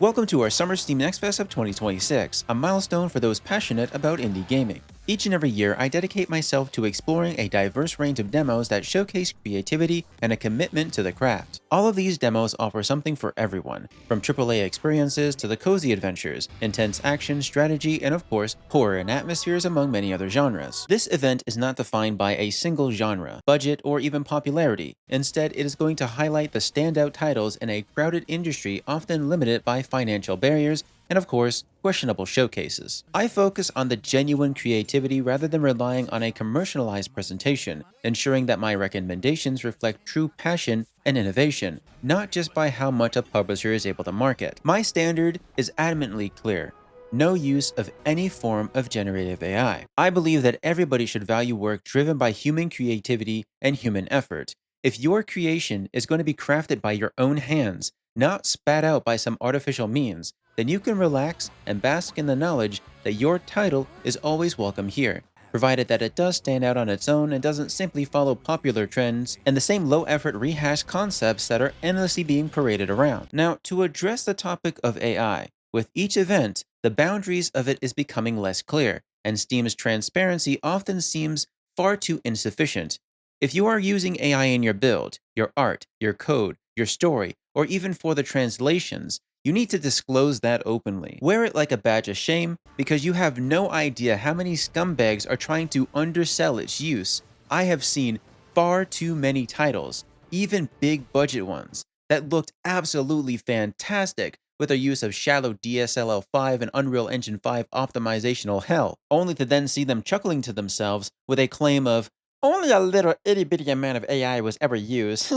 Welcome to our Summer Steam Next Fest of 2026, a milestone for those passionate about indie gaming. Each and every year, I dedicate myself to exploring a diverse range of demos that showcase creativity and a commitment to the craft. All of these demos offer something for everyone, from AAA experiences to the cozy adventures, intense action, strategy, and of course, horror and atmospheres among many other genres. This event is not defined by a single genre, budget, or even popularity. Instead, it is going to highlight the standout titles in a crowded industry often limited by financial barriers and of course, questionable showcases. I focus on the genuine creativity rather than relying on a commercialized presentation, ensuring that my recommendations reflect true passion and innovation, not just by how much a publisher is able to market. My standard is adamantly clear: no use of any form of generative AI. I believe that everybody should value work driven by human creativity and human effort. If your creation is going to be crafted by your own hands, not spat out by some artificial means, then you can relax and bask in the knowledge that your title is always welcome here, provided that it does stand out on its own and doesn't simply follow popular trends and the same low-effort rehashed concepts that are endlessly being paraded around. Now, to address the topic of AI, with each event, the boundaries of it is becoming less clear, and Steam's transparency often seems far too insufficient. If you are using AI in your build, your art, your code, your story, or even for the translations, you need to disclose that openly. Wear it like a badge of shame, because you have no idea how many scumbags are trying to undersell its use. I have seen far too many titles, even big budget ones, that looked absolutely fantastic with their use of shallow DSLL5 and Unreal Engine 5 optimizational hell, only to then see them chuckling to themselves with a claim of, "Only a little itty-bitty amount of AI was ever used."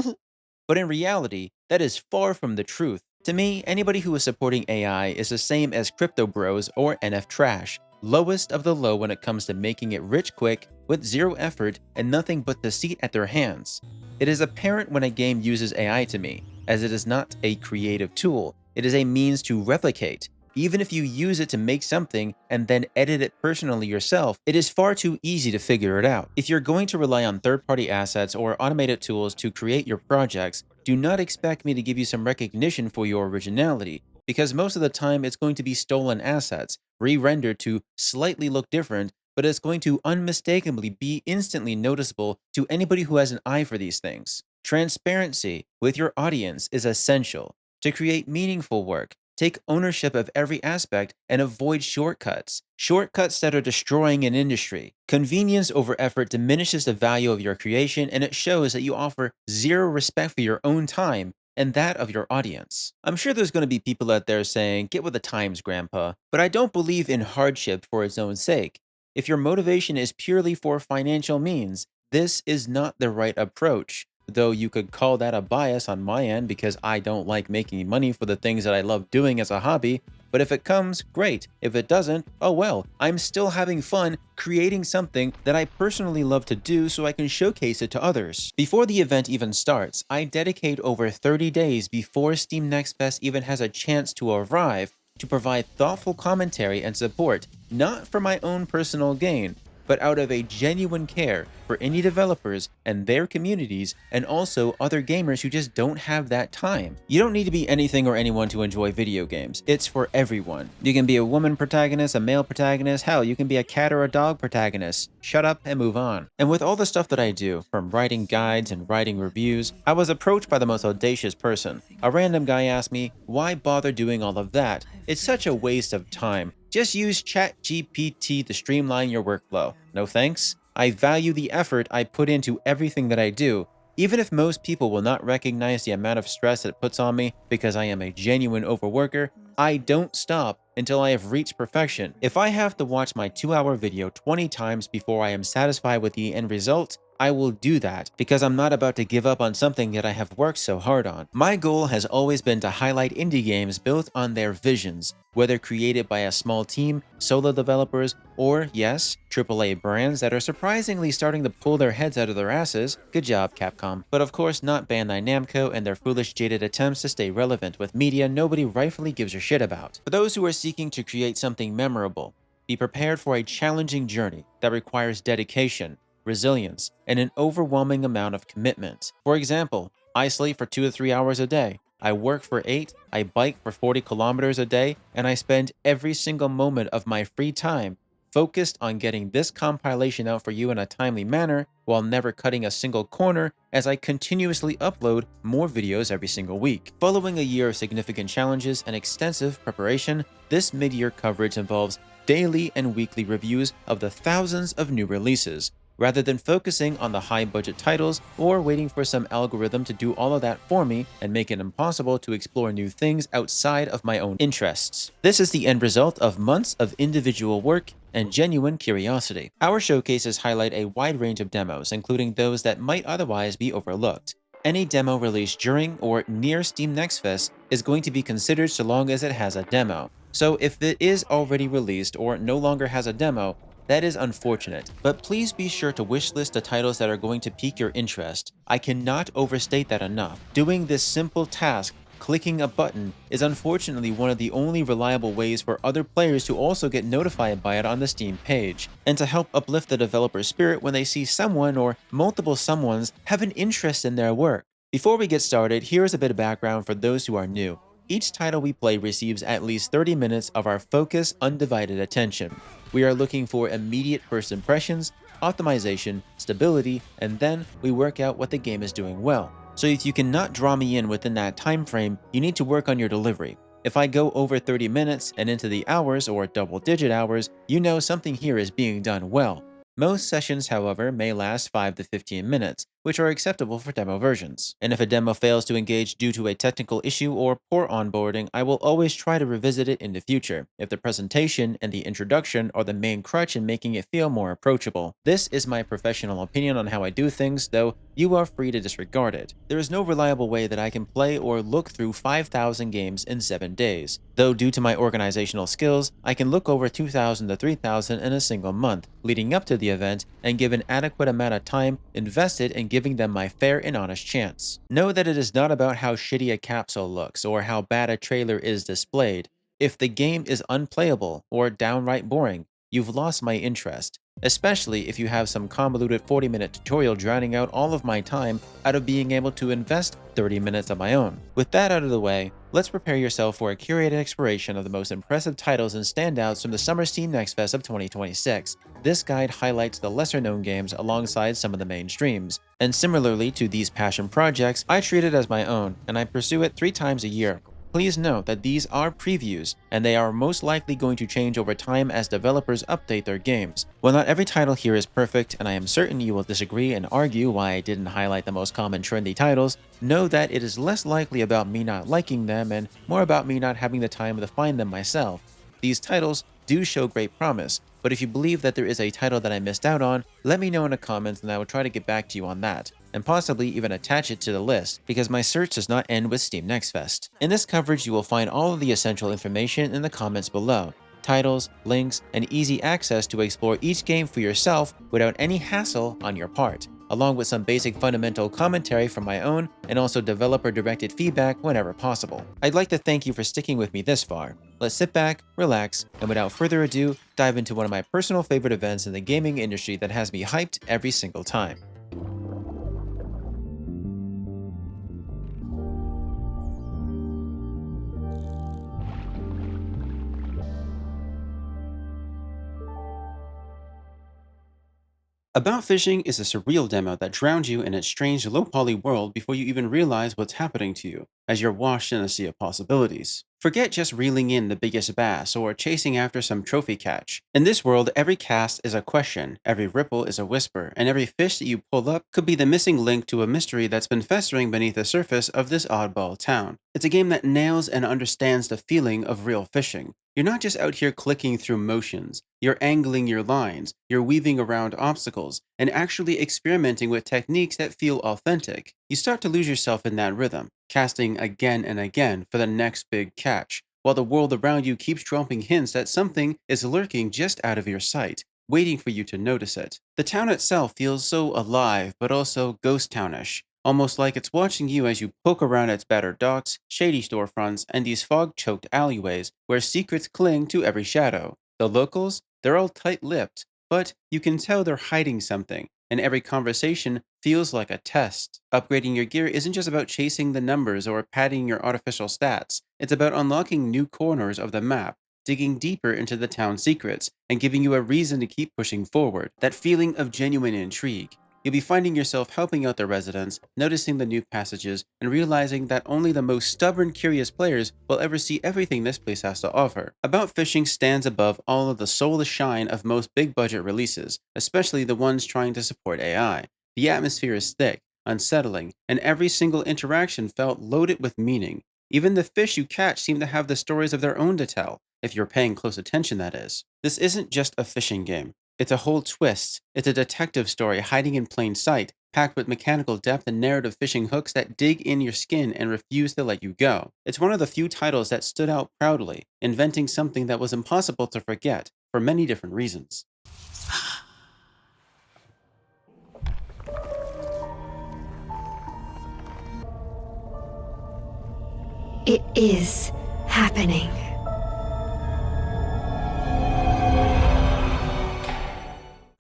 But in reality, that is far from the truth. To me, anybody who is supporting AI is the same as crypto bros or NF trash, lowest of the low when it comes to making it rich quick, with zero effort and nothing but deceit at their hands. It is apparent when a game uses AI to me, as it is not a creative tool, it is a means to replicate. Even if you use it to make something and then edit it personally yourself, it is far too easy to figure it out. If you're going to rely on third-party assets or automated tools to create your projects, do not expect me to give you some recognition for your originality, because most of the time it's going to be stolen assets, re-rendered to slightly look different, but it's going to unmistakably be instantly noticeable to anybody who has an eye for these things. Transparency with your audience is essential. To create meaningful work, take ownership of every aspect and avoid shortcuts. Shortcuts that are destroying an industry. Convenience over effort diminishes the value of your creation, and it shows that you offer zero respect for your own time and that of your audience. I'm sure there's going to be people out there saying, "Get with the times, Grandpa," but I don't believe in hardship for its own sake. If your motivation is purely for financial means, this is not the right approach. Though you could call that a bias on my end because I don't like making money for the things that I love doing as a hobby, but if it comes, great. If it doesn't, oh well, I'm still having fun creating something that I personally love to do so I can showcase it to others. Before the event even starts, I dedicate over 30 days before Steam Next Fest even has a chance to arrive to provide thoughtful commentary and support, not for my own personal gain, but out of a genuine care for indie developers and their communities, and also other gamers who just don't have that time. You don't need to be anything or anyone to enjoy video games. It's for everyone. You can be a woman protagonist, a male protagonist, hell, you can be a cat or a dog protagonist. Shut up and move on. And with all the stuff that I do, from writing guides and writing reviews, I was approached by the most audacious person. A random guy asked me, "Why bother doing all of that? It's such a waste of time. Just use ChatGPT to streamline your workflow." No thanks. I value the effort I put into everything that I do, even if most people will not recognize the amount of stress it puts on me because I am a genuine overworker. I don't stop until I have reached perfection. If I have to watch my 2-hour video 20 times before I am satisfied with the end result, I will do that because I'm not about to give up on something that I have worked so hard on. My goal has always been to highlight indie games built on their visions, whether created by a small team, solo developers, or yes, AAA brands that are surprisingly starting to pull their heads out of their asses. Good job, Capcom. But of course not Bandai Namco and their foolish jaded attempts to stay relevant with media nobody rightfully gives a shit about. For those who are seeking to create something memorable, be prepared for a challenging journey that requires dedication, resilience, and an overwhelming amount of commitment. For example, I sleep for 2 to 3 hours a day. I work for 8, I bike for 40 kilometers a day, and I spend every single moment of my free time focused on getting this compilation out for you in a timely manner while never cutting a single corner as I continuously upload more videos every single week. Following a year of significant challenges and extensive preparation, this mid-year coverage involves daily and weekly reviews of the thousands of new releases, rather than focusing on the high-budget titles or waiting for some algorithm to do all of that for me and make it impossible to explore new things outside of my own interests. This is the end result of months of individual work and genuine curiosity. Our showcases highlight a wide range of demos, including those that might otherwise be overlooked. Any demo released during or near Steam Next Fest is going to be considered so long as it has a demo. So if it is already released or no longer has a demo, that is unfortunate, but please be sure to wishlist the titles that are going to pique your interest. I cannot overstate that enough. Doing this simple task, clicking a button, is unfortunately one of the only reliable ways for other players to also get notified by it on the Steam page, and to help uplift the developer's spirit when they see someone or multiple someones have an interest in their work. Before we get started, here is a bit of background for those who are new. Each title we play receives at least 30 minutes of our focused, undivided attention. We are looking for immediate first impressions, optimization, stability, and then we work out what the game is doing well. So if you cannot draw me in within that time frame, you need to work on your delivery. If I go over 30 minutes and into the hours or double-digit hours, you know something here is being done well. Most sessions, however, may last 5 to 15 minutes, which are acceptable for demo versions. And if a demo fails to engage due to a technical issue or poor onboarding, I will always try to revisit it in the future, if the presentation and the introduction are the main crutch in making it feel more approachable. This is my professional opinion on how I do things, though you are free to disregard it. There is no reliable way that I can play or look through 5,000 games in 7 days, though due to my organizational skills, I can look over 2,000 to 3,000 in a single month, leading up to the event, and give an adequate amount of time invested in giving them my fair and honest chance. Know that it is not about how shitty a capsule looks or how bad a trailer is displayed. If the game is unplayable or downright boring, you've lost my interest, especially if you have some convoluted 40-minute tutorial drowning out all of my time out of being able to invest 30 minutes of my own. With that out of the way, let's prepare yourself for a curated exploration of the most impressive titles and standouts from the Summer Steam Next Fest of 2026. This guide highlights the lesser-known games alongside some of the mainstreams, and similarly to these passion projects, I treat it as my own, and I pursue it 3 times a year. Please note that these are previews, and they are most likely going to change over time as developers update their games. While not every title here is perfect, and I am certain you will disagree and argue why I didn't highlight the most common trendy titles, know that it is less likely about me not liking them and more about me not having the time to find them myself. These titles do show great promise, but if you believe that there is a title that I missed out on, let me know in the comments and I will try to get back to you on that, and possibly even attach it to the list, because my search does not end with Steam Next Fest. In this coverage, you will find all of the essential information in the comments below. Titles, links, and easy access to explore each game for yourself without any hassle on your part, along with some basic fundamental commentary from my own and also developer-directed feedback whenever possible. I'd like to thank you for sticking with me this far. Let's sit back, relax, and without further ado, dive into one of my personal favorite events in the gaming industry that has me hyped every single time. About Fishing is a surreal demo that drowns you in its strange low-poly world before you even realize what's happening to you, as you're washed in a sea of possibilities. Forget just reeling in the biggest bass or chasing after some trophy catch. In this world, every cast is a question, every ripple is a whisper, and every fish that you pull up could be the missing link to a mystery that's been festering beneath the surface of this oddball town. It's a game that nails and understands the feeling of real fishing. You're not just out here clicking through motions, you're angling your lines, you're weaving around obstacles, and actually experimenting with techniques that feel authentic. You start to lose yourself in that rhythm, casting again and again for the next big catch, while the world around you keeps dropping hints that something is lurking just out of your sight, waiting for you to notice it. The town itself feels so alive, but also ghost townish, almost like it's watching you as you poke around its battered docks, shady storefronts, and these fog-choked alleyways where secrets cling to every shadow. The locals, they're all tight-lipped, but you can tell they're hiding something, and every conversation feels like a test. Upgrading your gear isn't just about chasing the numbers or padding your artificial stats, it's about unlocking new corners of the map, digging deeper into the town's secrets, and giving you a reason to keep pushing forward. That feeling of genuine intrigue. You'll be finding yourself helping out the residents, noticing the new passages, and realizing that only the most stubborn, curious players will ever see everything this place has to offer. About Fishing stands above all of the soulless shine of most big-budget releases, especially the ones trying to support AI. The atmosphere is thick, unsettling, and every single interaction felt loaded with meaning. Even the fish you catch seem to have the stories of their own to tell, if you're paying close attention, that is. This isn't just a fishing game. It's a whole twist. It's a detective story hiding in plain sight, packed with mechanical depth and narrative fishing hooks that dig in your skin and refuse to let you go. It's one of the few titles that stood out proudly, inventing something that was impossible to forget, for many different reasons. It is happening.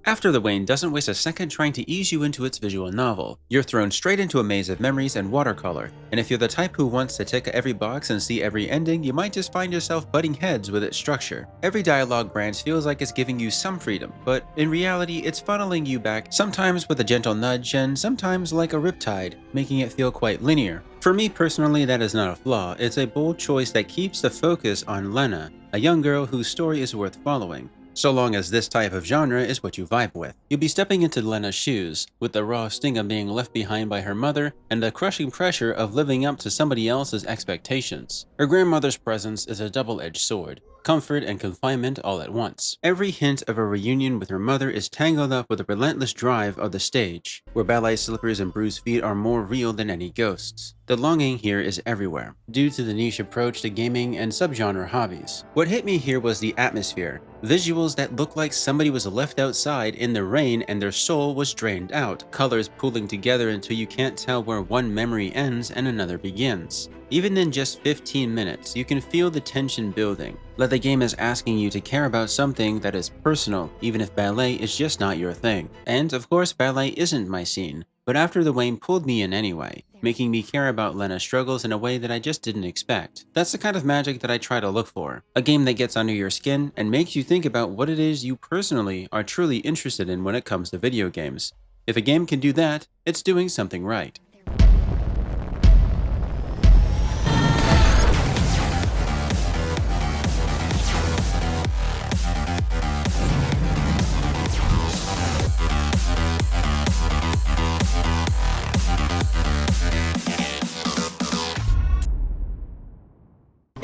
After the Wane doesn't waste a second trying to ease you into its visual novel. You're thrown straight into a maze of memories and watercolor, and if you're the type who wants to tick every box and see every ending, you might just find yourself butting heads with its structure. Every dialogue branch feels like it's giving you some freedom, but in reality it's funneling you back, sometimes with a gentle nudge and sometimes like a riptide, making it feel quite linear. For me personally, that is not a flaw. It's a bold choice that keeps the focus on Lena, a young girl whose story is worth following. So long as this type of genre is what you vibe with. You'll be stepping into Lena's shoes, with the raw sting of being left behind by her mother and the crushing pressure of living up to somebody else's expectations. Her grandmother's presence is a double-edged sword, comfort and confinement all at once. Every hint of a reunion with her mother is tangled up with the relentless drive of the stage, where ballet slippers and bruised feet are more real than any ghosts. The longing here is everywhere, due to the niche approach to gaming and subgenre hobbies. What hit me here was the atmosphere, visuals that look like somebody was left outside in the rain and their soul was drained out, colors pooling together until you can't tell where one memory ends and another begins. Even in just 15 minutes, you can feel the tension building, like the game is asking you to care about something that is personal, even if ballet is just not your thing. And of course, ballet isn't my scene, but After the Wane pulled me in anyway, making me care about Lena's struggles in a way that I just didn't expect. That's the kind of magic that I try to look for. A game that gets under your skin and makes you think about what it is you personally are truly interested in when it comes to video games. If a game can do that, it's doing something right.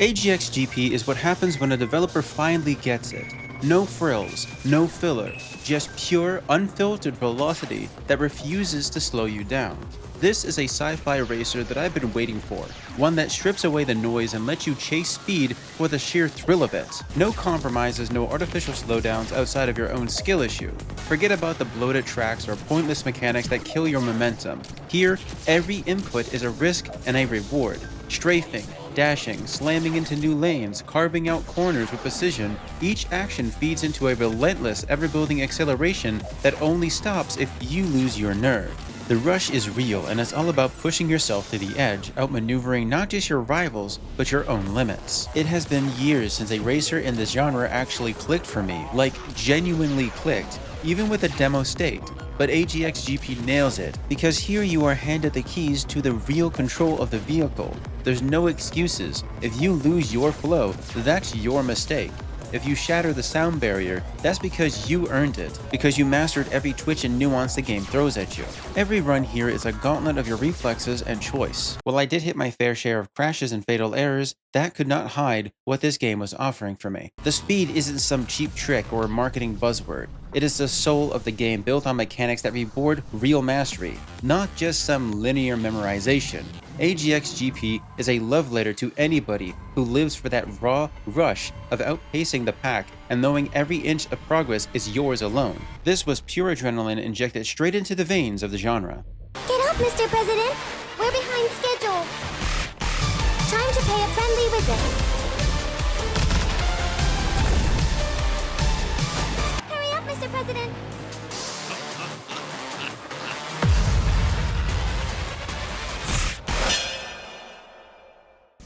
AGX GP is what happens when a developer finally gets it. No frills, no filler, just pure, unfiltered velocity that refuses to slow you down. This is a sci-fi racer that I've been waiting for, one that strips away the noise and lets you chase speed for the sheer thrill of it. No compromises, no artificial slowdowns outside of your own skill issue. Forget about the bloated tracks or pointless mechanics that kill your momentum. Here, every input is a risk and a reward. Strafing, dashing, slamming into new lanes, carving out corners with precision, each action feeds into a relentless, ever-building acceleration that only stops if you lose your nerve. The rush is real, and it's all about pushing yourself to the edge, outmaneuvering not just your rivals, but your own limits. It has been years since a racer in this genre actually clicked for me, like genuinely clicked, even with a demo state. But AGX GP nails it, because here you are handed the keys to the real control of the vehicle. There's no excuses. If you lose your flow, that's your mistake. If you shatter the sound barrier, that's because you earned it, because you mastered every twitch and nuance the game throws at you. Every run here is a gauntlet of your reflexes and choice. While I did hit my fair share of crashes and fatal errors, that could not hide what this game was offering for me. The speed isn't some cheap trick or marketing buzzword. It is the soul of the game, built on mechanics that reward real mastery, not just some linear memorization. AGX GP is a love letter to anybody who lives for that raw rush of outpacing the pack and knowing every inch of progress is yours alone. This was pure adrenaline injected straight into the veins of the genre. Get up, Mr. President! We're behind schedule! Time to pay a friendly visit. Hurry up, Mr. President!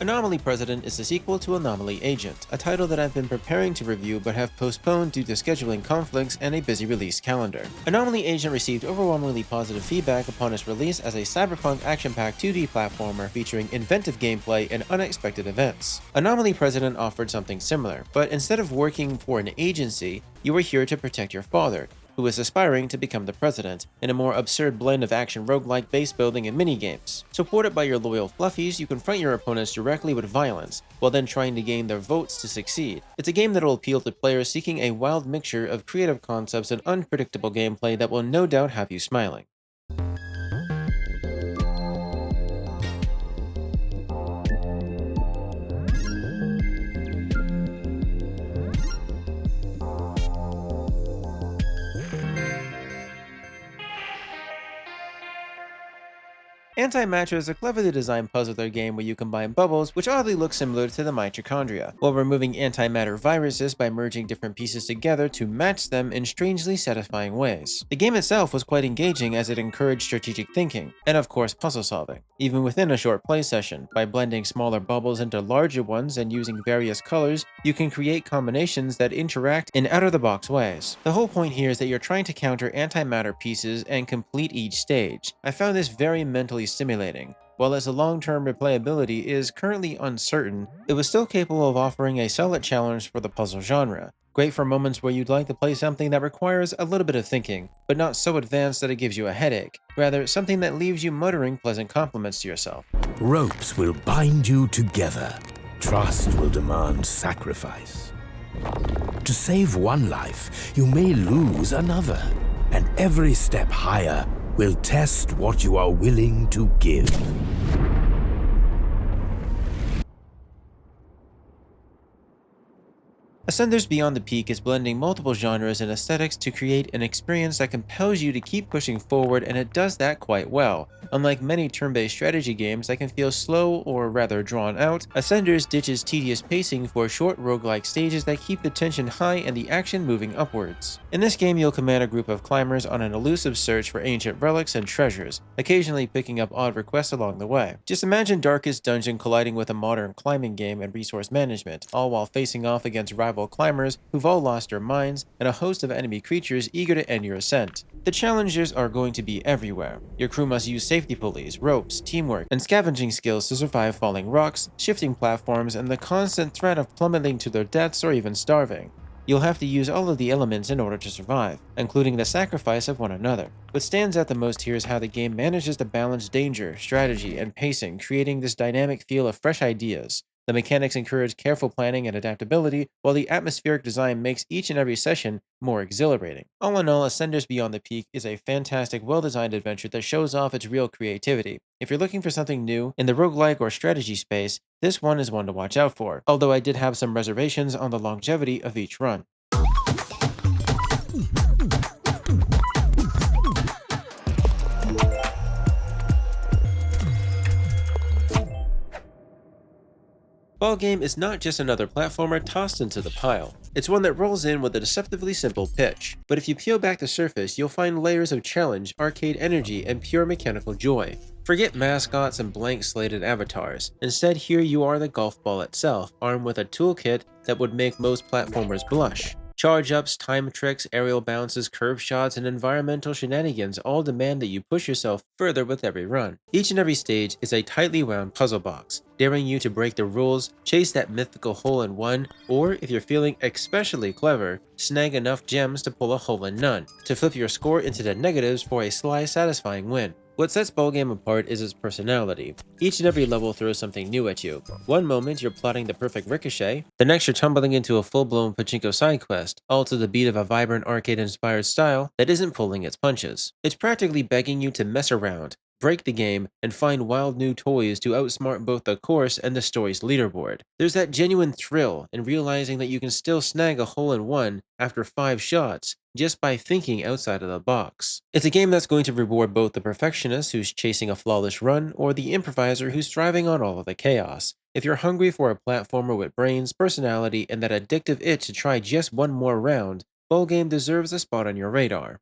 Anomaly President is the sequel to Anomaly Agent, a title that I've been preparing to review but have postponed due to scheduling conflicts and a busy release calendar. Anomaly Agent received overwhelmingly positive feedback upon its release as a cyberpunk action-packed 2D platformer featuring inventive gameplay and unexpected events. Anomaly President offered something similar, but instead of working for an agency, you are here to protect your father, who is aspiring to become the president, in a more absurd blend of action roguelike base building and minigames. Supported by your loyal fluffies, you confront your opponents directly with violence, while then trying to gain their votes to succeed. It's a game that will appeal to players seeking a wild mixture of creative concepts and unpredictable gameplay that will no doubt have you smiling. AntiMatcher is a cleverly designed puzzler game where you combine bubbles, which oddly look similar to the mitochondria, while removing antimatter viruses by merging different pieces together to match them in strangely satisfying ways. The game itself was quite engaging as it encouraged strategic thinking, and of course puzzle solving, even within a short play session. By blending smaller bubbles into larger ones and using various colors, you can create combinations that interact in out-of-the-box ways. The whole point here is that you're trying to counter antimatter pieces and complete each stage. I found this very mentally stimulating. While its long-term replayability is currently uncertain, it was still capable of offering a solid challenge for the puzzle genre. Great for moments where you'd like to play something that requires a little bit of thinking, but not so advanced that it gives you a headache. Rather, something that leaves you muttering pleasant compliments to yourself. Ropes will bind you together. Trust will demand sacrifice. To save one life, you may lose another, and every step higher will test what you are willing to give. Ascenders Beyond the Peak is blending multiple genres and aesthetics to create an experience that compels you to keep pushing forward, and it does that quite well. Unlike many turn-based strategy games that can feel slow or rather drawn out, Ascenders ditches tedious pacing for short roguelike stages that keep the tension high and the action moving upwards. In this game, you'll command a group of climbers on an elusive search for ancient relics and treasures, occasionally picking up odd requests along the way. Just imagine Darkest Dungeon colliding with a modern climbing game and resource management, all while facing off against rival climbers who've all lost their minds and a host of enemy creatures eager to end your ascent. The challenges are going to be everywhere. Your crew must use safety pulleys, ropes, teamwork, and scavenging skills to survive falling rocks, shifting platforms, and the constant threat of plummeting to their deaths or even starving. You'll have to use all of the elements in order to survive, including the sacrifice of one another. What stands out the most here is how the game manages to balance danger, strategy, and pacing, creating this dynamic feel of fresh ideas. The mechanics encourage careful planning and adaptability, while the atmospheric design makes each and every session more exhilarating. All in all, Ascenders Beyond the Peak is a fantastic, well-designed adventure that shows off its real creativity. If you're looking for something new in the roguelike or strategy space, this one is one to watch out for, although I did have some reservations on the longevity of each run. BallGame is not just another platformer tossed into the pile. It's one that rolls in with a deceptively simple pitch, but if you peel back the surface, you'll find layers of challenge, arcade energy, and pure mechanical joy. Forget mascots and blank slated avatars. Instead, here you are the golf ball itself, armed with a toolkit that would make most platformers blush. Charge-ups, time tricks, aerial bounces, curve shots, and environmental shenanigans all demand that you push yourself further with every run. Each and every stage is a tightly wound puzzle box, daring you to break the rules, chase that mythical hole-in-one, or if you're feeling especially clever, snag enough gems to pull a hole-in-none, to flip your score into the negatives for a sly, satisfying win. What sets BallGame apart is its personality. Each and every level throws something new at you. One moment you're plotting the perfect ricochet, the next you're tumbling into a full-blown pachinko side quest, all to the beat of a vibrant arcade-inspired style that isn't pulling its punches. It's practically begging you to mess around, break the game, and find wild new toys to outsmart both the course and the story's leaderboard. There's that genuine thrill in realizing that you can still snag a hole-in-one after 5 shots, just by thinking outside of the box. It's a game that's going to reward both the perfectionist who's chasing a flawless run or the improviser who's thriving on all of the chaos. If you're hungry for a platformer with brains, personality, and that addictive itch to try just one more round, BallGame deserves a spot on your radar.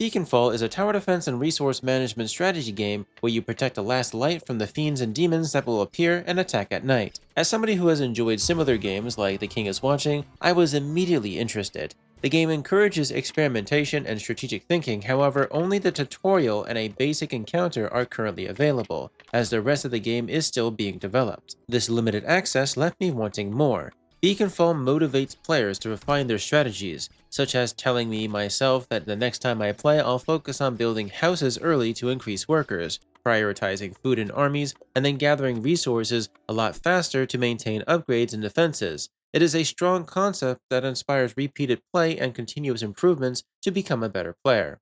Beacon Fall is a tower defense and resource management strategy game where you protect the last light from the fiends and demons that will appear and attack at night. As somebody who has enjoyed similar games like The King is Watching, I was immediately interested. The game encourages experimentation and strategic thinking, however, only the tutorial and a basic encounter are currently available, as the rest of the game is still being developed. This limited access left me wanting more. Beacon Fall motivates players to refine their strategies, such as telling me myself that the next time I play I'll focus on building houses early to increase workers, prioritizing food and armies, and then gathering resources a lot faster to maintain upgrades and defenses. It is a strong concept that inspires repeated play and continuous improvements to become a better player.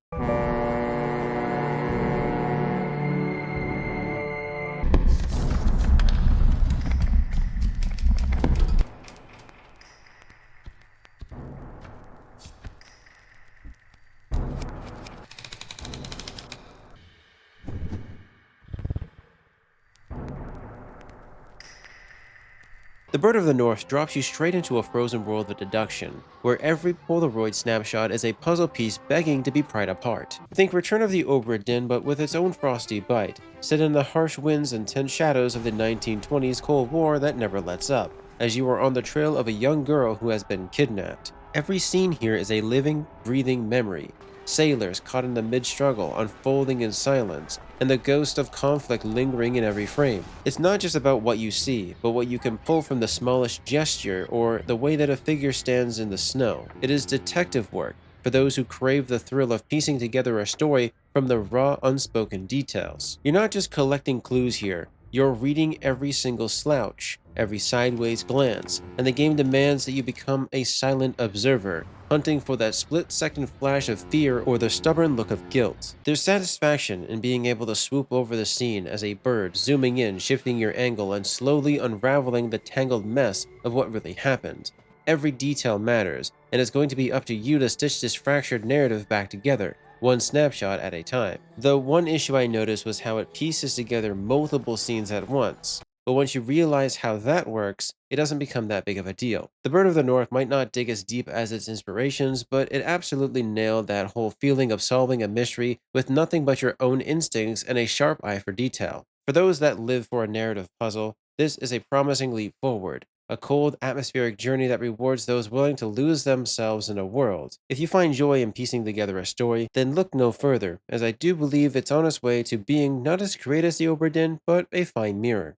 The Bird of the North drops you straight into a frozen world of deduction, where every Polaroid snapshot is a puzzle piece begging to be pried apart. Think Return of the Obra Dinn, but with its own frosty bite, set in the harsh winds and tense shadows of the 1920s Cold War that never lets up, as you are on the trail of a young girl who has been kidnapped. Every scene here is a living, breathing memory. Sailors caught in the mid-struggle, unfolding in silence, and the ghost of conflict lingering in every frame. It's not just about what you see, but what you can pull from the smallest gesture or the way that a figure stands in the snow. It is detective work for those who crave the thrill of piecing together a story from the raw, unspoken details. You're not just collecting clues here, you're reading every single slouch, every sideways glance, and the game demands that you become a silent observer, hunting for that split-second flash of fear or the stubborn look of guilt. There's satisfaction in being able to swoop over the scene as a bird, zooming in, shifting your angle, and slowly unraveling the tangled mess of what really happened. Every detail matters, and it's going to be up to you to stitch this fractured narrative back together, one snapshot at a time. The one issue I noticed was how it pieces together multiple scenes at once. But once you realize how that works, it doesn't become that big of a deal. The Bird of the North might not dig as deep as its inspirations, but it absolutely nailed that whole feeling of solving a mystery with nothing but your own instincts and a sharp eye for detail. For those that live for a narrative puzzle, this is a promising leap forward. A cold, atmospheric journey that rewards those willing to lose themselves in a world. If you find joy in piecing together a story, then look no further, as I do believe it's on its way to being not as great as the Obra Dinn, but a fine mirror.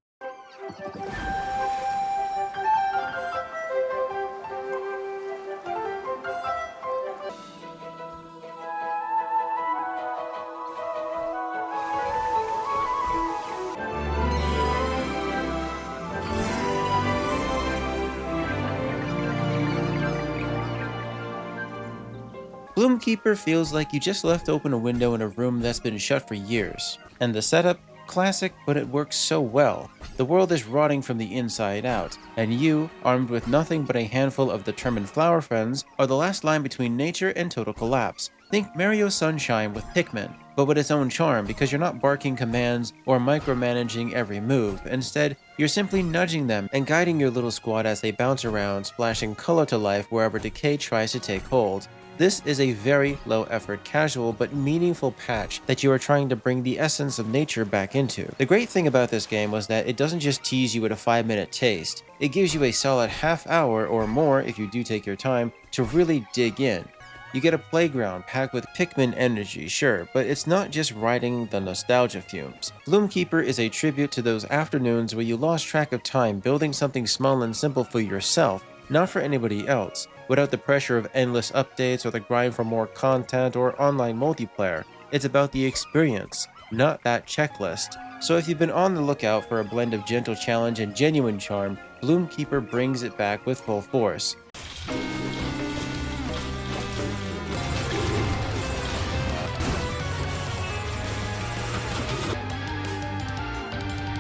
BloomKeeper feels like you just left open a window in a room that's been shut for years. And the setup? Classic, but it works so well. The world is rotting from the inside out, and you, armed with nothing but a handful of determined flower friends, are the last line between nature and total collapse. Think Mario Sunshine with Pikmin, but with its own charm because you're not barking commands or micromanaging every move. Instead, you're simply nudging them and guiding your little squad as they bounce around, splashing color to life wherever decay tries to take hold. This is a very low-effort, casual, but meaningful patch that you are trying to bring the essence of nature back into. The great thing about this game was that it doesn't just tease you with a 5-minute taste, it gives you a solid half hour or more, if you do take your time, to really dig in. You get a playground packed with Pikmin energy, sure, but it's not just riding the nostalgia fumes. BloomKeeper is a tribute to those afternoons where you lost track of time building something small and simple for yourself, not for anybody else, without the pressure of endless updates or the grind for more content or online multiplayer. It's about the experience, not that checklist. So if you've been on the lookout for a blend of gentle challenge and genuine charm, BloomKeeper brings it back with full force.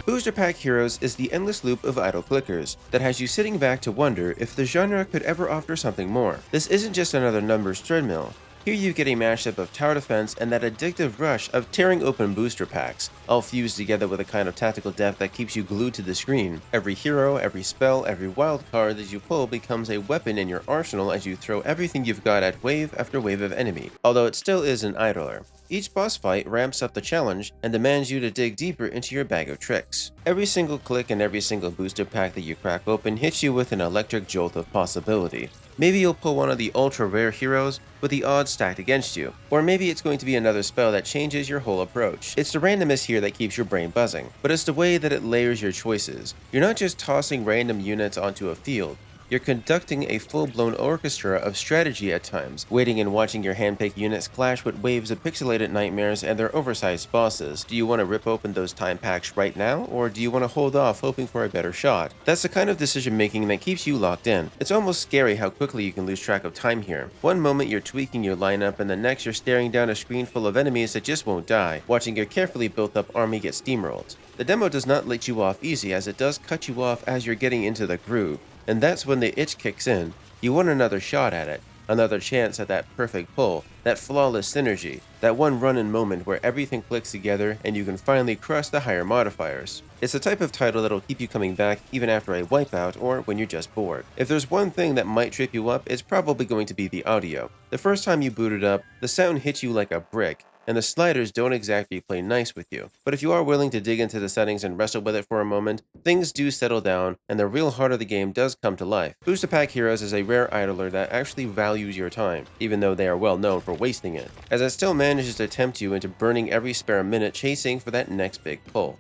Booster Pack Heroes is the endless loop of idle clickers that has you sitting back to wonder if the genre could ever offer something more. This isn't just another numbers treadmill. Here you get a mashup of tower defense and that addictive rush of tearing open booster packs, all fused together with a kind of tactical depth that keeps you glued to the screen. Every hero, every spell, every wild card that you pull becomes a weapon in your arsenal as you throw everything you've got at wave after wave of enemy, although it still is an idler. Each boss fight ramps up the challenge and demands you to dig deeper into your bag of tricks. Every single click and every single booster pack that you crack open hits you with an electric jolt of possibility. Maybe you'll pull one of the ultra rare heroes with the odds stacked against you, or maybe it's going to be another spell that changes your whole approach. It's the randomness here that keeps your brain buzzing, but it's the way that it layers your choices. You're not just tossing random units onto a field. You're conducting a full-blown orchestra of strategy at times, waiting and watching your hand-picked units clash with waves of pixelated nightmares and their oversized bosses. Do you want to rip open those time packs right now, or do you want to hold off hoping for a better shot? That's the kind of decision-making that keeps you locked in. It's almost scary how quickly you can lose track of time here. One moment you're tweaking your lineup, and the next you're staring down a screen full of enemies that just won't die, watching your carefully built-up army get steamrolled. The demo does not let you off easy, as it does cut you off as you're getting into the groove. And that's when the itch kicks in. You want another shot at it, another chance at that perfect pull, that flawless synergy, that one run-in moment where everything clicks together and you can finally crush the higher modifiers. It's the type of title that'll keep you coming back even after a wipeout or when you're just bored. If there's one thing that might trip you up, it's probably going to be the audio. The first time you boot it up, the sound hits you like a brick, and the sliders don't exactly play nice with you. But if you are willing to dig into the settings and wrestle with it for a moment, things do settle down, and the real heart of the game does come to life. Booster Pack Heroes is a rare idler that actually values your time, even though they are well known for wasting it, as it still manages to tempt you into burning every spare minute chasing for that next big pull.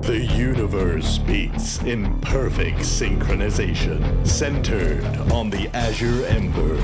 The universe beats in perfect synchronization, centered on the Azure Ember.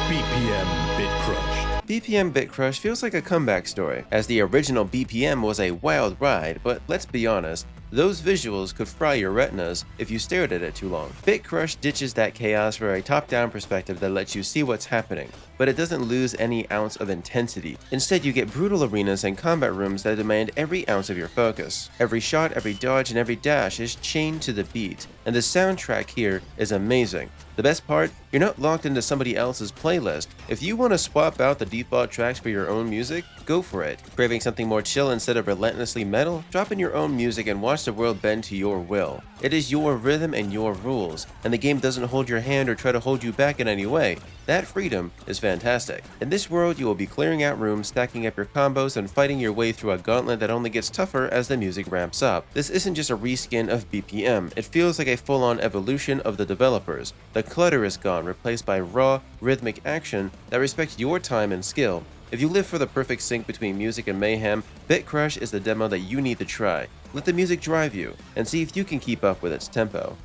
BPM Bitcrushed. BPM Bitcrushed feels like a comeback story, as the original BPM was a wild ride, but let's be honest, those visuals could fry your retinas if you stared at it too long. Bitcrushed ditches that chaos for a top-down perspective that lets you see what's happening, but it doesn't lose any ounce of intensity. Instead, you get brutal arenas and combat rooms that demand every ounce of your focus. Every shot, every dodge, and every dash is chained to the beat, and the soundtrack here is amazing. The best part, you're not locked into somebody else's playlist. If you want to swap out the default tracks for your own music, go for it. Craving something more chill instead of relentlessly metal? Drop in your own music and watch the world bend to your will. It is your rhythm and your rules, and the game doesn't hold your hand or try to hold you back in any way. That freedom is fantastic. In this world, you will be clearing out rooms, stacking up your combos, and fighting your way through a gauntlet that only gets tougher as the music ramps up. This isn't just a reskin of BPM, it feels like a full-on evolution of the developers. The clutter is gone, replaced by raw, rhythmic action that respects your time and skill. If you live for the perfect sync between music and mayhem, Bitcrushed is the demo that you need to try. Let the music drive you, and see if you can keep up with its tempo.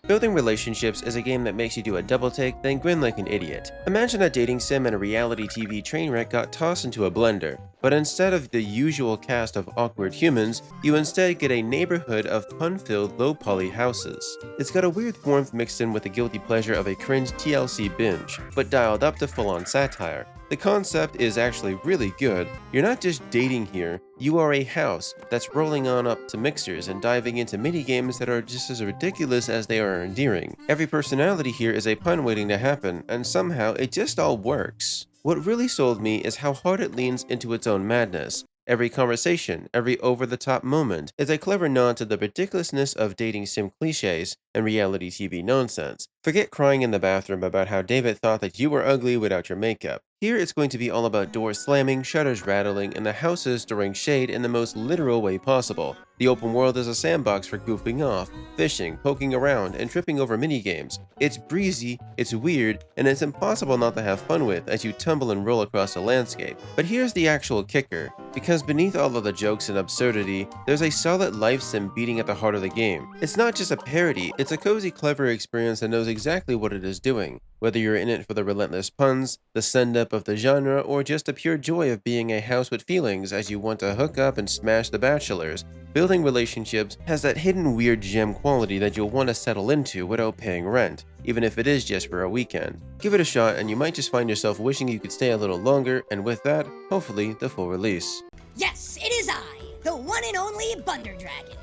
Building Relationships is a game that makes you do a double take, then grin like an idiot. Imagine a dating sim and a reality TV train wreck got tossed into a blender, but instead of the usual cast of awkward humans, you instead get a neighborhood of pun-filled low-poly houses. It's got a weird warmth mixed in with the guilty pleasure of a cringe TLC binge, but dialed up to full-on satire. The concept is actually really good. You're not just dating here, you are a house that's rolling on up to mixers and diving into mini-games that are just as ridiculous as they are endearing. Every personality here is a pun waiting to happen, and somehow it just all works. What really sold me is how hard it leans into its own madness. Every conversation, every over-the-top moment is a clever nod to the ridiculousness of dating sim cliches and reality TV nonsense. Forget crying in the bathroom about how David thought that you were ugly without your makeup. Here it's going to be all about doors slamming, shutters rattling, and the houses throwing shade in the most literal way possible. The open world is a sandbox for goofing off, fishing, poking around, and tripping over minigames. It's breezy, it's weird, and it's impossible not to have fun with as you tumble and roll across the landscape. But here's the actual kicker, because beneath all of the jokes and absurdity, there's a solid life sim beating at the heart of the game. It's not just a parody, It's a cozy, clever experience that knows exactly what it is doing, whether you're in it for the relentless puns, the send-up of the genre, or just the pure joy of being a house with feelings as you want to hook up and smash the bachelors. Building relationships has that hidden weird gem quality that you'll want to settle into without paying rent, even if it is just for a weekend. Give it a shot and you might just find yourself wishing you could stay a little longer, and with that, hopefully the full release. Yes, it is I, the one and only Bunder Dragon.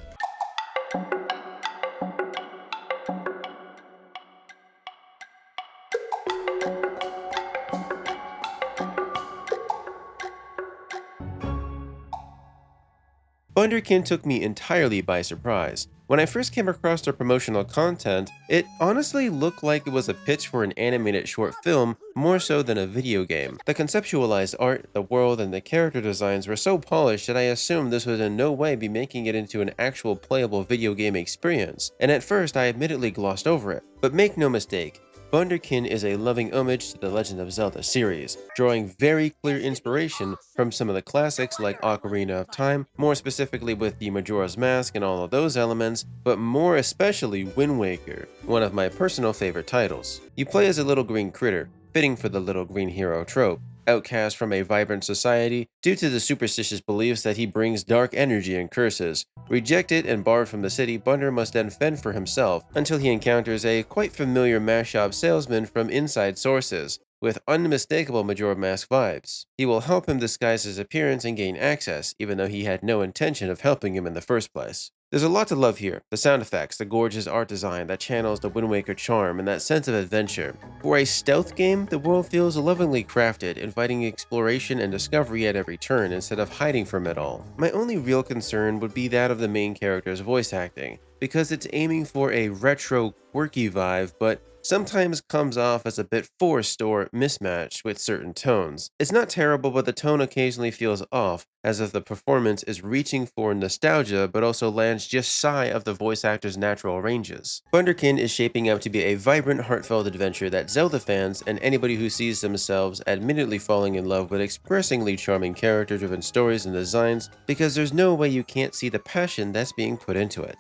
BunderKin took me entirely by surprise. When I first came across their promotional content, it honestly looked like it was a pitch for an animated short film more so than a video game. The conceptualized art, the world, and the character designs were so polished that I assumed this would in no way be making it into an actual playable video game experience, and at first I admittedly glossed over it. But make no mistake, BunderKin is a loving homage to the Legend of Zelda series, drawing very clear inspiration from some of the classics like Ocarina of Time, more specifically with the Majora's Mask and all of those elements, but more especially Wind Waker, one of my personal favorite titles. You play as a little green critter, fitting for the little green hero trope, outcast from a vibrant society due to the superstitious beliefs that he brings dark energy and curses. Rejected and barred from the city, Bunder must then fend for himself until he encounters a quite familiar mashup salesman from inside sources, with unmistakable Majora Mask vibes. He will help him disguise his appearance and gain access, even though he had no intention of helping him in the first place. There's a lot to love here. The sound effects, the gorgeous art design that channels the Wind Waker charm, and that sense of adventure. For a stealth game, the world feels lovingly crafted, inviting exploration and discovery at every turn instead of hiding from it all. My only real concern would be that of the main character's voice acting, because it's aiming for a retro, quirky vibe, but sometimes comes off as a bit forced or mismatched with certain tones. It's not terrible, but the tone occasionally feels off, as if the performance is reaching for nostalgia but also lands just shy of the voice actor's natural ranges. BunderKin is shaping up to be a vibrant, heartfelt adventure that Zelda fans and anybody who sees themselves admittedly falling in love with expressingly charming character-driven stories and designs, because there's no way you can't see the passion that's being put into it.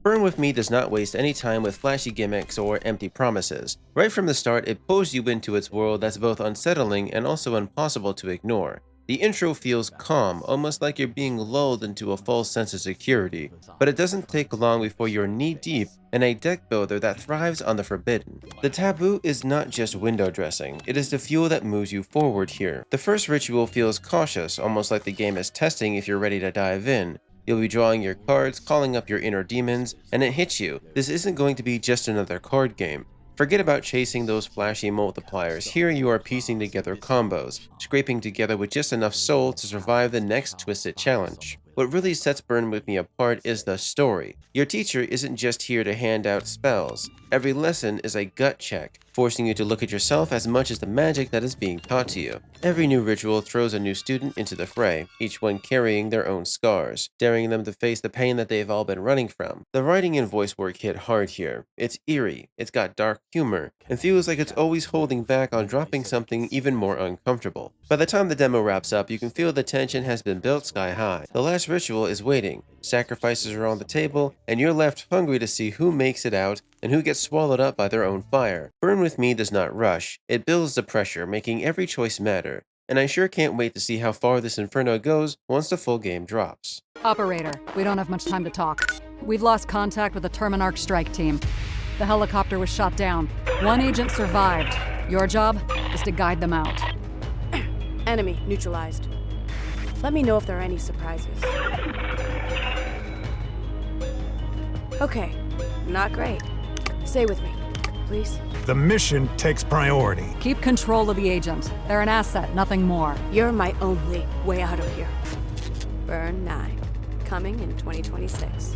Burn With Me does not waste any time with flashy gimmicks or empty promises. Right from the start, it pulls you into its world that's both unsettling and also impossible to ignore. The intro feels calm, almost like you're being lulled into a false sense of security, but it doesn't take long before you're knee-deep in a deck builder that thrives on the forbidden. The taboo is not just window dressing, it is the fuel that moves you forward here. The first ritual feels cautious, almost like the game is testing if you're ready to dive in. You'll be drawing your cards, calling up your inner demons, and it hits you. This isn't going to be just another card game. Forget about chasing those flashy multipliers. Here you are piecing together combos, scraping together with just enough soul to survive the next twisted challenge. What really sets Burn With Me apart is the story. Your teacher isn't just here to hand out spells. Every lesson is a gut check, forcing you to look at yourself as much as the magic that is being taught to you. Every new ritual throws a new student into the fray, each one carrying their own scars, daring them to face the pain that they've all been running from. The writing and voice work hit hard here. It's eerie, it's got dark humor, and feels like it's always holding back on dropping something even more uncomfortable. By the time the demo wraps up, you can feel the tension has been built sky high. The last ritual is waiting, sacrifices are on the table, and you're left hungry to see who makes it out and who gets swallowed up by their own fire. Burn With Me does not rush, it builds the pressure, making every choice matter, and I sure can't wait to see how far this inferno goes once the full game drops. Operator, we don't have much time to talk. We've lost contact with the Terminarch strike team. The helicopter was shot down. One agent survived. Your job is to guide them out. Enemy neutralized. Let me know if there are any surprises. Okay, not great. Stay with me, please. The mission takes priority. Keep control of the agent. They're an asset, nothing more. You're my only way out of here. Burn 9, coming in 2026.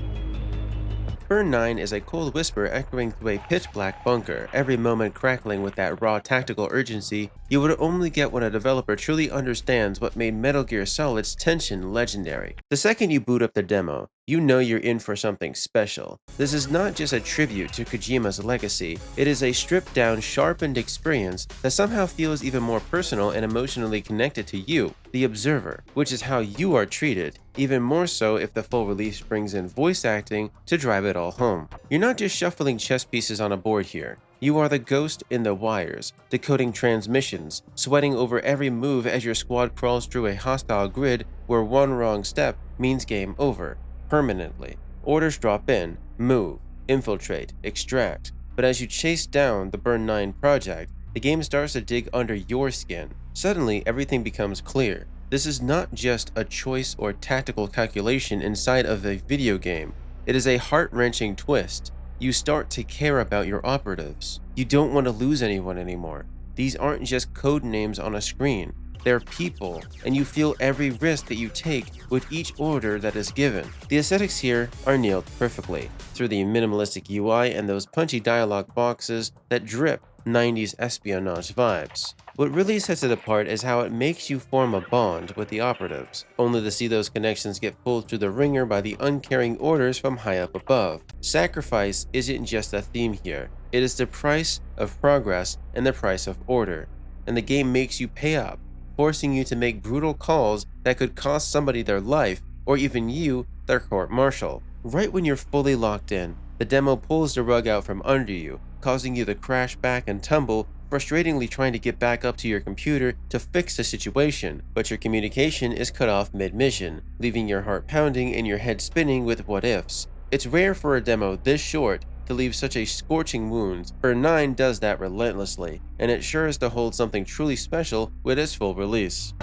Burn 9 is a cold whisper echoing through a pitch-black bunker, every moment crackling with that raw tactical urgency you would only get when a developer truly understands what made Metal Gear Solid's tension legendary. The second you boot up the demo, you know you're in for something special. This is not just a tribute to Kojima's legacy, it is a stripped-down, sharpened experience that somehow feels even more personal and emotionally connected to you, the observer, which is how you are treated, even more so if the full release brings in voice acting to drive it all home. You're not just shuffling chess pieces on a board here. You are the ghost in the wires, decoding transmissions, sweating over every move as your squad crawls through a hostile grid where one wrong step means game over, permanently. Orders drop in, move, infiltrate, extract, but as you chase down the Burn 9 project, the game starts to dig under your skin. Suddenly, everything becomes clear. This is not just a choice or tactical calculation inside of a video game. It is a heart-wrenching twist. You start to care about your operatives. You don't want to lose anyone anymore. These aren't just code names on a screen. They're people, and you feel every risk that you take with each order that is given. The aesthetics here are nailed perfectly, through the minimalistic UI and those punchy dialogue boxes that drip 90s espionage vibes. What really sets it apart is how it makes you form a bond with the operatives, only to see those connections get pulled through the ringer by the uncaring orders from high up above. Sacrifice isn't just a theme here, it is the price of progress and the price of order, and the game makes you pay up, forcing you to make brutal calls that could cost somebody their life, or even you their court-martial. Right when you're fully locked in, the demo pulls the rug out from under you, causing you to crash back and tumble, frustratingly trying to get back up to your computer to fix the situation, but your communication is cut off mid-mission, leaving your heart pounding and your head spinning with what-ifs. It's rare for a demo this short to leave such a scorching wound. Burn 9 does that relentlessly, and it sure is to hold something truly special with its full release.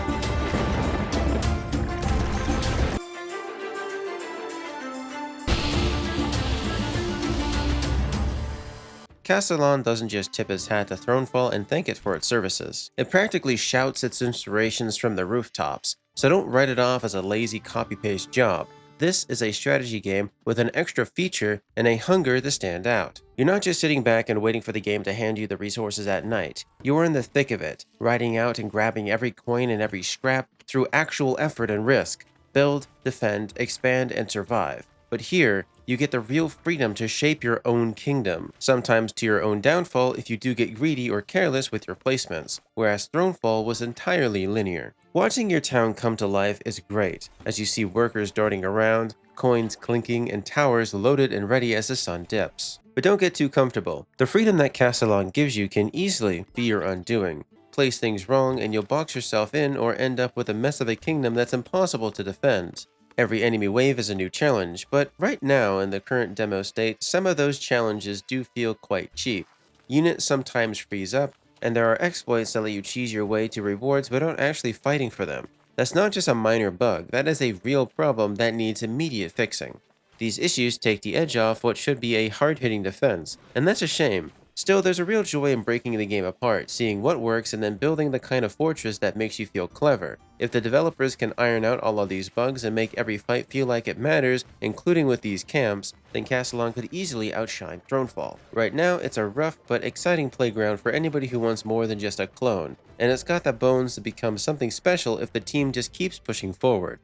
Castillon doesn't just tip its hat to Thronefall and thank it for its services. It practically shouts its inspirations from the rooftops, so don't write it off as a lazy copy-paste job. This is a strategy game with an extra feature and a hunger to stand out. You're not just sitting back and waiting for the game to hand you the resources at night. You are in the thick of it, riding out and grabbing every coin and every scrap through actual effort and risk. Build, defend, expand, and survive. But here, you get the real freedom to shape your own kingdom, sometimes to your own downfall if you do get greedy or careless with your placements, whereas Thronefall was entirely linear. Watching your town come to life is great, as you see workers darting around, coins clinking, and towers loaded and ready as the sun dips. But don't get too comfortable. The freedom that Castillon gives you can easily be your undoing. Place things wrong and you'll box yourself in or end up with a mess of a kingdom that's impossible to defend. Every enemy wave is a new challenge, but right now in the current demo state, some of those challenges do feel quite cheap. Units sometimes freeze up, and there are exploits that let you cheese your way to rewards without actually fighting for them. That's not just a minor bug, that is a real problem that needs immediate fixing. These issues take the edge off what should be a hard-hitting defense, and that's a shame. Still, there's a real joy in breaking the game apart, seeing what works and then building the kind of fortress that makes you feel clever. If the developers can iron out all of these bugs and make every fight feel like it matters, including with these camps, then Castillon could easily outshine Thronefall. Right now, it's a rough but exciting playground for anybody who wants more than just a clone, and it's got the bones to become something special if the team just keeps pushing forward.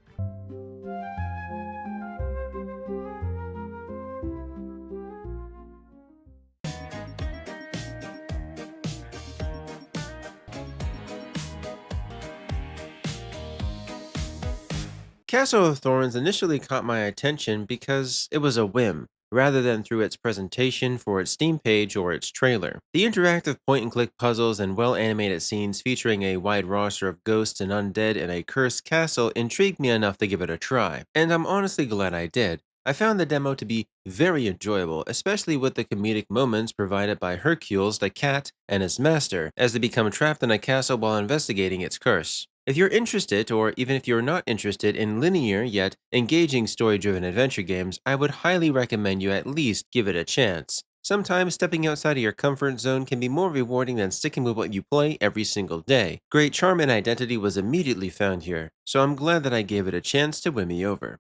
Castle of Thorns initially caught my attention because it was a whim, rather than through its presentation for its Steam page or its trailer. The interactive point-and-click puzzles and well-animated scenes featuring a wide roster of ghosts and undead in a cursed castle intrigued me enough to give it a try, and I'm honestly glad I did. I found the demo to be very enjoyable, especially with the comedic moments provided by Hercules the cat and his master as they become trapped in a castle while investigating its curse. If you're interested, or even if you're not interested in linear yet engaging story-driven adventure games, I would highly recommend you at least give it a chance. Sometimes stepping outside of your comfort zone can be more rewarding than sticking with what you play every single day. Great charm and identity was immediately found here, so I'm glad that I gave it a chance to win me over.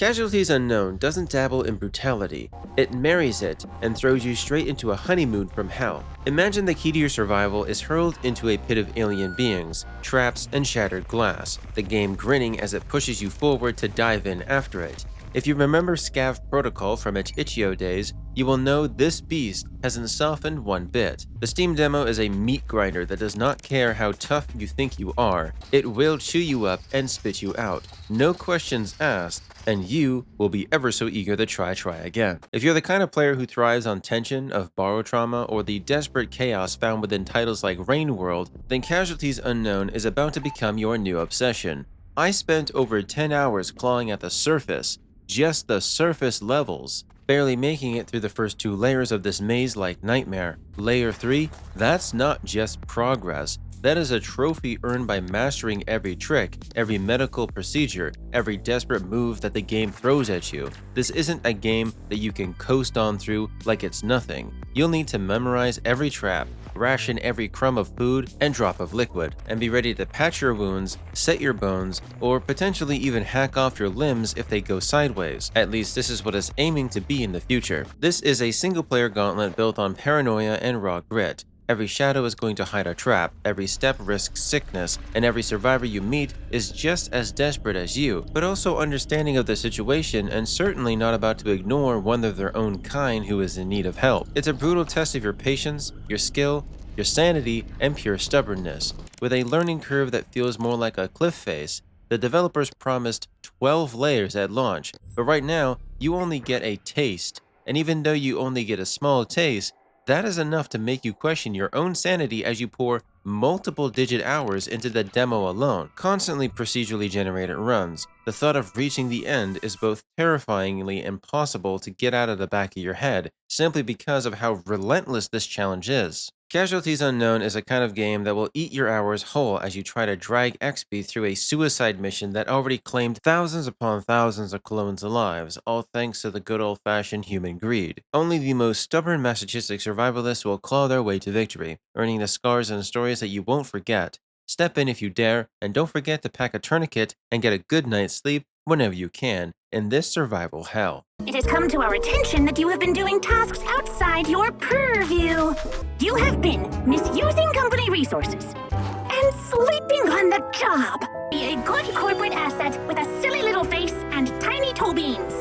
Casualities Unknown doesn't dabble in brutality, it marries it and throws you straight into a honeymoon from hell. Imagine the key to your survival is hurled into a pit of alien beings, traps, and shattered glass, the game grinning as it pushes you forward to dive in after it. If you remember Scav Protocol from its Itch.io days, you will know this beast hasn't softened one bit. The Steam demo is a meat grinder that does not care how tough you think you are. It will chew you up and spit you out. No questions asked, and you will be ever so eager to try again. If you're the kind of player who thrives on tension of borrow trauma or the desperate chaos found within titles like Rain World, then Casualities Unknown is about to become your new obsession. I spent over 10 hours clawing at the surface, just the surface levels, barely making it through the first 2 layers of this maze-like nightmare. Layer 3? That's not just progress. That is a trophy earned by mastering every trick, every medical procedure, every desperate move that the game throws at you. This isn't a game that you can coast on through like it's nothing. You'll need to memorize every trap, ration every crumb of food and drop of liquid, and be ready to patch your wounds, set your bones, or potentially even hack off your limbs if they go sideways. At least this is what it's aiming to be in the future. This is a single-player gauntlet built on paranoia and raw grit. Every shadow is going to hide a trap, every step risks sickness, and every survivor you meet is just as desperate as you, but also understanding of the situation and certainly not about to ignore one of their own kind who is in need of help. It's a brutal test of your patience, your skill, your sanity, and pure stubbornness. With a learning curve that feels more like a cliff face, the developers promised 12 layers at launch, but right now, you only get a taste. And even though you only get a small taste, that is enough to make you question your own sanity as you pour multiple digit hours into the demo alone, constantly procedurally generated runs. The thought of reaching the end is both terrifyingly impossible to get out of the back of your head, simply because of how relentless this challenge is. Casualities Unknown is a kind of game that will eat your hours whole as you try to drag XP through a suicide mission that already claimed thousands upon thousands of clones' lives, all thanks to the good old-fashioned human greed. Only the most stubborn masochistic survivalists will claw their way to victory, earning the scars and stories that you won't forget. Step in if you dare, and don't forget to pack a tourniquet and get a good night's sleep whenever you can in this survival hell. It has come to our attention that you have been doing tasks outside your purview. You have been misusing company resources and sleeping on the job. Be a good corporate asset with a silly little face and tiny toe beans.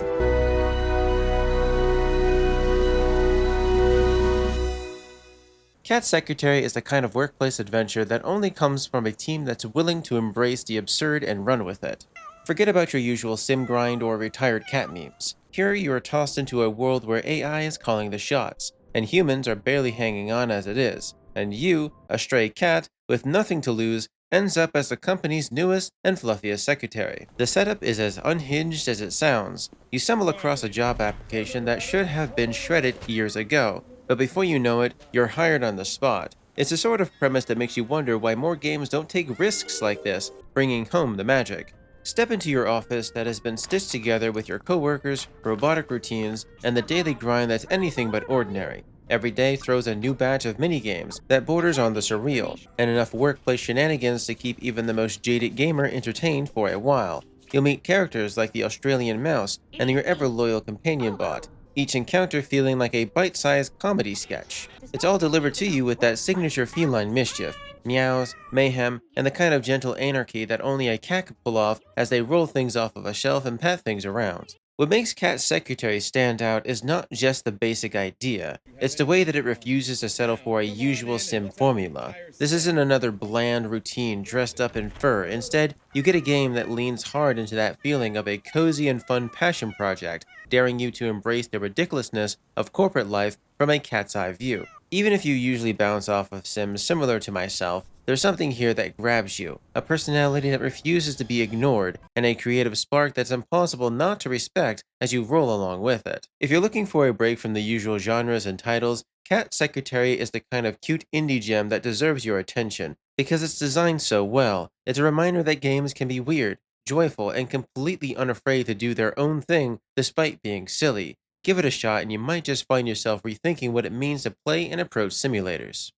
Cat Secretary is the kind of workplace adventure that only comes from a team that's willing to embrace the absurd and run with it. Forget about your usual sim grind or retired cat memes. Here you are tossed into a world where AI is calling the shots, and humans are barely hanging on as it is, and you, a stray cat with nothing to lose, ends up as the company's newest and fluffiest secretary. The setup is as unhinged as it sounds. You stumble across a job application that should have been shredded years ago, but before you know it, you're hired on the spot. It's a sort of premise that makes you wonder why more games don't take risks like this, bringing home the magic. Step into your office that has been stitched together with your coworkers, robotic routines, and the daily grind that's anything but ordinary. Every day throws a new batch of minigames that borders on the surreal, and enough workplace shenanigans to keep even the most jaded gamer entertained for a while. You'll meet characters like the Australian Mouse and your ever-loyal companion bot, each encounter feeling like a bite-sized comedy sketch. It's all delivered to you with that signature feline mischief, meows, mayhem, and the kind of gentle anarchy that only a cat could pull off as they roll things off of a shelf and pat things around. What makes Cat Secretary stand out is not just the basic idea, it's the way that it refuses to settle for a usual sim formula. This isn't another bland routine dressed up in fur. Instead, you get a game that leans hard into that feeling of a cozy and fun passion project, daring you to embrace the ridiculousness of corporate life from a cat's eye view. Even if you usually bounce off of sims similar to myself, there's something here that grabs you, a personality that refuses to be ignored, and a creative spark that's impossible not to respect as you roll along with it. If you're looking for a break from the usual genres and titles, Cat Secretary is the kind of cute indie gem that deserves your attention, because it's designed so well. It's a reminder that games can be weird, joyful, and completely unafraid to do their own thing despite being silly. Give it a shot and you might just find yourself rethinking what it means to play and approach simulators.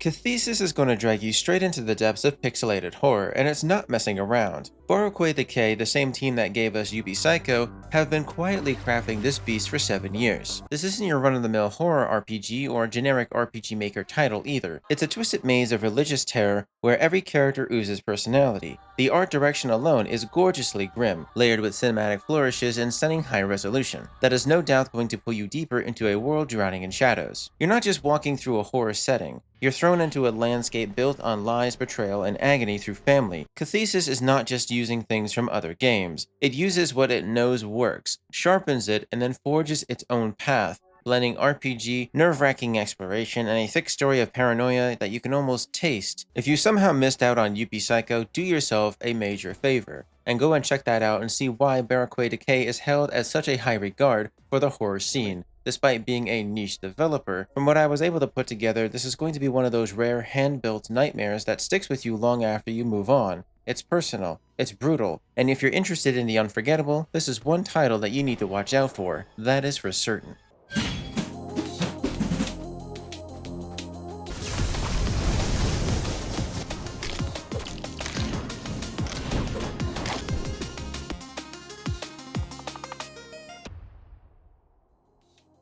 Cathesis is going to drag you straight into the depths of pixelated horror, and it's not messing around. BallGame, the same team that gave us UB Psycho, have been quietly crafting this beast for 7 years. This isn't your run-of-the-mill horror RPG or generic RPG Maker title either. It's a twisted maze of religious terror where every character oozes personality. The art direction alone is gorgeously grim, layered with cinematic flourishes and stunning high resolution. That is no doubt going to pull you deeper into a world drowning in shadows. You're not just walking through a horror setting. You're thrown into a landscape built on lies, betrayal, and agony through family. Cathesis is not just using things from other games. It uses what it knows works, sharpens it, and then forges its own path, blending RPG, nerve-wracking exploration, and a thick story of paranoia that you can almost taste. If you somehow missed out on UP Psycho, do yourself a major favor, and go and check that out and see why BallGame is held as such a high regard for the horror scene. Despite being a niche developer, from what I was able to put together, this is going to be one of those rare hand-built nightmares that sticks with you long after you move on. It's personal, it's brutal, and if you're interested in the unforgettable, this is one title that you need to watch out for. That is for certain.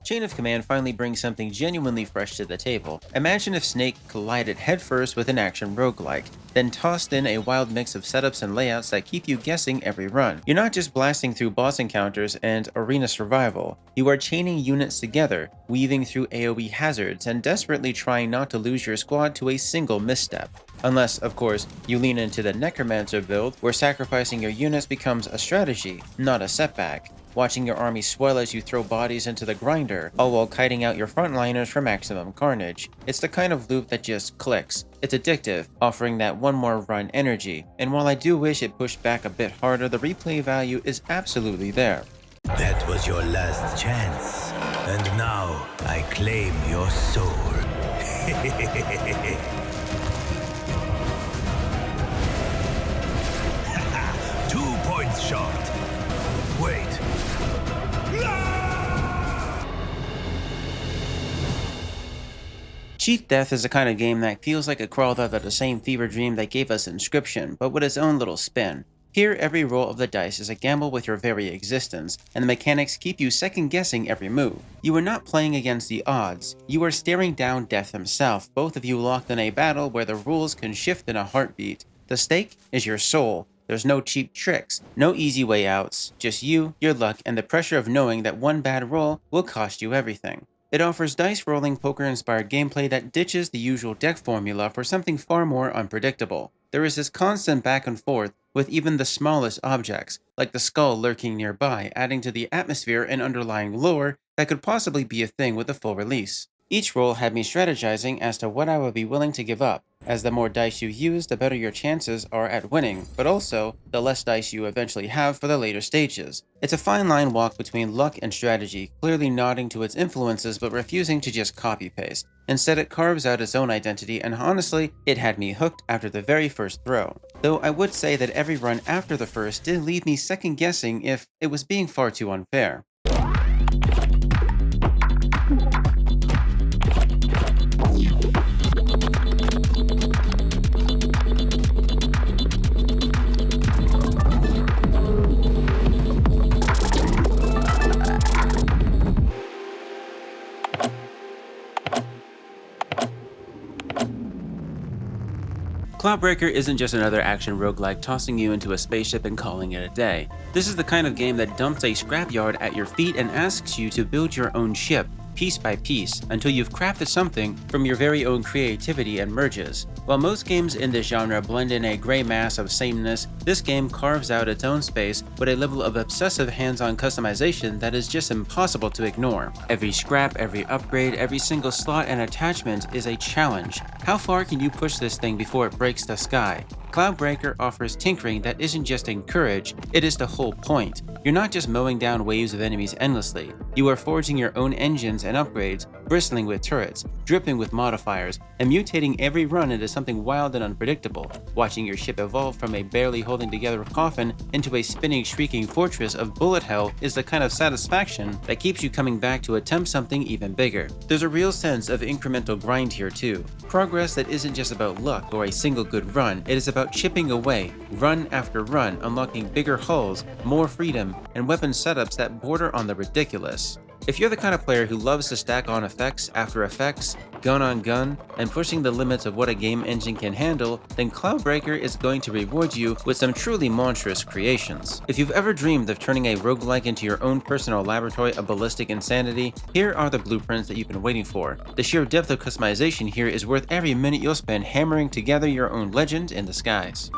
Chain of Command finally brings something genuinely fresh to the table. Imagine if Snake collided headfirst with an action roguelike, then tossed in a wild mix of setups and layouts that keep you guessing every run. You're not just blasting through boss encounters and arena survival, you are chaining units together, weaving through AoE hazards, and desperately trying not to lose your squad to a single misstep. Unless, of course, you lean into the Necromancer build, where sacrificing your units becomes a strategy, not a setback. Watching your army swell as you throw bodies into the grinder, all while kiting out your frontliners for maximum carnage. It's the kind of loop that just clicks. It's addictive, offering that one more run energy, and while I do wish it pushed back a bit harder, the replay value is absolutely there. That was your last chance, and now I claim your soul. 2 points short. Wait. Cheat Death is the kind of game that feels like it crawled out of the same fever dream that gave us Inscription, but with its own little spin. Here, every roll of the dice is a gamble with your very existence, and the mechanics keep you second-guessing every move. You are not playing against the odds, you are staring down death himself, both of you locked in a battle where the rules can shift in a heartbeat. The stake is your soul. There's no cheap tricks, no easy way outs, just you, your luck, and the pressure of knowing that one bad roll will cost you everything. It offers dice-rolling, poker-inspired gameplay that ditches the usual deck formula for something far more unpredictable. There is this constant back and forth with even the smallest objects, like the skull lurking nearby, adding to the atmosphere and underlying lore that could possibly be a thing with a full release. Each roll had me strategizing as to what I would be willing to give up, as the more dice you use, the better your chances are at winning, but also, the less dice you eventually have for the later stages. It's a fine line walk between luck and strategy, clearly nodding to its influences but refusing to just copy-paste. Instead, it carves out its own identity, and honestly, it had me hooked after the very first throw. Though I would say that every run after the first did leave me second-guessing if it was being far too unfair. Cloudbreaker isn't just another action roguelike tossing you into a spaceship and calling it a day. This is the kind of game that dumps a scrapyard at your feet and asks you to build your own ship, piece by piece, until you've crafted something from your very own creativity and merges. While most games in this genre blend in a gray mass of sameness, this game carves out its own space with a level of obsessive hands-on customization that is just impossible to ignore. Every scrap, every upgrade, every single slot and attachment is a challenge. How far can you push this thing before it breaks the sky? Cloudbreaker offers tinkering that isn't just encouraged, it is the whole point. You're not just mowing down waves of enemies endlessly, you are forging your own engines and upgrades, bristling with turrets, dripping with modifiers, and mutating every run into something wild and unpredictable, watching your ship evolve from a barely holding together coffin into a spinning, shrieking fortress of bullet hell is the kind of satisfaction that keeps you coming back to attempt something even bigger. There's a real sense of incremental grind here too. Progress that isn't just about luck or a single good run, it is about chipping away, run after run, unlocking bigger hulls, more freedom, and weapon setups that border on the ridiculous. If you're the kind of player who loves to stack on effects after effects, gun on gun, and pushing the limits of what a game engine can handle, then Cloudbreaker is going to reward you with some truly monstrous creations. If you've ever dreamed of turning a roguelike into your own personal laboratory of ballistic insanity, here are the blueprints that you've been waiting for. The sheer depth of customization here is worth every minute you'll spend hammering together your own legend in the skies.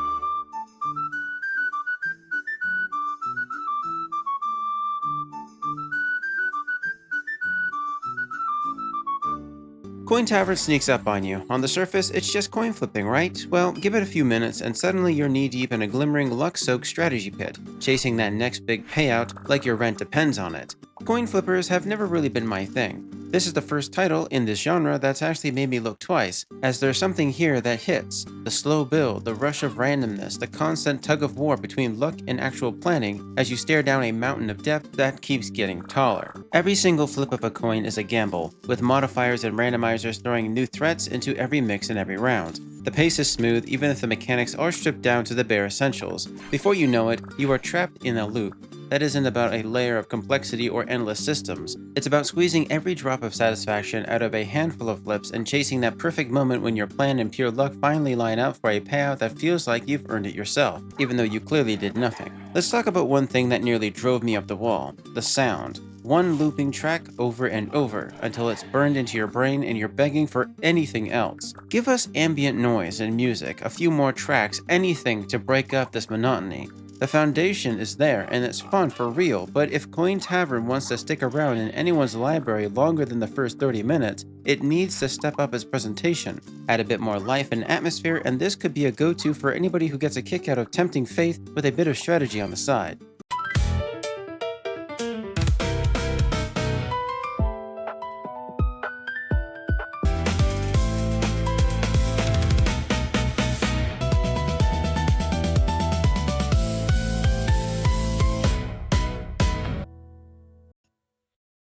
Coin Tavern sneaks up on you. On the surface, it's just coin flipping, right? Well, give it a few minutes and suddenly you're knee-deep in a glimmering luck-soaked strategy pit, chasing that next big payout like your rent depends on it. Coin flippers have never really been my thing. This is the first title in this genre that's actually made me look twice, as there's something here that hits. The slow build, the rush of randomness, the constant tug-of-war between luck and actual planning as you stare down a mountain of depth that keeps getting taller. Every single flip of a coin is a gamble, with modifiers and randomizers throwing new threats into every mix and every round. The pace is smooth even if the mechanics are stripped down to the bare essentials. Before you know it, you are trapped in a loop. That isn't about a layer of complexity or endless systems. It's about squeezing every drop of satisfaction out of a handful of flips and chasing that perfect moment when your plan and pure luck finally line up for a payout that feels like you've earned it yourself, even though you clearly did nothing. Let's talk about one thing that nearly drove me up the wall: the sound. One looping track over and over until it's burned into your brain and you're begging for anything else. Give us ambient noise and music, a few more tracks, anything to break up this monotony. The foundation is there and it's fun for real, but if Coin Tavern wants to stick around in anyone's library longer than the first 30 minutes, it needs to step up its presentation, add a bit more life and atmosphere, and this could be a go-to for anybody who gets a kick out of tempting fate with a bit of strategy on the side.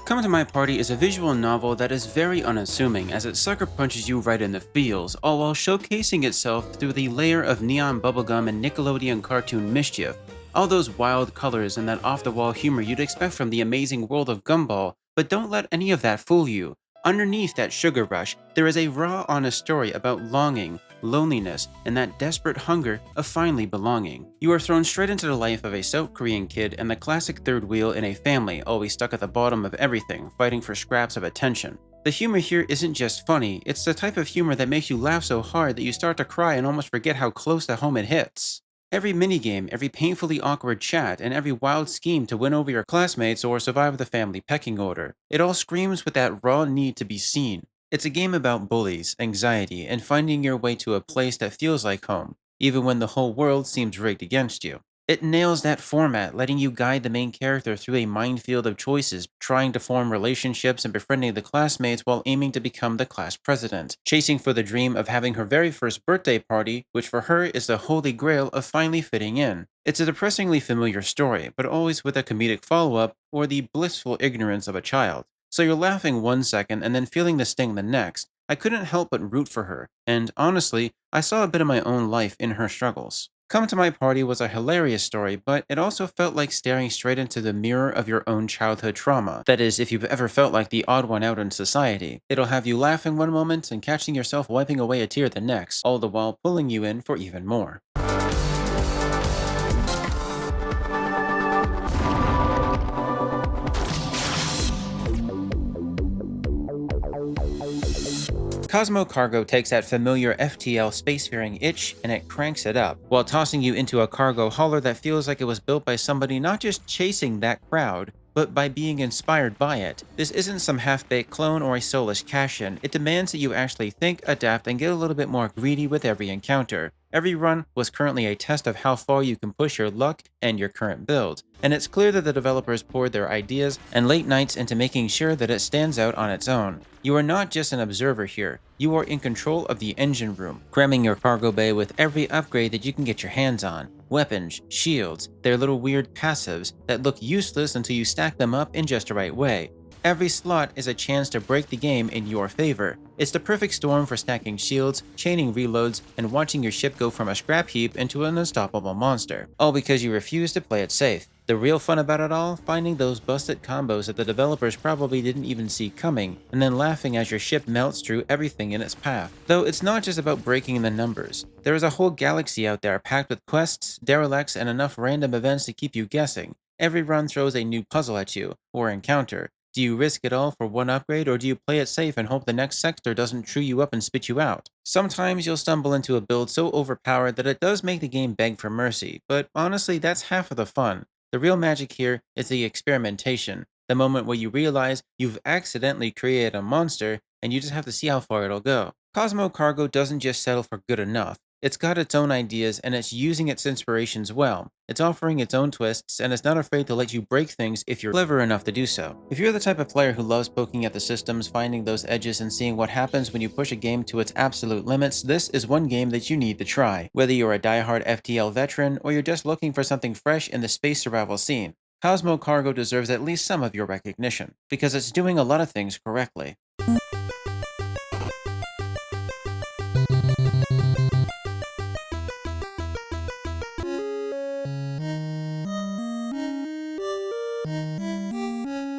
Come to My Party is a visual novel that is very unassuming as it sucker punches you right in the feels, all while showcasing itself through the layer of neon bubblegum and Nickelodeon cartoon mischief. All those wild colors and that off-the-wall humor you'd expect from the amazing world of Gumball, but don't let any of that fool you. Underneath that sugar rush, there is a raw, honest story about longing, loneliness, and that desperate hunger of finally belonging. You are thrown straight into the life of a South Korean kid and the classic third wheel in a family always stuck at the bottom of everything, fighting for scraps of attention. The humor here isn't just funny, it's the type of humor that makes you laugh so hard that you start to cry and almost forget how close to home it hits. Every minigame, every painfully awkward chat, and every wild scheme to win over your classmates or survive the family pecking order, it all screams with that raw need to be seen. It's a game about bullies, anxiety, and finding your way to a place that feels like home, even when the whole world seems rigged against you. It nails that format, letting you guide the main character through a minefield of choices, trying to form relationships and befriending the classmates while aiming to become the class president, chasing for the dream of having her very first birthday party, which for her is the holy grail of finally fitting in. It's a depressingly familiar story, but always with a comedic follow-up or the blissful ignorance of a child. So you're laughing one second and then feeling the sting the next. I couldn't help but root for her, and honestly, I saw a bit of my own life in her struggles. Come to My Party was a hilarious story, but it also felt like staring straight into the mirror of your own childhood trauma. That is, if you've ever felt like the odd one out in society. It'll have you laughing one moment and catching yourself wiping away a tear the next, all the while pulling you in for even more. Cosmo Cargo takes that familiar FTL spacefaring itch and it cranks it up, while tossing you into a cargo hauler that feels like it was built by somebody not just chasing that crowd, but by being inspired by it. This isn't some half-baked clone or a soulless cash-in. It demands that you actually think, adapt, and get a little bit more greedy with every encounter. Every run was currently a test of how far you can push your luck and your current build, and it's clear that the developers poured their ideas and late nights into making sure that it stands out on its own. You are not just an observer here, you are in control of the engine room, cramming your cargo bay with every upgrade that you can get your hands on. Weapons, shields, their little weird passives that look useless until you stack them up in just the right way. Every slot is a chance to break the game in your favor. It's the perfect storm for stacking shields, chaining reloads, and watching your ship go from a scrap heap into an unstoppable monster. All because you refuse to play it safe. The real fun about it all? Finding those busted combos that the developers probably didn't even see coming, and then laughing as your ship melts through everything in its path. Though it's not just about breaking the numbers. There is a whole galaxy out there packed with quests, derelicts, and enough random events to keep you guessing. Every run throws a new puzzle at you, or encounter. Do you risk it all for one upgrade, or do you play it safe and hope the next sector doesn't chew you up and spit you out? Sometimes you'll stumble into a build so overpowered that it does make the game beg for mercy, but honestly that's half of the fun. The real magic here is the experimentation, the moment where you realize you've accidentally created a monster and you just have to see how far it'll go. Cosmo Cargo doesn't just settle for good enough. It's got its own ideas and it's using its inspirations well. It's offering its own twists and it's not afraid to let you break things if you're clever enough to do so. If you're the type of player who loves poking at the systems, finding those edges and seeing what happens when you push a game to its absolute limits, this is one game that you need to try. Whether you're a diehard FTL veteran or you're just looking for something fresh in the space survival scene, Cosmo Cargo deserves at least some of your recognition, because it's doing a lot of things correctly.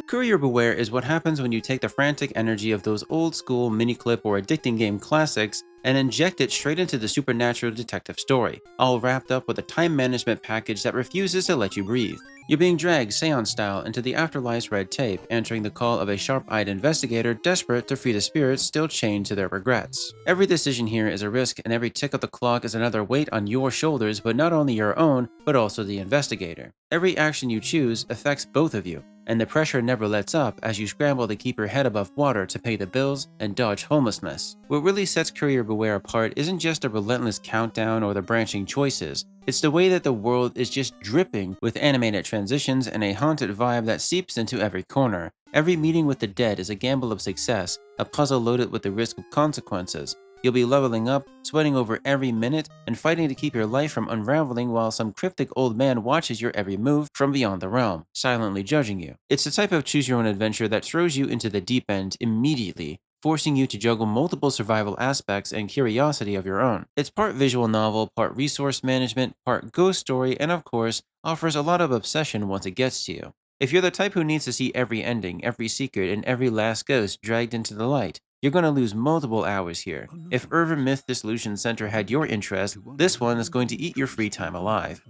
Courier Beware is what happens when you take the frantic energy of those old school mini-clip or addicting game classics and inject it straight into the supernatural detective story, all wrapped up with a time management package that refuses to let you breathe. You're being dragged seance style into the afterlife's red tape, answering the call of a sharp-eyed investigator desperate to free the spirits still chained to their regrets. Every decision here is a risk, and every tick of the clock is another weight on your shoulders, but not only your own, but also the investigator. Every action you choose affects both of you, and the pressure never lets up as you scramble to keep your head above water to pay the bills and dodge homelessness. What really sets Courier Beware apart isn't just the relentless countdown or the branching choices, it's the way that the world is just dripping with animated transitions and a haunted vibe that seeps into every corner. Every meeting with the dead is a gamble of success, a puzzle loaded with the risk of consequences. You'll be leveling up, sweating over every minute, and fighting to keep your life from unraveling while some cryptic old man watches your every move from beyond the realm, silently judging you. It's the type of choose-your-own adventure that throws you into the deep end immediately, forcing you to juggle multiple survival aspects and curiosity of your own. It's part visual novel, part resource management, part ghost story, and of course, offers a lot of obsession once it gets to you. If you're the type who needs to see every ending, every secret, and every last ghost dragged into the light, you're going to lose multiple hours here. If Urban Myth Dissolution Center had your interest, this one is going to eat your free time alive.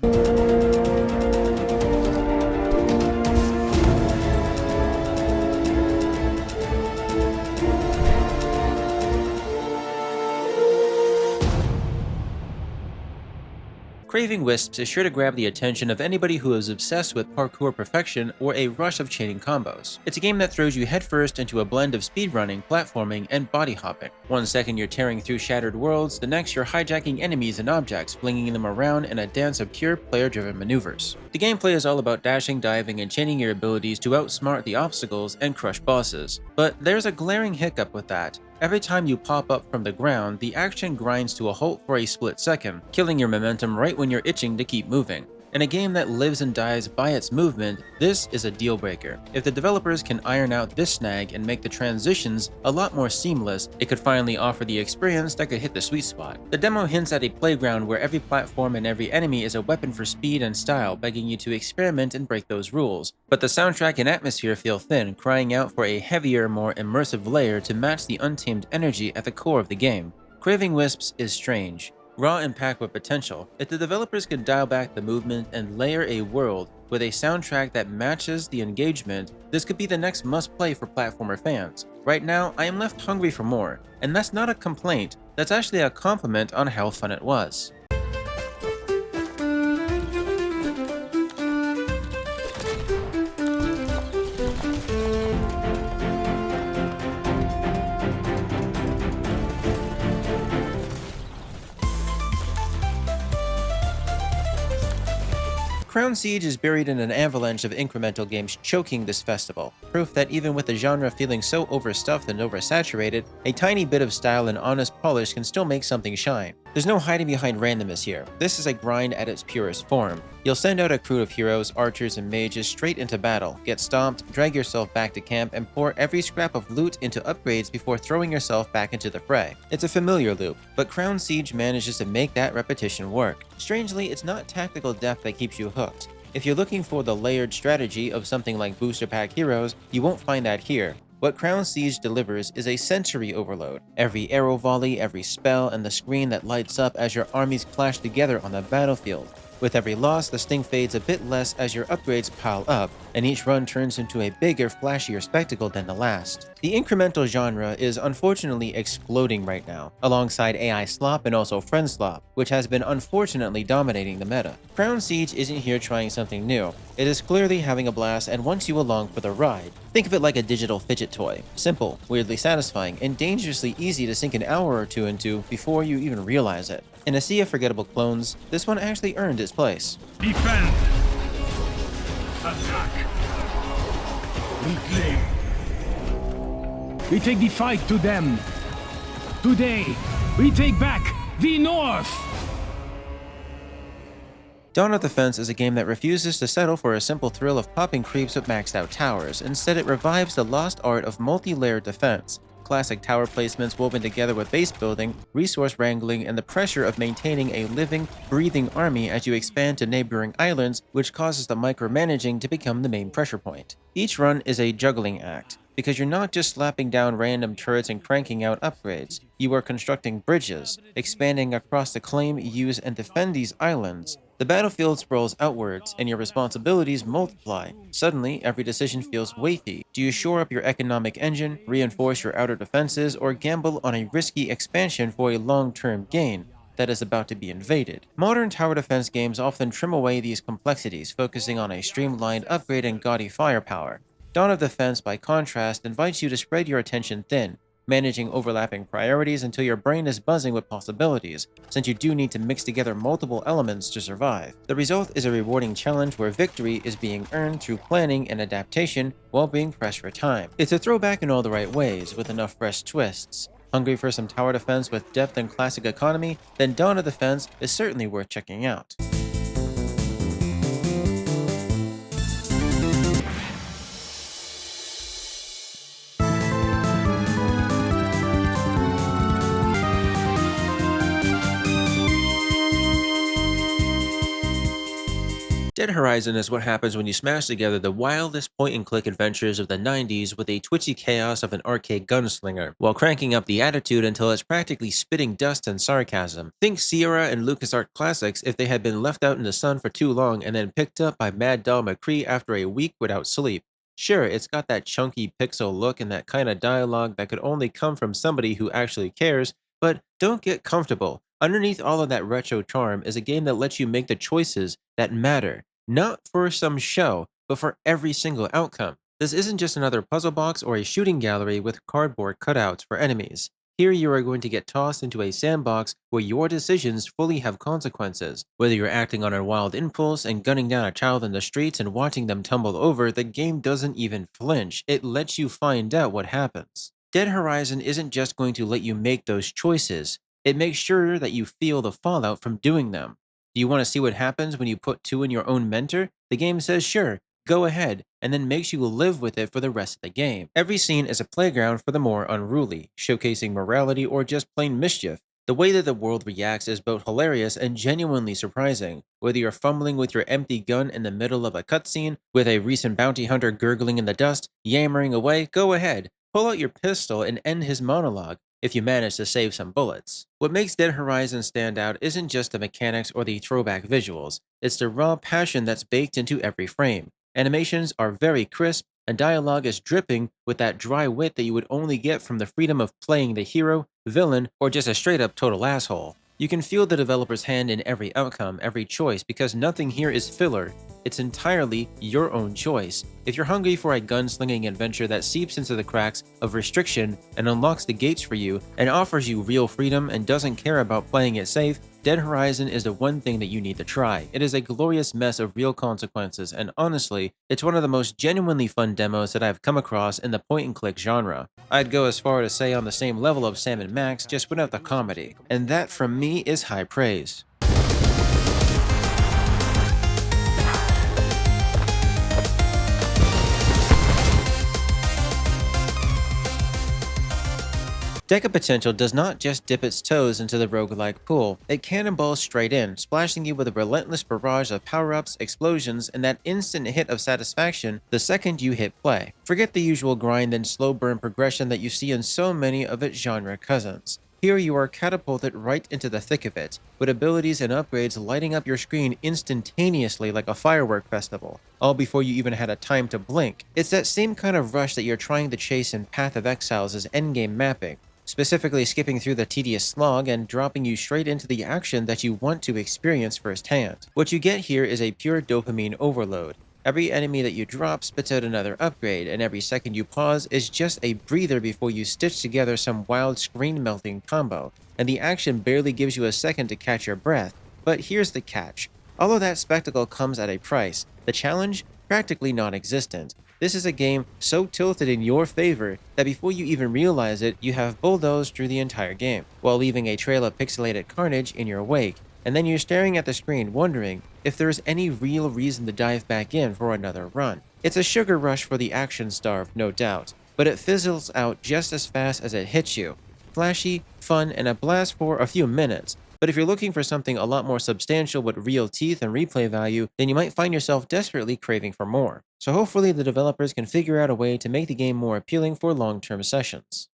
Craving Wisps is sure to grab the attention of anybody who is obsessed with parkour perfection or a rush of chaining combos. It's a game that throws you headfirst into a blend of speedrunning, platforming, and body hopping. One second you're tearing through shattered worlds, the next you're hijacking enemies and objects, flinging them around in a dance of pure player-driven maneuvers. The gameplay is all about dashing, diving, and chaining your abilities to outsmart the obstacles and crush bosses. But there's a glaring hiccup with that. Every time you pop up from the ground, the action grinds to a halt for a split second, killing your momentum right when you're itching to keep moving. In a game that lives and dies by its movement, this is a deal breaker. If the developers can iron out this snag and make the transitions a lot more seamless, it could finally offer the experience that could hit the sweet spot. The demo hints at a playground where every platform and every enemy is a weapon for speed and style, begging you to experiment and break those rules. But the soundtrack and atmosphere feel thin, crying out for a heavier, more immersive layer to match the untamed energy at the core of the game. Craving Wisps is strange, raw and packed with potential. If the developers could dial back the movement and layer a world with a soundtrack that matches the engagement, this could be the next must-play for platformer fans. Right now, I am left hungry for more, and that's not a complaint, that's actually a compliment on how fun it was. Crown Siege is buried in an avalanche of incremental games choking this festival, proof that even with the genre feeling so overstuffed and oversaturated, a tiny bit of style and honest polish can still make something shine. There's no hiding behind randomness here. This is a grind at its purest form. You'll send out a crew of heroes, archers, and mages straight into battle, get stomped, drag yourself back to camp, and pour every scrap of loot into upgrades before throwing yourself back into the fray. It's a familiar loop, but Crown Siege manages to make that repetition work. Strangely, it's not tactical depth that keeps you hooked. If you're looking for the layered strategy of something like booster pack heroes, you won't find that here. What Crown Siege delivers is a sensory overload. Every arrow volley, every spell, and the screen that lights up as your armies clash together on the battlefield. With every loss, the sting fades a bit less as your upgrades pile up, and each run turns into a bigger, flashier spectacle than the last. The incremental genre is unfortunately exploding right now, alongside AI slop and also friend slop, which has been unfortunately dominating the meta. Crown Siege isn't here trying something new. It is clearly having a blast and wants you along for the ride. Think of it like a digital fidget toy. Simple, weirdly satisfying, and dangerously easy to sink an hour or two into before you even realize it. In a sea of forgettable clones, this one actually earned its place. Defend! Attack! Reclaim! We take the fight to them! Today, we take back the North! Dawn of the Fence is a game that refuses to settle for a simple thrill of popping creeps with maxed out towers. Instead, it revives the lost art of multi-layered defense. Classic tower placements woven together with base building, resource wrangling, and the pressure of maintaining a living, breathing army as you expand to neighboring islands, which causes the micromanaging to become the main pressure point. Each run is a juggling act, because you're not just slapping down random turrets and cranking out upgrades. You are constructing bridges, expanding across to claim, use, and defend these islands. The battlefield sprawls outwards, and your responsibilities multiply. Suddenly, every decision feels weighty. Do you shore up your economic engine, reinforce your outer defenses, or gamble on a risky expansion for a long-term gain that is about to be invaded? Modern tower defense games often trim away these complexities, focusing on a streamlined upgrade and gaudy firepower. Dawn of the Fence, by contrast, invites you to spread your attention thin, managing overlapping priorities until your brain is buzzing with possibilities, since you do need to mix together multiple elements to survive. The result is a rewarding challenge where victory is being earned through planning and adaptation while being pressed for time. It's a throwback in all the right ways, with enough fresh twists. Hungry for some tower defense with depth and classic economy? Then Dawn of the Fence is certainly worth checking out. Dead Horizon is what happens when you smash together the wildest point-and-click adventures of the 90s with a twitchy chaos of an arcade gunslinger, while cranking up the attitude until it's practically spitting dust and sarcasm. Think Sierra and LucasArts classics if they had been left out in the sun for too long and then picked up by Mad Dog McCree after a week without sleep. Sure, it's got that chunky pixel look and that kind of dialogue that could only come from somebody who actually cares, but don't get comfortable. Underneath all of that retro charm is a game that lets you make the choices that matter, not for some show, but for every single outcome. This isn't just another puzzle box or a shooting gallery with cardboard cutouts for enemies. Here you are going to get tossed into a sandbox where your decisions fully have consequences. Whether you're acting on a wild impulse and gunning down a child in the streets and watching them tumble over, the game doesn't even flinch. It lets you find out what happens. Dead Horizon isn't just going to let you make those choices. It makes sure that you feel the fallout from doing them. Do you want to see what happens when you put two in your own mentor? The game says sure, go ahead, and then makes you live with it for the rest of the game. Every scene is a playground for the more unruly, showcasing morality or just plain mischief. The way that the world reacts is both hilarious and genuinely surprising. Whether you're fumbling with your empty gun in the middle of a cutscene, with a recent bounty hunter gurgling in the dust, yammering away, go ahead, pull out your pistol and end his monologue, if you manage to save some bullets. What makes Dead Horizon stand out isn't just the mechanics or the throwback visuals, it's the raw passion that's baked into every frame. Animations are very crisp, and dialogue is dripping with that dry wit that you would only get from the freedom of playing the hero, villain, or just a straight-up total asshole. You can feel the developer's hand in every outcome, every choice, because nothing here is filler. It's entirely your own choice. If you're hungry for a gunslinging adventure that seeps into the cracks of restriction and unlocks the gates for you and offers you real freedom and doesn't care about playing it safe, Dead Horizon is the one thing that you need to try. It is a glorious mess of real consequences, and honestly, it's one of the most genuinely fun demos that I've come across in the point-and-click genre. I'd go as far to say on the same level of Sam & Max, just without the comedy, and that from me is high praise. Deca Potential does not just dip its toes into the roguelike pool, it cannonballs straight in, splashing you with a relentless barrage of power-ups, explosions, and that instant hit of satisfaction the second you hit play. Forget the usual grind and slow burn progression that you see in so many of its genre cousins. Here you are catapulted right into the thick of it, with abilities and upgrades lighting up your screen instantaneously like a firework festival, all before you even had a time to blink. It's that same kind of rush that you're trying to chase in Path of Exile's endgame mapping, specifically skipping through the tedious slog and dropping you straight into the action that you want to experience firsthand. What you get here is a pure dopamine overload. Every enemy that you drop spits out another upgrade, and every second you pause is just a breather before you stitch together some wild screen-melting combo, and the action barely gives you a second to catch your breath. But here's the catch. All of that spectacle comes at a price. The challenge? Practically non-existent. This is a game so tilted in your favor that before you even realize it, you have bulldozed through the entire game, while leaving a trail of pixelated carnage in your wake, and then you're staring at the screen wondering if there's any real reason to dive back in for another run. It's a sugar rush for the action-starved, no doubt, but it fizzles out just as fast as it hits you. Flashy, fun, and a blast for a few minutes. But if you're looking for something a lot more substantial with real teeth and replay value, then you might find yourself desperately craving for more. So hopefully the developers can figure out a way to make the game more appealing for long-term sessions.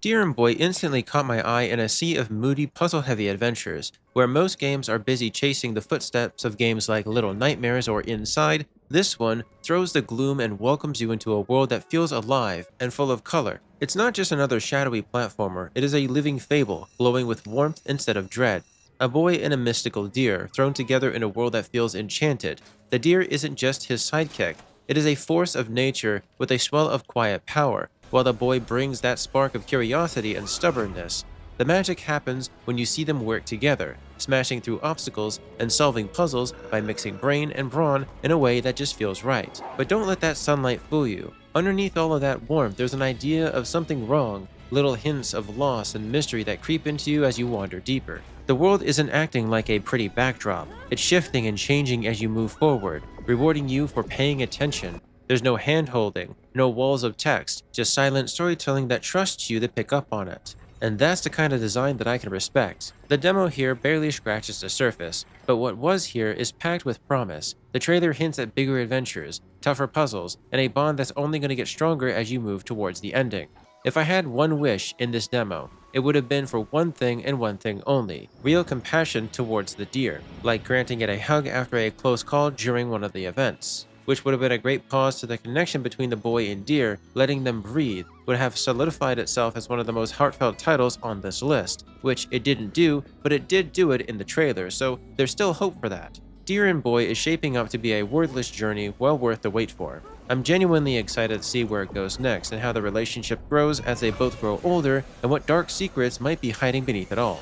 Deer and Boy instantly caught my eye in a sea of moody, puzzle-heavy adventures. Where most games are busy chasing the footsteps of games like Little Nightmares or Inside, this one throws the gloom and welcomes you into a world that feels alive and full of color. It's not just another shadowy platformer, it is a living fable, glowing with warmth instead of dread. A boy and a mystical deer, thrown together in a world that feels enchanted. The deer isn't just his sidekick, it is a force of nature with a swell of quiet power, while the boy brings that spark of curiosity and stubbornness. The magic happens when you see them work together, smashing through obstacles and solving puzzles by mixing brain and brawn in a way that just feels right. But don't let that sunlight fool you. Underneath all of that warmth, there's an idea of something wrong, little hints of loss and mystery that creep into you as you wander deeper. The world isn't acting like a pretty backdrop. It's shifting and changing as you move forward, rewarding you for paying attention. There's no hand-holding, no walls of text, just silent storytelling that trusts you to pick up on it. And that's the kind of design that I can respect. The demo here barely scratches the surface, but what was here is packed with promise. The trailer hints at bigger adventures, tougher puzzles, and a bond that's only going to get stronger as you move towards the ending. If I had one wish in this demo, it would have been for one thing and one thing only: real compassion towards the deer, like granting it a hug after a close call during one of the events, which would have been a great pause to the connection between the boy and deer. Letting them breathe would have solidified itself as one of the most heartfelt titles on this list, which it didn't do, but it did do it in the trailer, so there's still hope for that. Deer and Boy is shaping up to be a wordless journey well worth the wait for. I'm genuinely excited to see where it goes next and how the relationship grows as they both grow older and what dark secrets might be hiding beneath it all.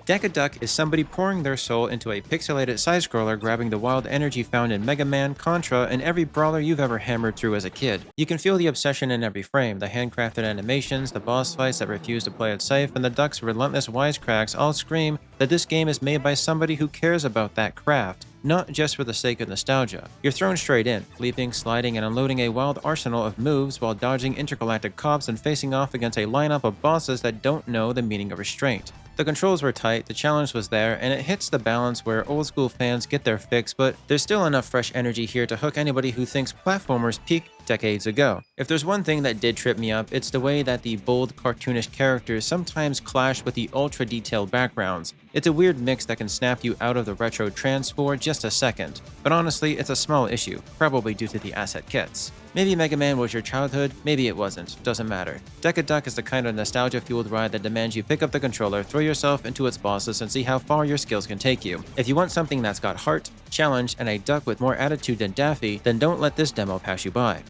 Deca is somebody pouring their soul into a pixelated side-scroller, grabbing the wild energy found in Mega Man, Contra, and every brawler you've ever hammered through as a kid. You can feel the obsession in every frame, the handcrafted animations, the boss fights that refuse to play it safe, and the duck's relentless wisecracks all scream that this game is made by somebody who cares about that craft, not just for the sake of nostalgia. You're thrown straight in, leaping, sliding, and unloading a wild arsenal of moves while dodging intergalactic cops and facing off against a lineup of bosses that don't know the meaning of restraint. The controls were tight, the challenge was there, and it hits the balance where old school fans get their fix, but there's still enough fresh energy here to hook anybody who thinks platformers peak decades ago. If there's one thing that did trip me up, it's the way that the bold, cartoonish characters sometimes clash with the ultra-detailed backgrounds. It's a weird mix that can snap you out of the retro trance for just a second. But honestly, it's a small issue, probably due to the asset kits. Maybe Mega Man was your childhood, maybe it wasn't, doesn't matter. Duck is the kind of nostalgia-fueled ride that demands you pick up the controller, throw yourself into its bosses, and see how far your skills can take you. If you want something that's got heart, challenge, and a duck with more attitude than Daffy, then don't let this demo pass you by.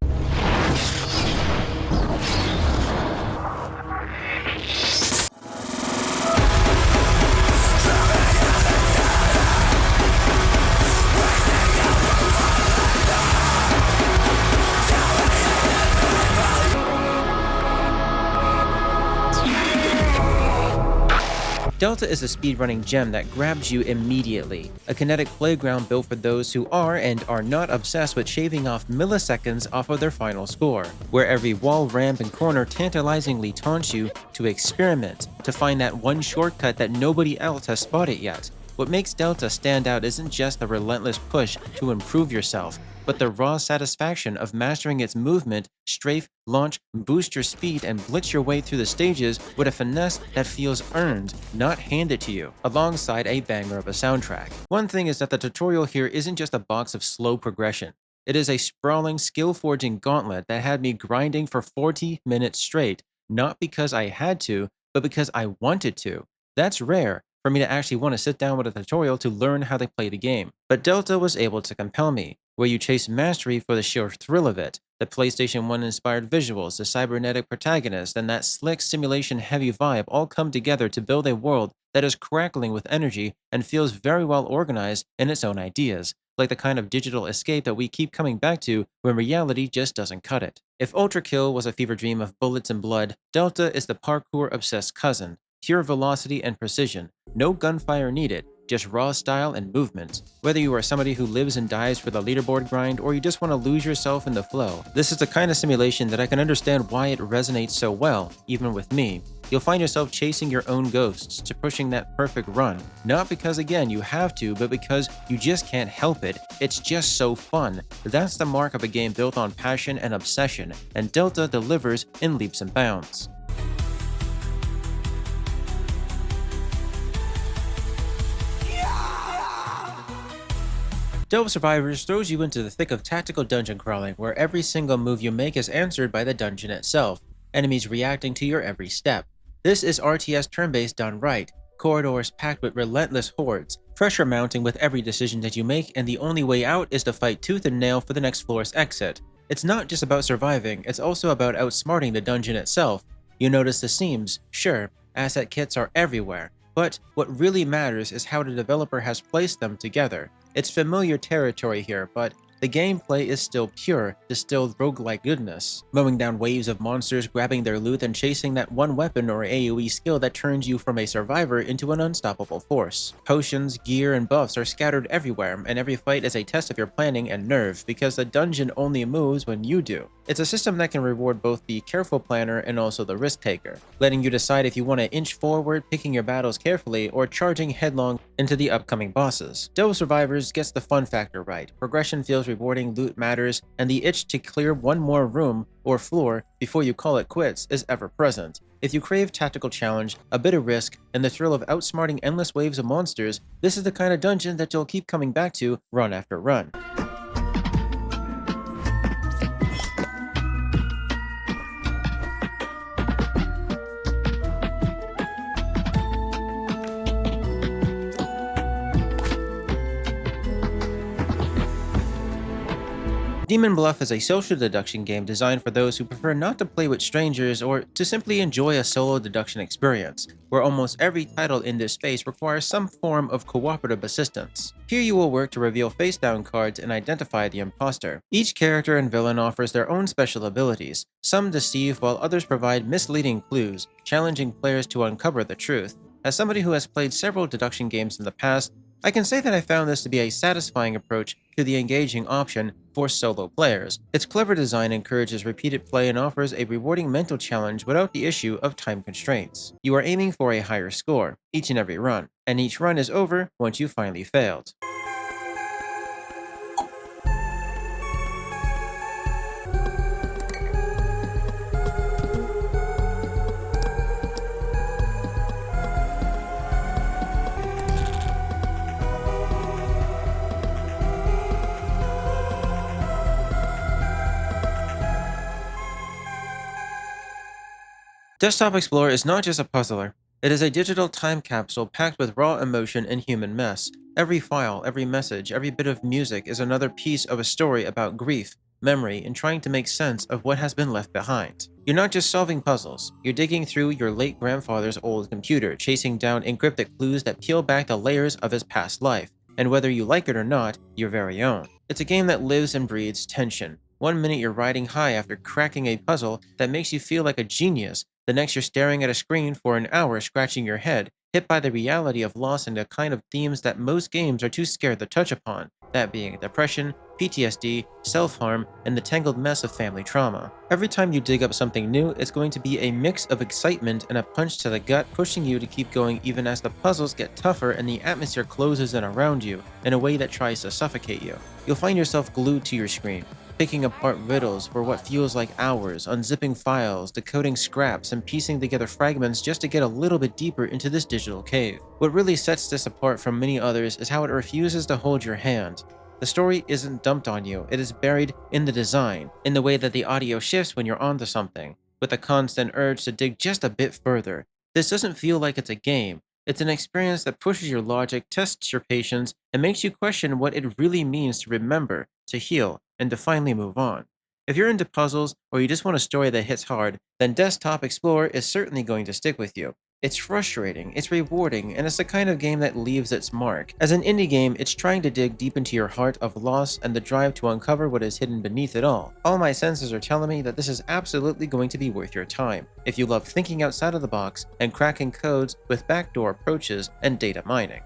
Delta is a speedrunning gem that grabs you immediately, a kinetic playground built for those who are and are not obsessed with shaving off milliseconds off of their final score, where every wall, ramp, and corner tantalizingly taunts you to experiment, to find that one shortcut that nobody else has spotted yet. What makes Delta stand out isn't just the relentless push to improve yourself, but the raw satisfaction of mastering its movement, strafe, launch, boost your speed, and blitz your way through the stages with a finesse that feels earned, not handed to you, alongside a banger of a soundtrack. One thing is that the tutorial here isn't just a box of slow progression. It is a sprawling, skill-forging gauntlet that had me grinding for 40 minutes straight, not because I had to, but because I wanted to. That's rare for me to actually want to sit down with a tutorial to learn how to play the game. But Delta was able to compel me, where you chase mastery for the sheer thrill of it. The PlayStation 1 inspired visuals, the cybernetic protagonist, and that slick simulation-heavy vibe all come together to build a world that is crackling with energy and feels very well organized in its own ideas, like the kind of digital escape that we keep coming back to when reality just doesn't cut it. If Ultra Kill was a fever dream of bullets and blood, Delta is the parkour-obsessed cousin. Pure velocity and precision, no gunfire needed, just raw style and movement. Whether you are somebody who lives and dies for the leaderboard grind or you just want to lose yourself in the flow, this is the kind of simulation that I can understand why it resonates so well, even with me. You'll find yourself chasing your own ghosts to pushing that perfect run, not because again you have to, but because you just can't help it. It's just so fun. That's the mark of a game built on passion and obsession, and Delta delivers in leaps and bounds. Delta Survivors throws you into the thick of tactical dungeon crawling, where every single move you make is answered by the dungeon itself, enemies reacting to your every step. This is RTS turn-based done right, corridors packed with relentless hordes, pressure mounting with every decision that you make, and the only way out is to fight tooth and nail for the next floor's exit. It's not just about surviving, it's also about outsmarting the dungeon itself. You notice the seams, sure, asset kits are everywhere, but what really matters is how the developer has placed them together. It's familiar territory here, but the gameplay is still pure, distilled roguelike goodness. Mowing down waves of monsters, grabbing their loot, and chasing that one weapon or AoE skill that turns you from a survivor into an unstoppable force. Potions, gear, and buffs are scattered everywhere, and every fight is a test of your planning and nerve, because the dungeon only moves when you do. It's a system that can reward both the careful planner and also the risk taker, letting you decide if you want to inch forward, picking your battles carefully, or charging headlong into the upcoming bosses. Delta Survivors gets the fun factor right. Progression feels rewarding, loot matters, and the itch to clear one more room or floor before you call it quits is ever present. If you crave tactical challenge, a bit of risk, and the thrill of outsmarting endless waves of monsters, this is the kind of dungeon that you'll keep coming back to run after run. Demon Bluff is a social deduction game designed for those who prefer not to play with strangers or to simply enjoy a solo deduction experience, where almost every title in this space requires some form of cooperative assistance. Here you will work to reveal face-down cards and identify the imposter. Each character and villain offers their own special abilities. Some deceive while others provide misleading clues, challenging players to uncover the truth. As somebody who has played several deduction games in the past, I can say that I found this to be a satisfying approach to the engaging option for solo players. Its clever design encourages repeated play and offers a rewarding mental challenge without the issue of time constraints. You are aiming for a higher score each and every run, and each run is over once you finally failed. Desktop Explorer is not just a puzzler. It is a digital time capsule packed with raw emotion and human mess. Every file, every message, every bit of music is another piece of a story about grief, memory, and trying to make sense of what has been left behind. You're not just solving puzzles, you're digging through your late grandfather's old computer, chasing down encrypted clues that peel back the layers of his past life, and whether you like it or not, your very own. It's a game that lives and breathes tension. One minute you're riding high after cracking a puzzle that makes you feel like a genius, the next you're staring at a screen for an hour scratching your head, hit by the reality of loss and the kind of themes that most games are too scared to touch upon, that being depression, PTSD, self-harm, and the tangled mess of family trauma. Every time you dig up something new, it's going to be a mix of excitement and a punch to the gut, pushing you to keep going even as the puzzles get tougher and the atmosphere closes in around you in a way that tries to suffocate you. You'll find yourself glued to your screen, picking apart riddles for what feels like hours, unzipping files, decoding scraps, and piecing together fragments just to get a little bit deeper into this digital cave. What really sets this apart from many others is how it refuses to hold your hand. The story isn't dumped on you, it is buried in the design, in the way that the audio shifts when you're onto something, with a constant urge to dig just a bit further. This doesn't feel like it's a game. It's an experience that pushes your logic, tests your patience, and makes you question what it really means to remember, to heal, and to finally move on. If you're into puzzles, or you just want a story that hits hard, then Desktop Explorer is certainly going to stick with you. It's frustrating, it's rewarding, and it's the kind of game that leaves its mark. As an indie game, it's trying to dig deep into your heart of loss and the drive to uncover what is hidden beneath it all. All my senses are telling me that this is absolutely going to be worth your time, if you love thinking outside of the box and cracking codes with backdoor approaches and data mining.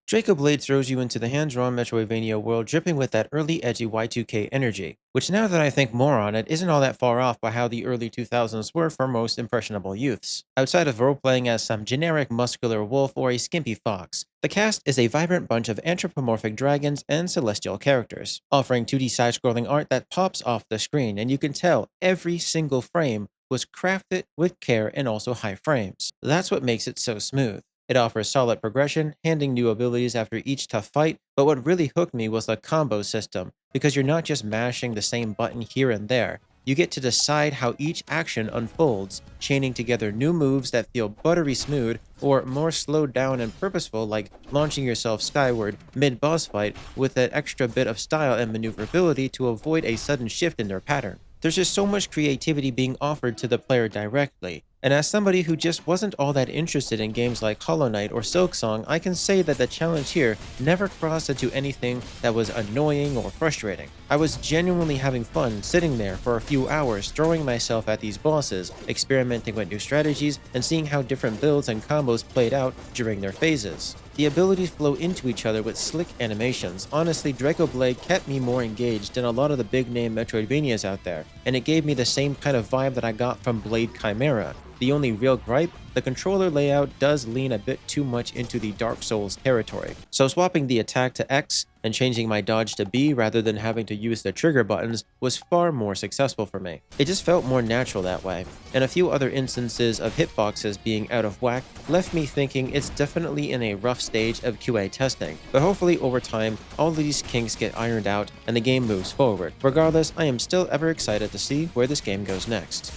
Draco Blade throws you into the hand-drawn Metroidvania world dripping with that early edgy Y2K energy, which now that I think more on it isn't all that far off by how the early 2000s were for most impressionable youths. Outside of role-playing as some generic muscular wolf or a skimpy fox, the cast is a vibrant bunch of anthropomorphic dragons and celestial characters, offering 2D side-scrolling art that pops off the screen, and you can tell every single frame was crafted with care and also high frames. That's what makes it so smooth. It offers solid progression, handing new abilities after each tough fight, but what really hooked me was the combo system, because you're not just mashing the same button here and there. You get to decide how each action unfolds, chaining together new moves that feel buttery smooth, or more slowed down and purposeful, like launching yourself skyward mid-boss fight with that extra bit of style and maneuverability to avoid a sudden shift in their pattern. There's just so much creativity being offered to the player directly, and as somebody who just wasn't all that interested in games like Hollow Knight or Silksong, I can say that the challenge here never crossed into anything that was annoying or frustrating. I was genuinely having fun sitting there for a few hours throwing myself at these bosses, experimenting with new strategies, and seeing how different builds and combos played out during their phases. The abilities flow into each other with slick animations. Honestly, Draco Blade kept me more engaged than a lot of the big-name Metroidvanias out there, and it gave me the same kind of vibe that I got from Blade Chimera. The only real gripe, the controller layout does lean a bit too much into the Dark Souls territory. So swapping the attack to X and changing my dodge to B rather than having to use the trigger buttons was far more successful for me. It just felt more natural that way, and a few other instances of hitboxes being out of whack left me thinking it's definitely in a rough stage of QA testing, but hopefully over time all of these kinks get ironed out and the game moves forward. Regardless, I am still ever excited to see where this game goes next.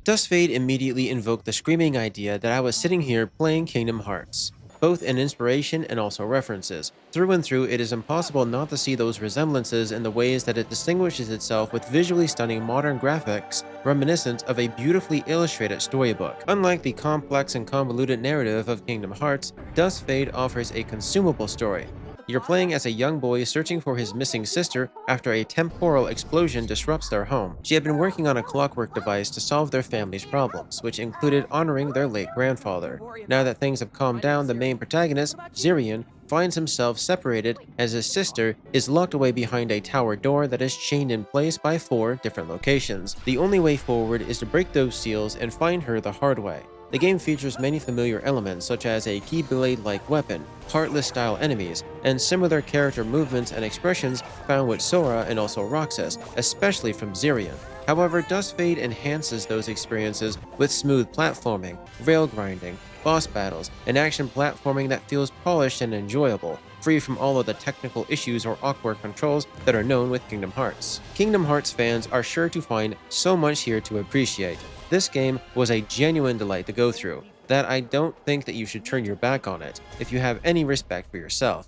Dustfade immediately invoked the screaming idea that I was sitting here playing Kingdom Hearts, both an inspiration and also references. Through and through, it is impossible not to see those resemblances in the ways that it distinguishes itself with visually stunning modern graphics reminiscent of a beautifully illustrated storybook. Unlike the complex and convoluted narrative of Kingdom Hearts, Dustfade offers a consumable story. You're playing as a young boy searching for his missing sister after a temporal explosion disrupts their home. She had been working on a clockwork device to solve their family's problems, which included honoring their late grandfather. Now that things have calmed down, the main protagonist, Zirian, finds himself separated as his sister is locked away behind a tower door that is chained in place by 4 different locations. The only way forward is to break those seals and find her the hard way. The game features many familiar elements such as a Keyblade-like weapon, Heartless-style enemies, and similar character movements and expressions found with Sora and also Roxas, especially from Zirian. However, Dust Fade enhances those experiences with smooth platforming, rail grinding, boss battles, and action platforming that feels polished and enjoyable, free from all of the technical issues or awkward controls that are known with Kingdom Hearts. Kingdom Hearts fans are sure to find so much here to appreciate. This game was a genuine delight to go through, that I don't think that you should turn your back on it if you have any respect for yourself.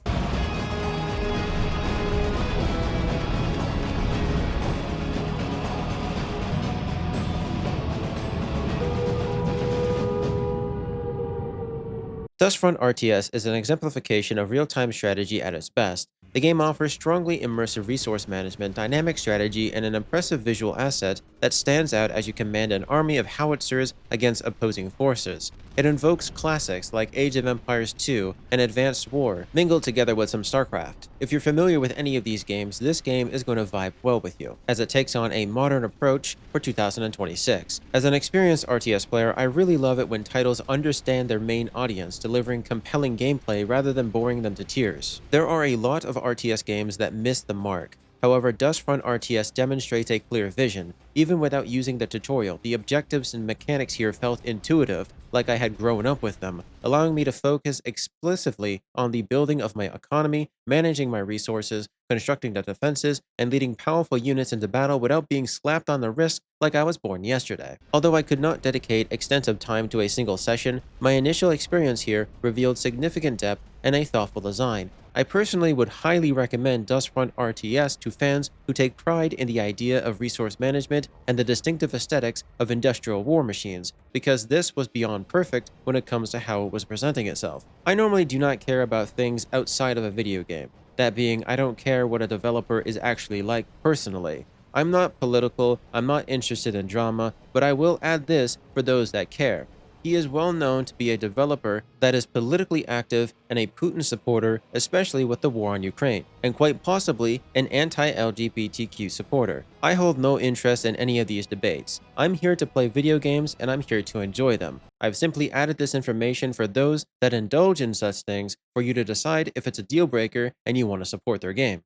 Front RTS is an exemplification of real-time strategy at its best. The game offers strongly immersive resource management, dynamic strategy, and an impressive visual asset that stands out as you command an army of howitzers against opposing forces. It invokes classics like Age of Empires 2 and Advanced War, mingled together with some StarCraft. If you're familiar with any of these games, this game is going to vibe well with you, as it takes on a modern approach for 2026. As an experienced RTS player, I really love it when titles understand their main audience, delivering compelling gameplay rather than boring them to tears. There are a lot of RTS games that miss the mark. However, Front RTS demonstrates a clear vision. Even without using the tutorial, the objectives and mechanics here felt intuitive, like I had grown up with them, allowing me to focus explicitly on the building of my economy, managing my resources, constructing the defenses, and leading powerful units into battle without being slapped on the wrist like I was born yesterday. Although I could not dedicate extensive time to a single session, my initial experience here revealed significant depth and a thoughtful design. I personally would highly recommend Front RTS to fans who take pride in the idea of resource management and the distinctive aesthetics of industrial war machines, because this was beyond perfect when it comes to how it was presenting itself. I normally do not care about things outside of a video game. That being, I don't care what a developer is actually like personally. I'm not political, I'm not interested in drama, but I will add this for those that care. He is well known to be a developer that is politically active and a Putin supporter, especially with the war on Ukraine, and quite possibly an anti-LGBTQ supporter. I hold no interest in any of these debates. I'm here to play video games and I'm here to enjoy them. I've simply added this information for those that indulge in such things for you to decide if it's a deal breaker and you want to support their game.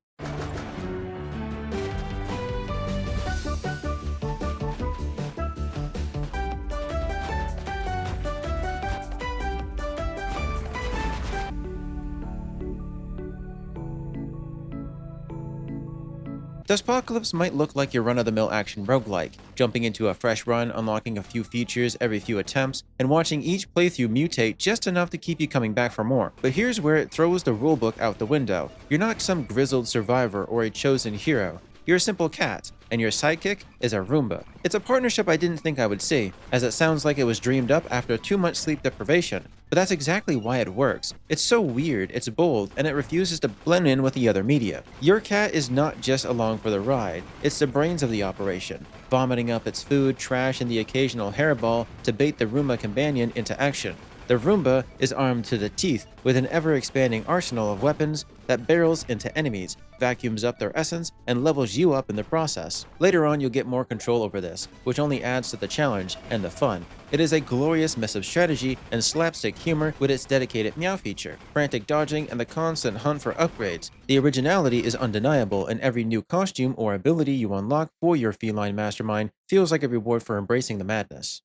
Dustpocalypse might look like your run-of-the-mill action roguelike, jumping into a fresh run, unlocking a few features every few attempts, and watching each playthrough mutate just enough to keep you coming back for more. But here's where it throws the rulebook out the window. You're not some grizzled survivor or a chosen hero. You're a simple cat, and your sidekick is a Roomba. It's a partnership I didn't think I would see, as it sounds like it was dreamed up after too much sleep deprivation. But that's exactly why it works. It's so weird, it's bold, and it refuses to blend in with the other media. Your cat is not just along for the ride, it's the brains of the operation, vomiting up its food, trash, and the occasional hairball to bait the Roomba companion into action. The Roomba is armed to the teeth with an ever-expanding arsenal of weapons that barrels into enemies, vacuums up their essence, and levels you up in the process. Later on, you'll get more control over this, which only adds to the challenge and the fun. It is a glorious mess of strategy and slapstick humor with its dedicated meow feature, frantic dodging, and the constant hunt for upgrades. The originality is undeniable, and every new costume or ability you unlock for your feline mastermind feels like a reward for embracing the madness.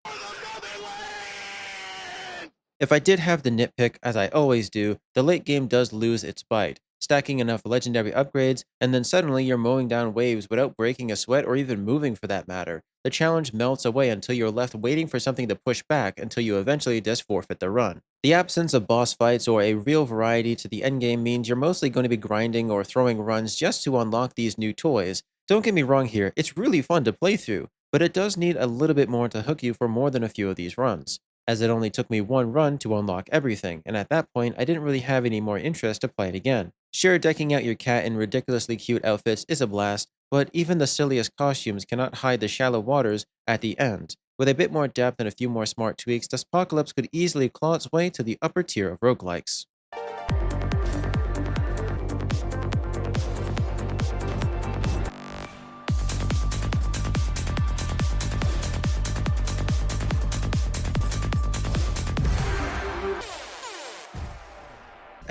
If I did have to nitpick, as I always do, the late game does lose its bite, stacking enough legendary upgrades, and then suddenly you're mowing down waves without breaking a sweat or even moving for that matter. The challenge melts away until you're left waiting for something to push back until you eventually just forfeit the run. The absence of boss fights or a real variety to the endgame means you're mostly going to be grinding or throwing runs just to unlock these new toys. Don't get me wrong here, it's really fun to play through, but it does need a little bit more to hook you for more than a few of these runs, as it only took me one run to unlock everything, and at that point I didn't really have any more interest to play it again. Sure, decking out your cat in ridiculously cute outfits is a blast, but even the silliest costumes cannot hide the shallow waters at the end. With a bit more depth and a few more smart tweaks, Dustpocalypse could easily claw its way to the upper tier of roguelikes.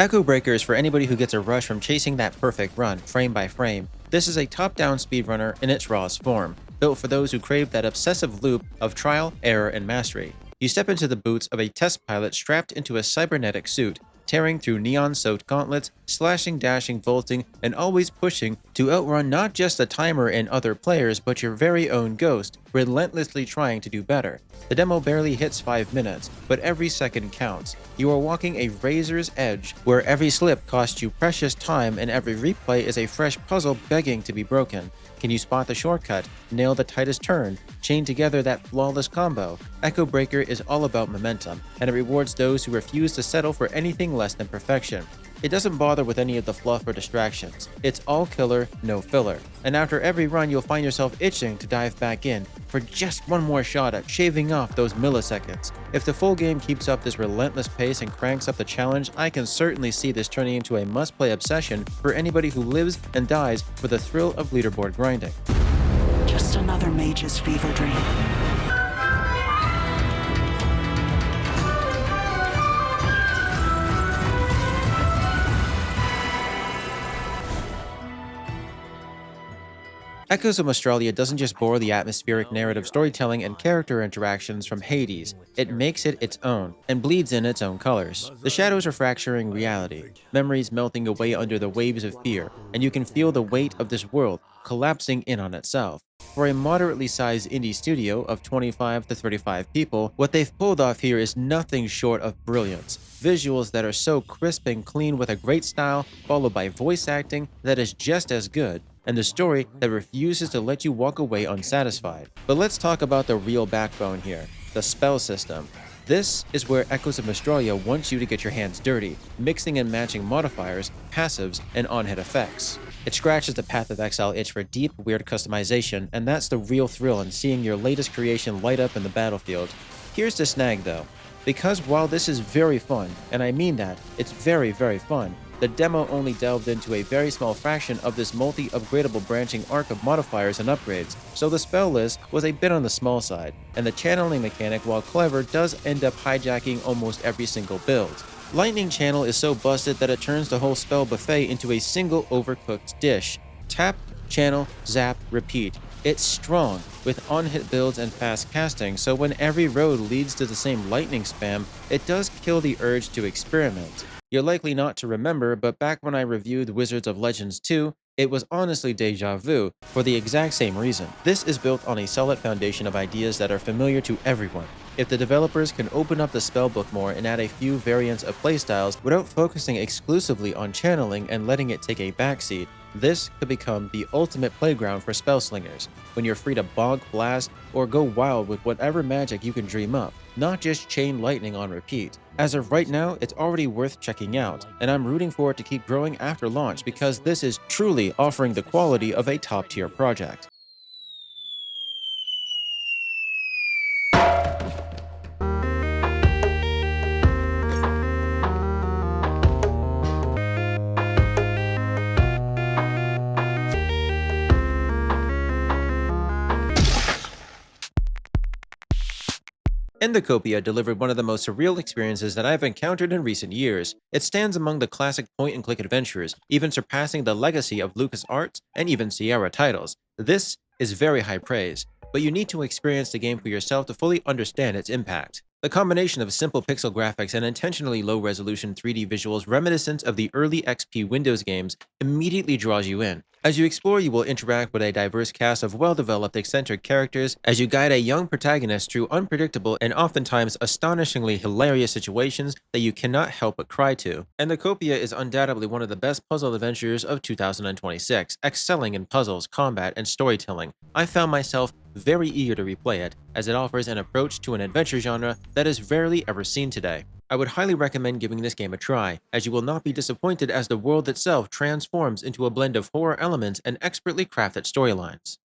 Echo Breaker is for anybody who gets a rush from chasing that perfect run, frame by frame. This is a top-down speedrunner in its rawest form, built for those who crave that obsessive loop of trial, error, and mastery. You step into the boots of a test pilot strapped into a cybernetic suit, tearing through neon-soaked gauntlets, slashing, dashing, vaulting, and always pushing to outrun not just the timer and other players, but your very own ghost, relentlessly trying to do better. The demo barely hits 5 minutes, but every second counts. You are walking a razor's edge, where every slip costs you precious time and every replay is a fresh puzzle begging to be broken. Can you spot the shortcut, nail the tightest turn, chain together that flawless combo? Echo Breaker is all about momentum, and it rewards those who refuse to settle for anything less than perfection. It doesn't bother with any of the fluff or distractions. It's all killer, no filler. And after every run, you'll find yourself itching to dive back in for just one more shot at shaving off those milliseconds. If the full game keeps up this relentless pace and cranks up the challenge, I can certainly see this turning into a must-play obsession for anybody who lives and dies for the thrill of leaderboard grinding. Just another mage's fever dream. Echoes of Australia doesn't just borrow the atmospheric narrative storytelling and character interactions from Hades, it makes it its own, and bleeds in its own colors. The shadows are fracturing reality, memories melting away under the waves of fear, and you can feel the weight of this world collapsing in on itself. For a moderately sized indie studio of 25 to 35 people, what they've pulled off here is nothing short of brilliance. Visuals that are so crisp and clean with a great style, followed by voice acting that is just as good, and the story that refuses to let you walk away unsatisfied. But let's talk about the real backbone here, the spell system. This is where Echoes of Australia wants you to get your hands dirty, mixing and matching modifiers, passives, and on-hit effects. It scratches the Path of Exile itch for deep, weird customization, and that's the real thrill in seeing your latest creation light up in the battlefield. Here's the snag though. Because while this is very fun, and I mean that, it's very, very fun, the demo only delved into a very small fraction of this multi-upgradable branching arc of modifiers and upgrades, so the spell list was a bit on the small side, and the channeling mechanic, while clever, does end up hijacking almost every single build. Lightning Channel is so busted that it turns the whole spell buffet into a single overcooked dish. Tap, channel, zap, repeat. It's strong, with on-hit builds and fast casting, so when every road leads to the same lightning spam, it does kill the urge to experiment. You're likely not to remember, but back when I reviewed Wizards of Legends 2, it was honestly deja vu, for the exact same reason. This is built on a solid foundation of ideas that are familiar to everyone. If the developers can open up the spellbook more and add a few variants of playstyles without focusing exclusively on channeling and letting it take a backseat, this could become the ultimate playground for spellslingers, when you're free to bonk, blast, or go wild with whatever magic you can dream up, not just chain lightning on repeat. As of right now, it's already worth checking out, and I'm rooting for it to keep growing after launch because this is truly offering the quality of a top-tier project. Endocopia delivered one of the most surreal experiences that I've encountered in recent years. It stands among the classic point-and-click adventures, even surpassing the legacy of LucasArts and even Sierra titles. This is very high praise, but you need to experience the game for yourself to fully understand its impact. The combination of simple pixel graphics and intentionally low-resolution 3D visuals reminiscent of the early XP Windows games immediately draws you in. As you explore, you will interact with a diverse cast of well-developed eccentric characters as you guide a young protagonist through unpredictable and oftentimes astonishingly hilarious situations that you cannot help but cry to. Endocopia is undoubtedly one of the best puzzle adventures of 2026, excelling in puzzles, combat, and storytelling. I found myself very eager to replay it, as it offers an approach to an adventure genre that is rarely ever seen today. I would highly recommend giving this game a try, as you will not be disappointed as the world itself transforms into a blend of horror elements and expertly crafted storylines.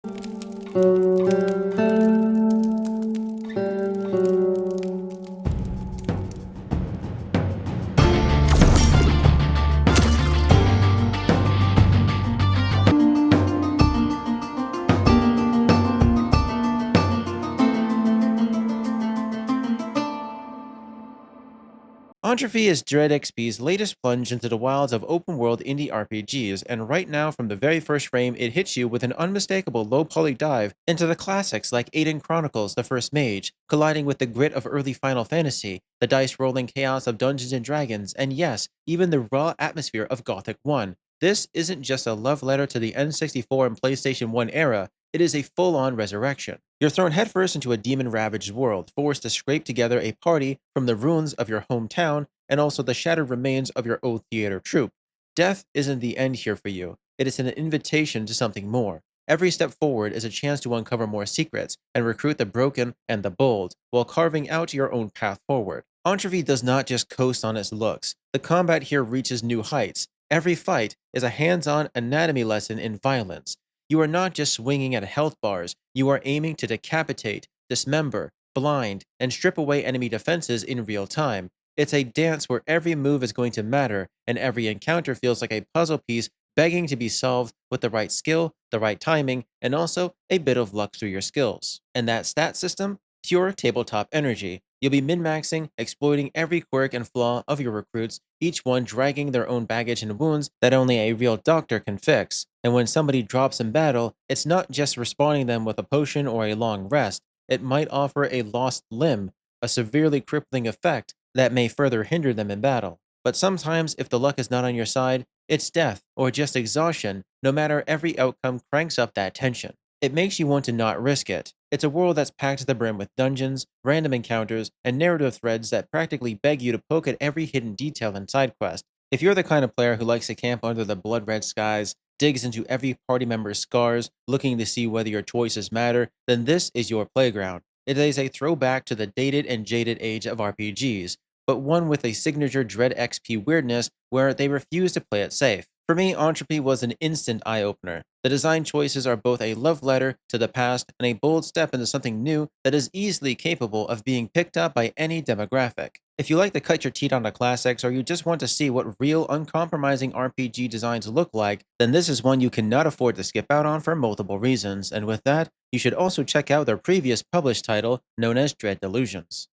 Entropy is Dread XP's latest plunge into the wilds of open-world indie RPGs, and right now, from the very first frame, it hits you with an unmistakable low-poly dive into the classics like Aiden Chronicles: The First Mage, colliding with the grit of early Final Fantasy, the dice-rolling chaos of Dungeons & Dragons, and yes, even the raw atmosphere of Gothic 1. This isn't just a love letter to the N64 and PlayStation 1 era, it is a full-on resurrection. You're thrown headfirst into a demon-ravaged world, forced to scrape together a party from the ruins of your hometown and also the shattered remains of your old theater troupe. Death isn't the end here for you. It is an invitation to something more. Every step forward is a chance to uncover more secrets and recruit the broken and the bold, while carving out your own path forward. Entropy does not just coast on its looks. The combat here reaches new heights. Every fight is a hands-on anatomy lesson in violence. You are not just swinging at health bars, you are aiming to decapitate, dismember, blind, and strip away enemy defenses in real time. It's a dance where every move is going to matter, and every encounter feels like a puzzle piece begging to be solved with the right skill, the right timing, and also a bit of luck through your skills. And that stat system? Pure tabletop energy. You'll be min-maxing, exploiting every quirk and flaw of your recruits, each one dragging their own baggage and wounds that only a real doctor can fix. And when somebody drops in battle, it's not just respawning them with a potion or a long rest. It might offer a lost limb, a severely crippling effect that may further hinder them in battle. But sometimes, if the luck is not on your side, it's death or just exhaustion. No matter, every outcome cranks up that tension. It makes you want to not risk it. It's a world that's packed to the brim with dungeons, random encounters, and narrative threads that practically beg you to poke at every hidden detail and side quest. If you're the kind of player who likes to camp under the blood-red skies, digs into every party member's scars, looking to see whether your choices matter, then this is your playground. It is a throwback to the dated and jaded age of RPGs, but one with a signature Dread XP weirdness where they refuse to play it safe. For me, Entropy was an instant eye-opener. The design choices are both a love letter to the past and a bold step into something new that is easily capable of being picked up by any demographic. If you like to cut your teeth on the classics or you just want to see what real, uncompromising RPG designs look like, then this is one you cannot afford to skip out on for multiple reasons, and with that, you should also check out their previous published title, known as Dread Delusions.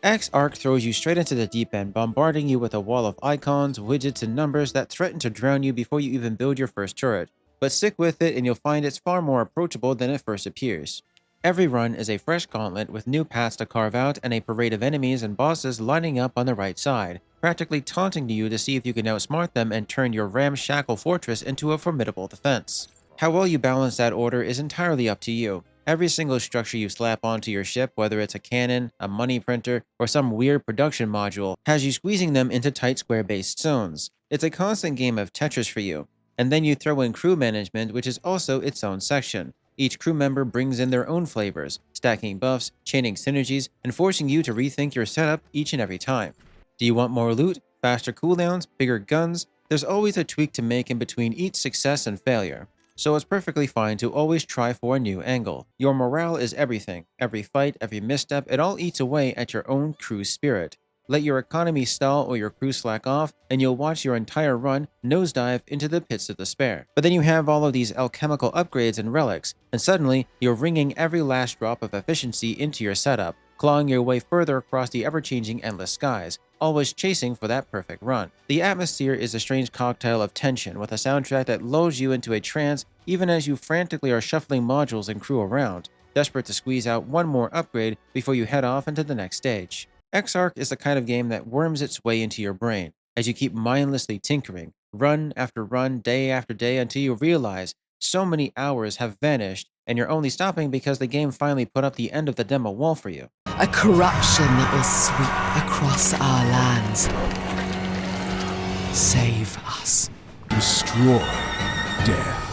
X-Arc throws you straight into the deep end, bombarding you with a wall of icons, widgets, and numbers that threaten to drown you before you even build your first turret. But stick with it and you'll find it's far more approachable than it first appears. Every run is a fresh gauntlet with new paths to carve out and a parade of enemies and bosses lining up on the right side, practically taunting you to see if you can outsmart them and turn your ramshackle fortress into a formidable defense. How well you balance that order is entirely up to you. Every single structure you slap onto your ship, whether it's a cannon, a money printer, or some weird production module, has you squeezing them into tight square-based zones. It's a constant game of Tetris for you. And then you throw in crew management, which is also its own section. Each crew member brings in their own flavors, stacking buffs, chaining synergies, and forcing you to rethink your setup each and every time. Do you want more loot, faster cooldowns, bigger guns? There's always a tweak to make in between each success and failure. So it's perfectly fine to always try for a new angle. Your morale is everything. Every fight, every misstep, it all eats away at your own crew spirit. Let your economy stall or your crew slack off, and you'll watch your entire run nosedive into the pits of despair. But then you have all of these alchemical upgrades and relics, and suddenly you're wringing every last drop of efficiency into your setup, clawing your way further across the ever-changing endless skies, always chasing for that perfect run. The atmosphere is a strange cocktail of tension with a soundtrack that lulls you into a trance even as you frantically are shuffling modules and crew around, desperate to squeeze out one more upgrade before you head off into the next stage. X-Arc is the kind of game that worms its way into your brain as you keep mindlessly tinkering, run after run, day after day, until you realize so many hours have vanished and you're only stopping because the game finally put up the end of the demo wall for you. A corruption that will sweep across our lands. Save us. Destroy death.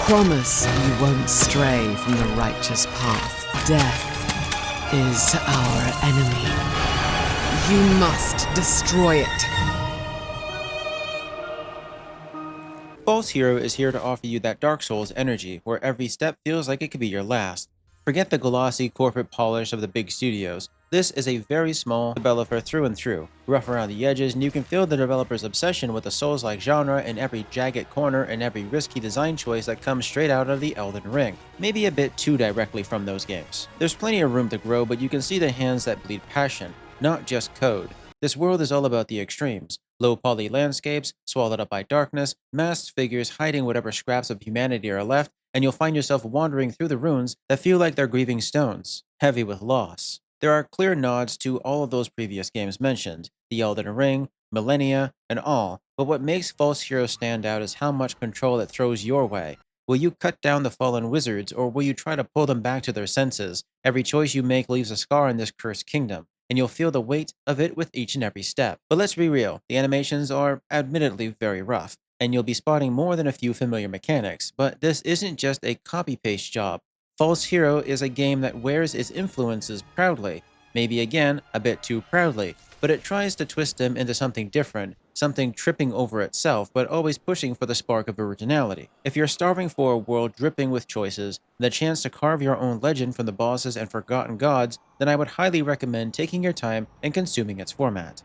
Promise you won't stray from the righteous path. Death is our enemy. You must destroy it. False Hero is here to offer you that Dark Souls energy, where every step feels like it could be your last. Forget the glossy corporate polish of the big studios. This is a very small developer through and through, rough around the edges, and you can feel the developer's obsession with the Souls-like genre in every jagged corner and every risky design choice that comes straight out of the Elden Ring. Maybe a bit too directly from those games. There's plenty of room to grow, but you can see the hands that bleed passion, not just code. This world is all about the extremes. Low-poly landscapes, swallowed up by darkness, masked figures hiding whatever scraps of humanity are left, and you'll find yourself wandering through the ruins that feel like they're grieving stones, heavy with loss. There are clear nods to all of those previous games mentioned, the Elden Ring, Millennia, and all, but what makes False Hero stand out is how much control it throws your way. Will you cut down the fallen wizards, or will you try to pull them back to their senses? Every choice you make leaves a scar in this cursed kingdom, and you'll feel the weight of it with each and every step. But let's be real, the animations are admittedly very rough, and you'll be spotting more than a few familiar mechanics, but this isn't just a copy-paste job. False Hero is a game that wears its influences proudly, maybe again, a bit too proudly, but it tries to twist them into something different, something tripping over itself, but always pushing for the spark of originality. If you're starving for a world dripping with choices, and the chance to carve your own legend from the bosses and forgotten gods, then I would highly recommend taking your time and consuming its format.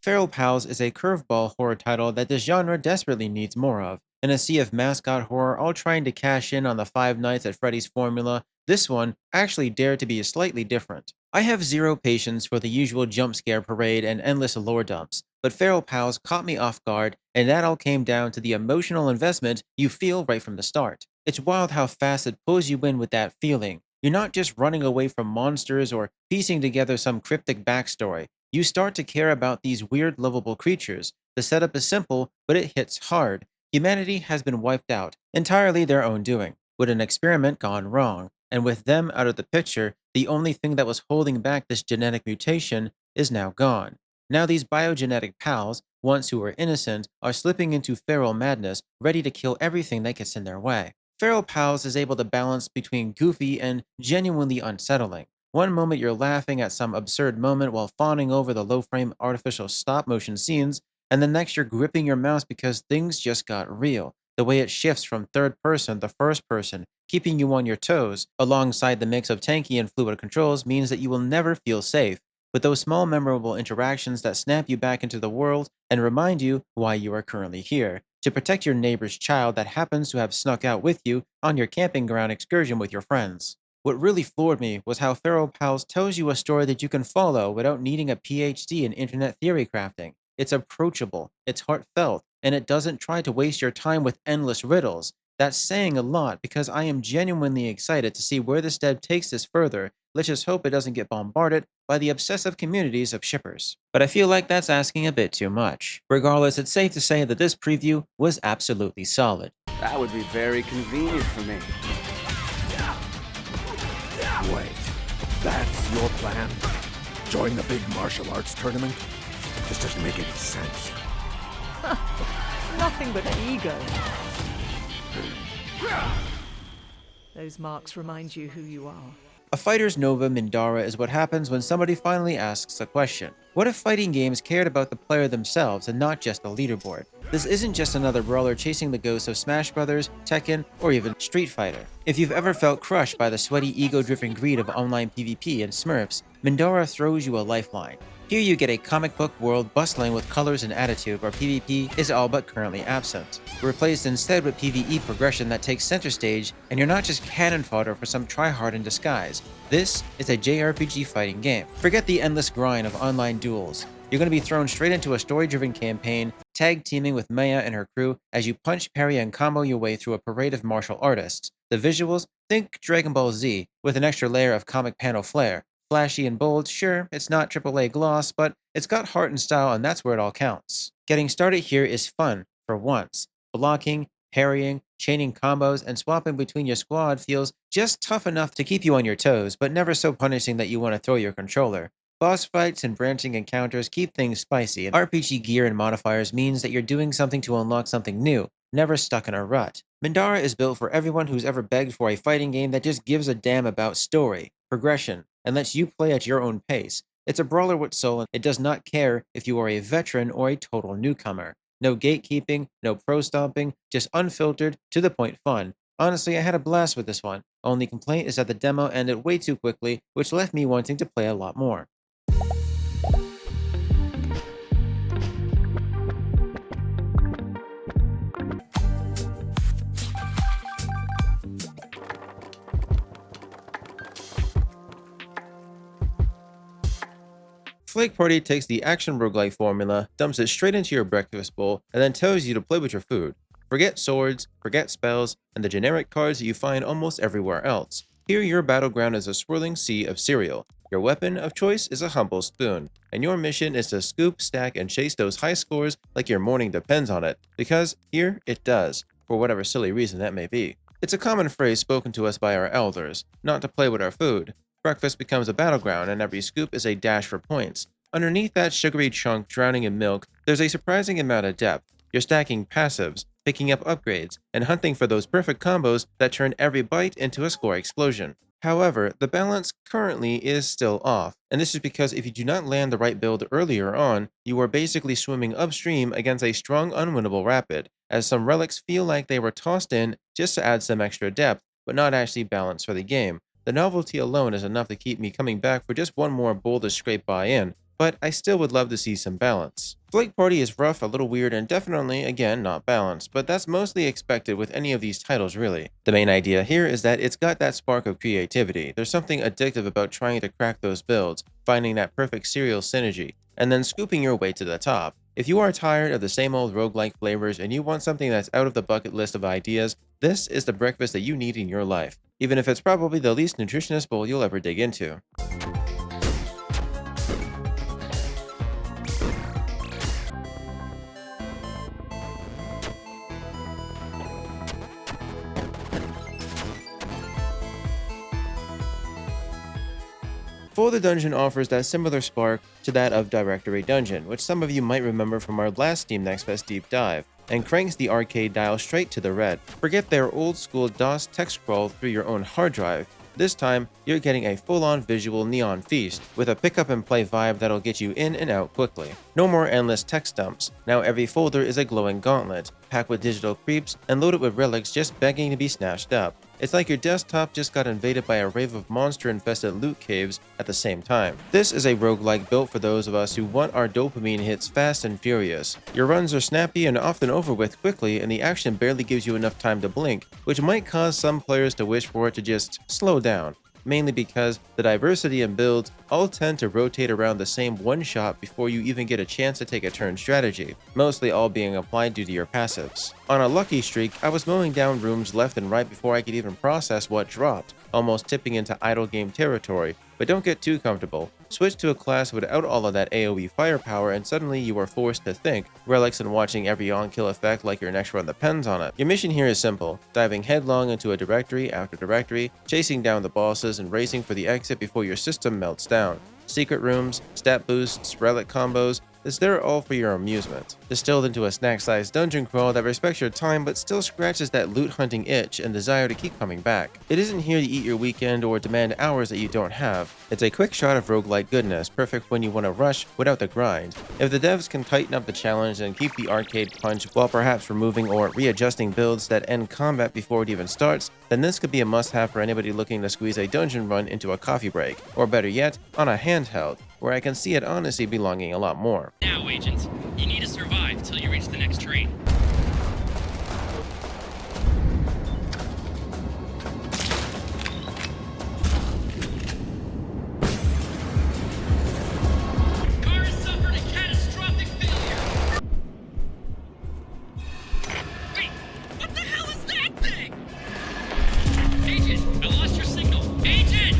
Feral Pals is a curveball horror title that this genre desperately needs more of. In a sea of mascot horror all trying to cash in on the Five Nights at Freddy's formula, this one actually dared to be slightly different. I have zero patience for the usual jump scare parade and endless lore dumps, but Feral Pals caught me off guard, and that all came down to the emotional investment you feel right from the start. It's wild how fast it pulls you in with that feeling. You're not just running away from monsters or piecing together some cryptic backstory. You start to care about these weird, lovable creatures. The setup is simple, but it hits hard. Humanity has been wiped out, entirely their own doing, with an experiment gone wrong. And with them out of the picture, the only thing that was holding back this genetic mutation is now gone. Now these biogenetic pals, once who were innocent, are slipping into feral madness, ready to kill everything that gets in their way. Feral Pals is able to balance between goofy and genuinely unsettling. One moment you're laughing at some absurd moment while fawning over the low-frame artificial stop-motion scenes, and the next you're gripping your mouse because things just got real. The way it shifts from third person to first person, keeping you on your toes, alongside the mix of tanky and fluid controls means that you will never feel safe. With those small memorable interactions that snap you back into the world and remind you why you are currently here, to protect your neighbor's child that happens to have snuck out with you on your camping ground excursion with your friends. What really floored me was how Feral Pals tells you a story that you can follow without needing a PhD in internet theory crafting. It's approachable, it's heartfelt, and it doesn't try to waste your time with endless riddles. That's saying a lot because I am genuinely excited to see where this dev takes this further. Let's just hope it doesn't get bombarded by the obsessive communities of shippers. But I feel like that's asking a bit too much. Regardless, it's safe to say that this preview was absolutely solid. That would be very convenient for me. Wait, that's your plan? Join the big martial arts tournament? This doesn't make any sense. Nothing but ego. Those marks remind you who you are. A fighter's Nova Mindara is what happens when somebody finally asks a question. What if fighting games cared about the player themselves and not just the leaderboard? This isn't just another brawler chasing the ghosts of Smash Brothers, Tekken, or even Street Fighter. If you've ever felt crushed by the sweaty, ego-driven greed of online PvP and Smurfs, Mindara throws you a lifeline. Here you get a comic book world bustling with colors and attitude where PvP is all but currently absent. Replaced instead with PvE progression that takes center stage, and you're not just cannon fodder for some tryhard in disguise. This is a JRPG fighting game. Forget the endless grind of online duels. You're going to be thrown straight into a story-driven campaign, tag teaming with Maya and her crew as you punch, parry, and combo your way through a parade of martial artists. The visuals? Think Dragon Ball Z, with an extra layer of comic panel flair. Flashy and bold, sure, it's not AAA gloss, but it's got heart and style, and that's where it all counts. Getting started here is fun, for once. Blocking, parrying, chaining combos, and swapping between your squad feels just tough enough to keep you on your toes, but never so punishing that you want to throw your controller. Boss fights and branching encounters keep things spicy, and RPG gear and modifiers means that you're doing something to unlock something new, never stuck in a rut. Mindara is built for everyone who's ever begged for a fighting game that just gives a damn about story, progression, and lets you play at your own pace. It's a brawler with soul, and it does not care if you are a veteran or a total newcomer. No gatekeeping, no pro stomping, just unfiltered, to the point fun. Honestly, I had a blast with this one. Only complaint is that the demo ended way too quickly, which left me wanting to play a lot more. Flake Party takes the action roguelike formula, dumps it straight into your breakfast bowl, and then tells you to play with your food. Forget swords, forget spells, and the generic cards that you find almost everywhere else. Here your battleground is a swirling sea of cereal. Your weapon of choice is a humble spoon, and your mission is to scoop, stack, and chase those high scores like your morning depends on it, because here it does, for whatever silly reason that may be. It's a common phrase spoken to us by our elders, not to play with our food. Breakfast becomes a battleground, and every scoop is a dash for points. Underneath that sugary chunk drowning in milk, there's a surprising amount of depth. You're stacking passives, picking up upgrades, and hunting for those perfect combos that turn every bite into a score explosion. However, the balance currently is still off, and this is because if you do not land the right build earlier on, you are basically swimming upstream against a strong unwinnable rapid, as some relics feel like they were tossed in just to add some extra depth, but not actually balance for the game. The novelty alone is enough to keep me coming back for just one more bowl to scrape by in, but I still would love to see some balance. Flake Party is rough, a little weird, and definitely, again, not balanced, but that's mostly expected with any of these titles really. The main idea here is that it's got that spark of creativity. There's something addictive about trying to crack those builds, finding that perfect serial synergy, and then scooping your way to the top. If you are tired of the same old roguelike flavors and you want something that's out of the bucket list of ideas, this is the breakfast that you need in your life, even if it's probably the least nutritious bowl you'll ever dig into. The Dungeon offers that similar spark to that of Directory Dungeon, which some of you might remember from our last Steam Next Fest deep dive, and cranks the arcade dial straight to the red. Forget their old school DOS text scroll through your own hard drive. This time, you're getting a full-on visual neon feast, with a pick-up-and-play vibe that'll get you in and out quickly. No more endless text dumps. Now every folder is a glowing gauntlet, packed with digital creeps and loaded with relics just begging to be snatched up. It's like your desktop just got invaded by a rave of monster-infested loot caves at the same time. This is a roguelike built for those of us who want our dopamine hits fast and furious. Your runs are snappy and often over with quickly, and the action barely gives you enough time to blink, which might cause some players to wish for it to just slow down. Mainly because the diversity in builds all tend to rotate around the same one shot before you even get a chance to take a turn strategy, mostly all being applied due to your passives. On a lucky streak, I was mowing down rooms left and right before I could even process what dropped, almost tipping into idle game territory, but don't get too comfortable. Switch to a class without all of that AoE firepower and suddenly you are forced to think, relics and watching every on-kill effect like your next run depends on it. Your mission here is simple, diving headlong into a directory after directory, chasing down the bosses and racing for the exit before your system melts down. Secret rooms, stat boosts, relic combos, is there all for your amusement. Distilled into a snack-sized dungeon crawl that respects your time but still scratches that loot-hunting itch and desire to keep coming back. It isn't here to eat your weekend or demand hours that you don't have. It's a quick shot of roguelike goodness, perfect when you want to rush without the grind. If the devs can tighten up the challenge and keep the arcade punch while perhaps removing or readjusting builds that end combat before it even starts, then this could be a must-have for anybody looking to squeeze a dungeon run into a coffee break, or better yet, on a handheld, where I can see it honestly belonging a lot more. Now, agents, you need to survive till you reach the next train. Car has suffered a catastrophic failure! Wait, what the hell is that thing? Agent, I lost your signal. Agent!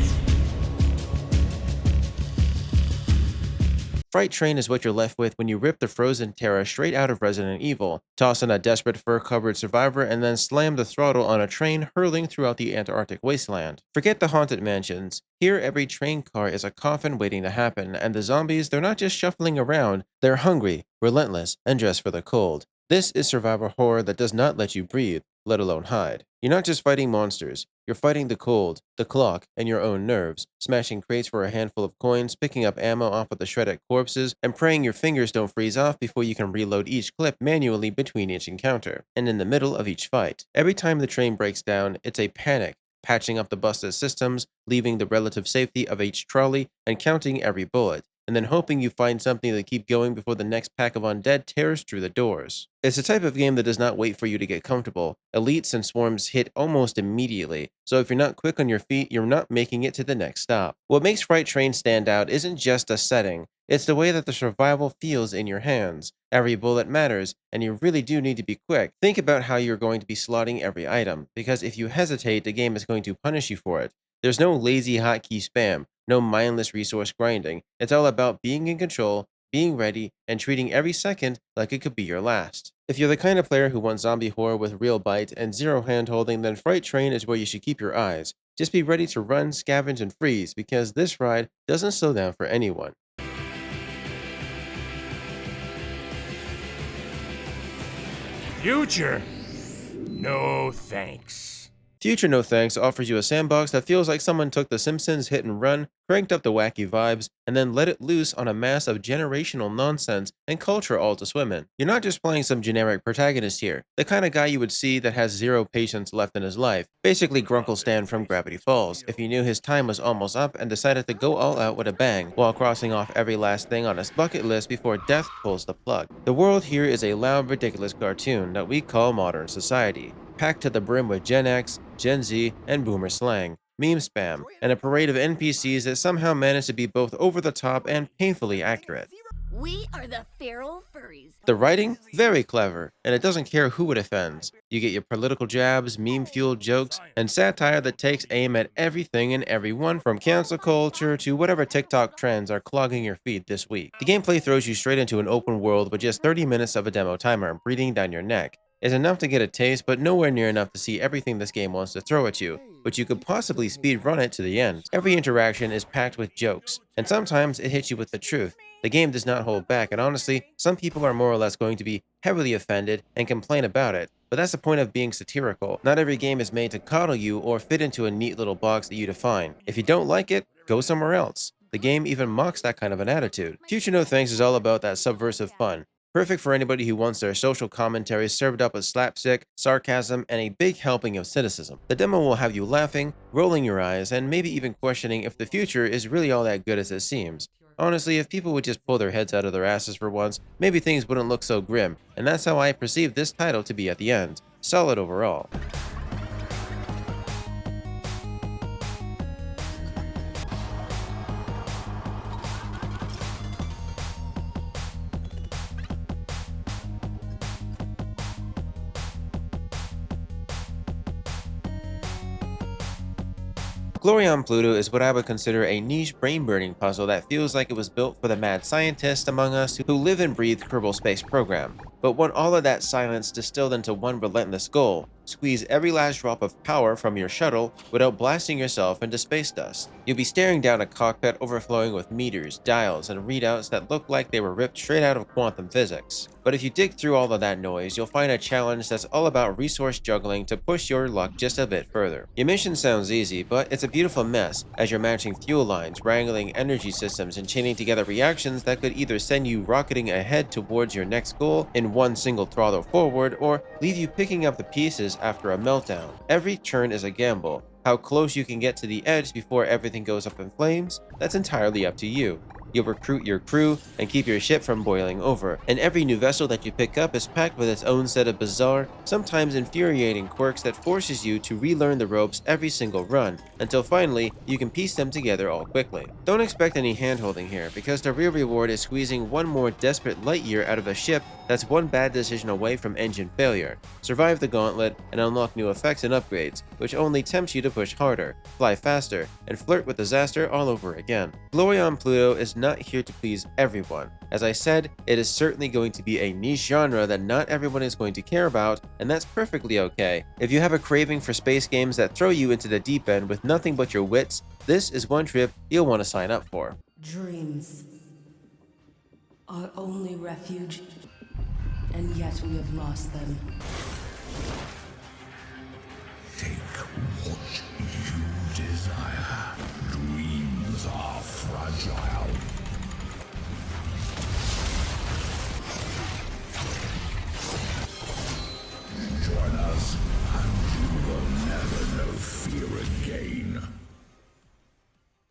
Fright Train is what you're left with when you rip the frozen Terra straight out of Resident Evil, toss in a desperate fur-covered survivor, and then slam the throttle on a train hurling throughout the Antarctic wasteland. Forget the haunted mansions. Here, every train car is a coffin waiting to happen, and the zombies, they're not just shuffling around, they're hungry, relentless, and dressed for the cold. This is survival horror that does not let you breathe, let alone hide. You're not just fighting monsters, you're fighting the cold, the clock, and your own nerves, smashing crates for a handful of coins, picking up ammo off of the shredded corpses, and praying your fingers don't freeze off before you can reload each clip manually between each encounter, and in the middle of each fight. Every time the train breaks down, it's a panic, patching up the busted systems, leaving the relative safety of each trolley, and counting every bullet, and then hoping you find something to keep going before the next pack of undead tears through the doors. It's a type of game that does not wait for you to get comfortable. Elites and swarms hit almost immediately, so if you're not quick on your feet, you're not making it to the next stop. What makes Fright Train stand out isn't just a setting, it's the way that the survival feels in your hands. Every bullet matters, and you really do need to be quick. Think about how you're going to be slotting every item, because if you hesitate, the game is going to punish you for it. There's no lazy hotkey spam, no mindless resource grinding. It's all about being in control, being ready, and treating every second like it could be your last. If you're the kind of player who wants zombie horror with real bite and zero handholding, then Fright Train is where you should keep your eyes. Just be ready to run, scavenge, and freeze, because this ride doesn't slow down for anyone. Future? No thanks. Future No Thanks offers you a sandbox that feels like someone took The Simpsons Hit and Run, cranked up the wacky vibes, and then let it loose on a mass of generational nonsense and culture all to swim in. You're not just playing some generic protagonist here, the kind of guy you would see that has zero patience left in his life, basically Grunkle Stan from Gravity Falls, if he knew his time was almost up and decided to go all out with a bang, while crossing off every last thing on his bucket list before death pulls the plug. The world here is a loud, ridiculous cartoon that we call modern society, packed to the brim with Gen X, Gen Z, and boomer slang, meme spam, and a parade of NPCs that somehow manage to be both over the top and painfully accurate. We are the feral furries. The writing? Very clever, and it doesn't care who it offends. You get your political jabs, meme-fueled jokes, and satire that takes aim at everything and everyone, from cancel culture to whatever TikTok trends are clogging your feed this week. The gameplay throws you straight into an open world with just 30 minutes of a demo timer breathing down your neck. It's enough to get a taste, but nowhere near enough to see everything this game wants to throw at you, but you could possibly speedrun it to the end. Every interaction is packed with jokes, and sometimes it hits you with the truth. The game does not hold back, and honestly, some people are more or less going to be heavily offended and complain about it, but that's the point of being satirical. Not every game is made to coddle you or fit into a neat little box that you define. If you don't like it, go somewhere else. The game even mocks that kind of an attitude. Future No Thanks is all about that subversive fun. Perfect for anybody who wants their social commentary served up with slapstick, sarcasm, and a big helping of cynicism. The demo will have you laughing, rolling your eyes, and maybe even questioning if the future is really all that good as it seems. Honestly, if people would just pull their heads out of their asses for once, maybe things wouldn't look so grim, and that's how I perceive this title to be at the end. Solid overall. Glory on Pluto is what I would consider a niche brain-burning puzzle that feels like it was built for the mad scientists among us who live and breathe Kerbal Space Program, but want all of that silence distilled into one relentless goal: squeeze every last drop of power from your shuttle without blasting yourself into space dust. You'll be staring down a cockpit overflowing with meters, dials, and readouts that look like they were ripped straight out of quantum physics. But if you dig through all of that noise, you'll find a challenge that's all about resource juggling to push your luck just a bit further. Your mission sounds easy, but it's a beautiful mess as you're matching fuel lines, wrangling energy systems, and chaining together reactions that could either send you rocketing ahead towards your next goal in one single throttle forward, or leave you picking up the pieces after a meltdown. Every turn is a gamble. How close you can get to the edge before everything goes up in flames, that's entirely up to you. You'll recruit your crew and keep your ship from boiling over, and every new vessel that you pick up is packed with its own set of bizarre, sometimes infuriating quirks that forces you to relearn the ropes every single run, until finally you can piece them together all quickly. Don't expect any handholding here, because the real reward is squeezing one more desperate light year out of a ship that's one bad decision away from engine failure. Survive the gauntlet and unlock new effects and upgrades, which only tempts you to push harder, fly faster, and flirt with disaster all over again. Glory on Pluto is not here to please everyone. As I said, it is certainly going to be a niche genre that not everyone is going to care about, and that's perfectly okay. If you have a craving for space games that throw you into the deep end with nothing but your wits, this is one trip you'll want to sign up for. Dreams. Our only refuge, and yet we have lost them. Take what you desire. Dreams are fragile. Join us, and you will never know fear again.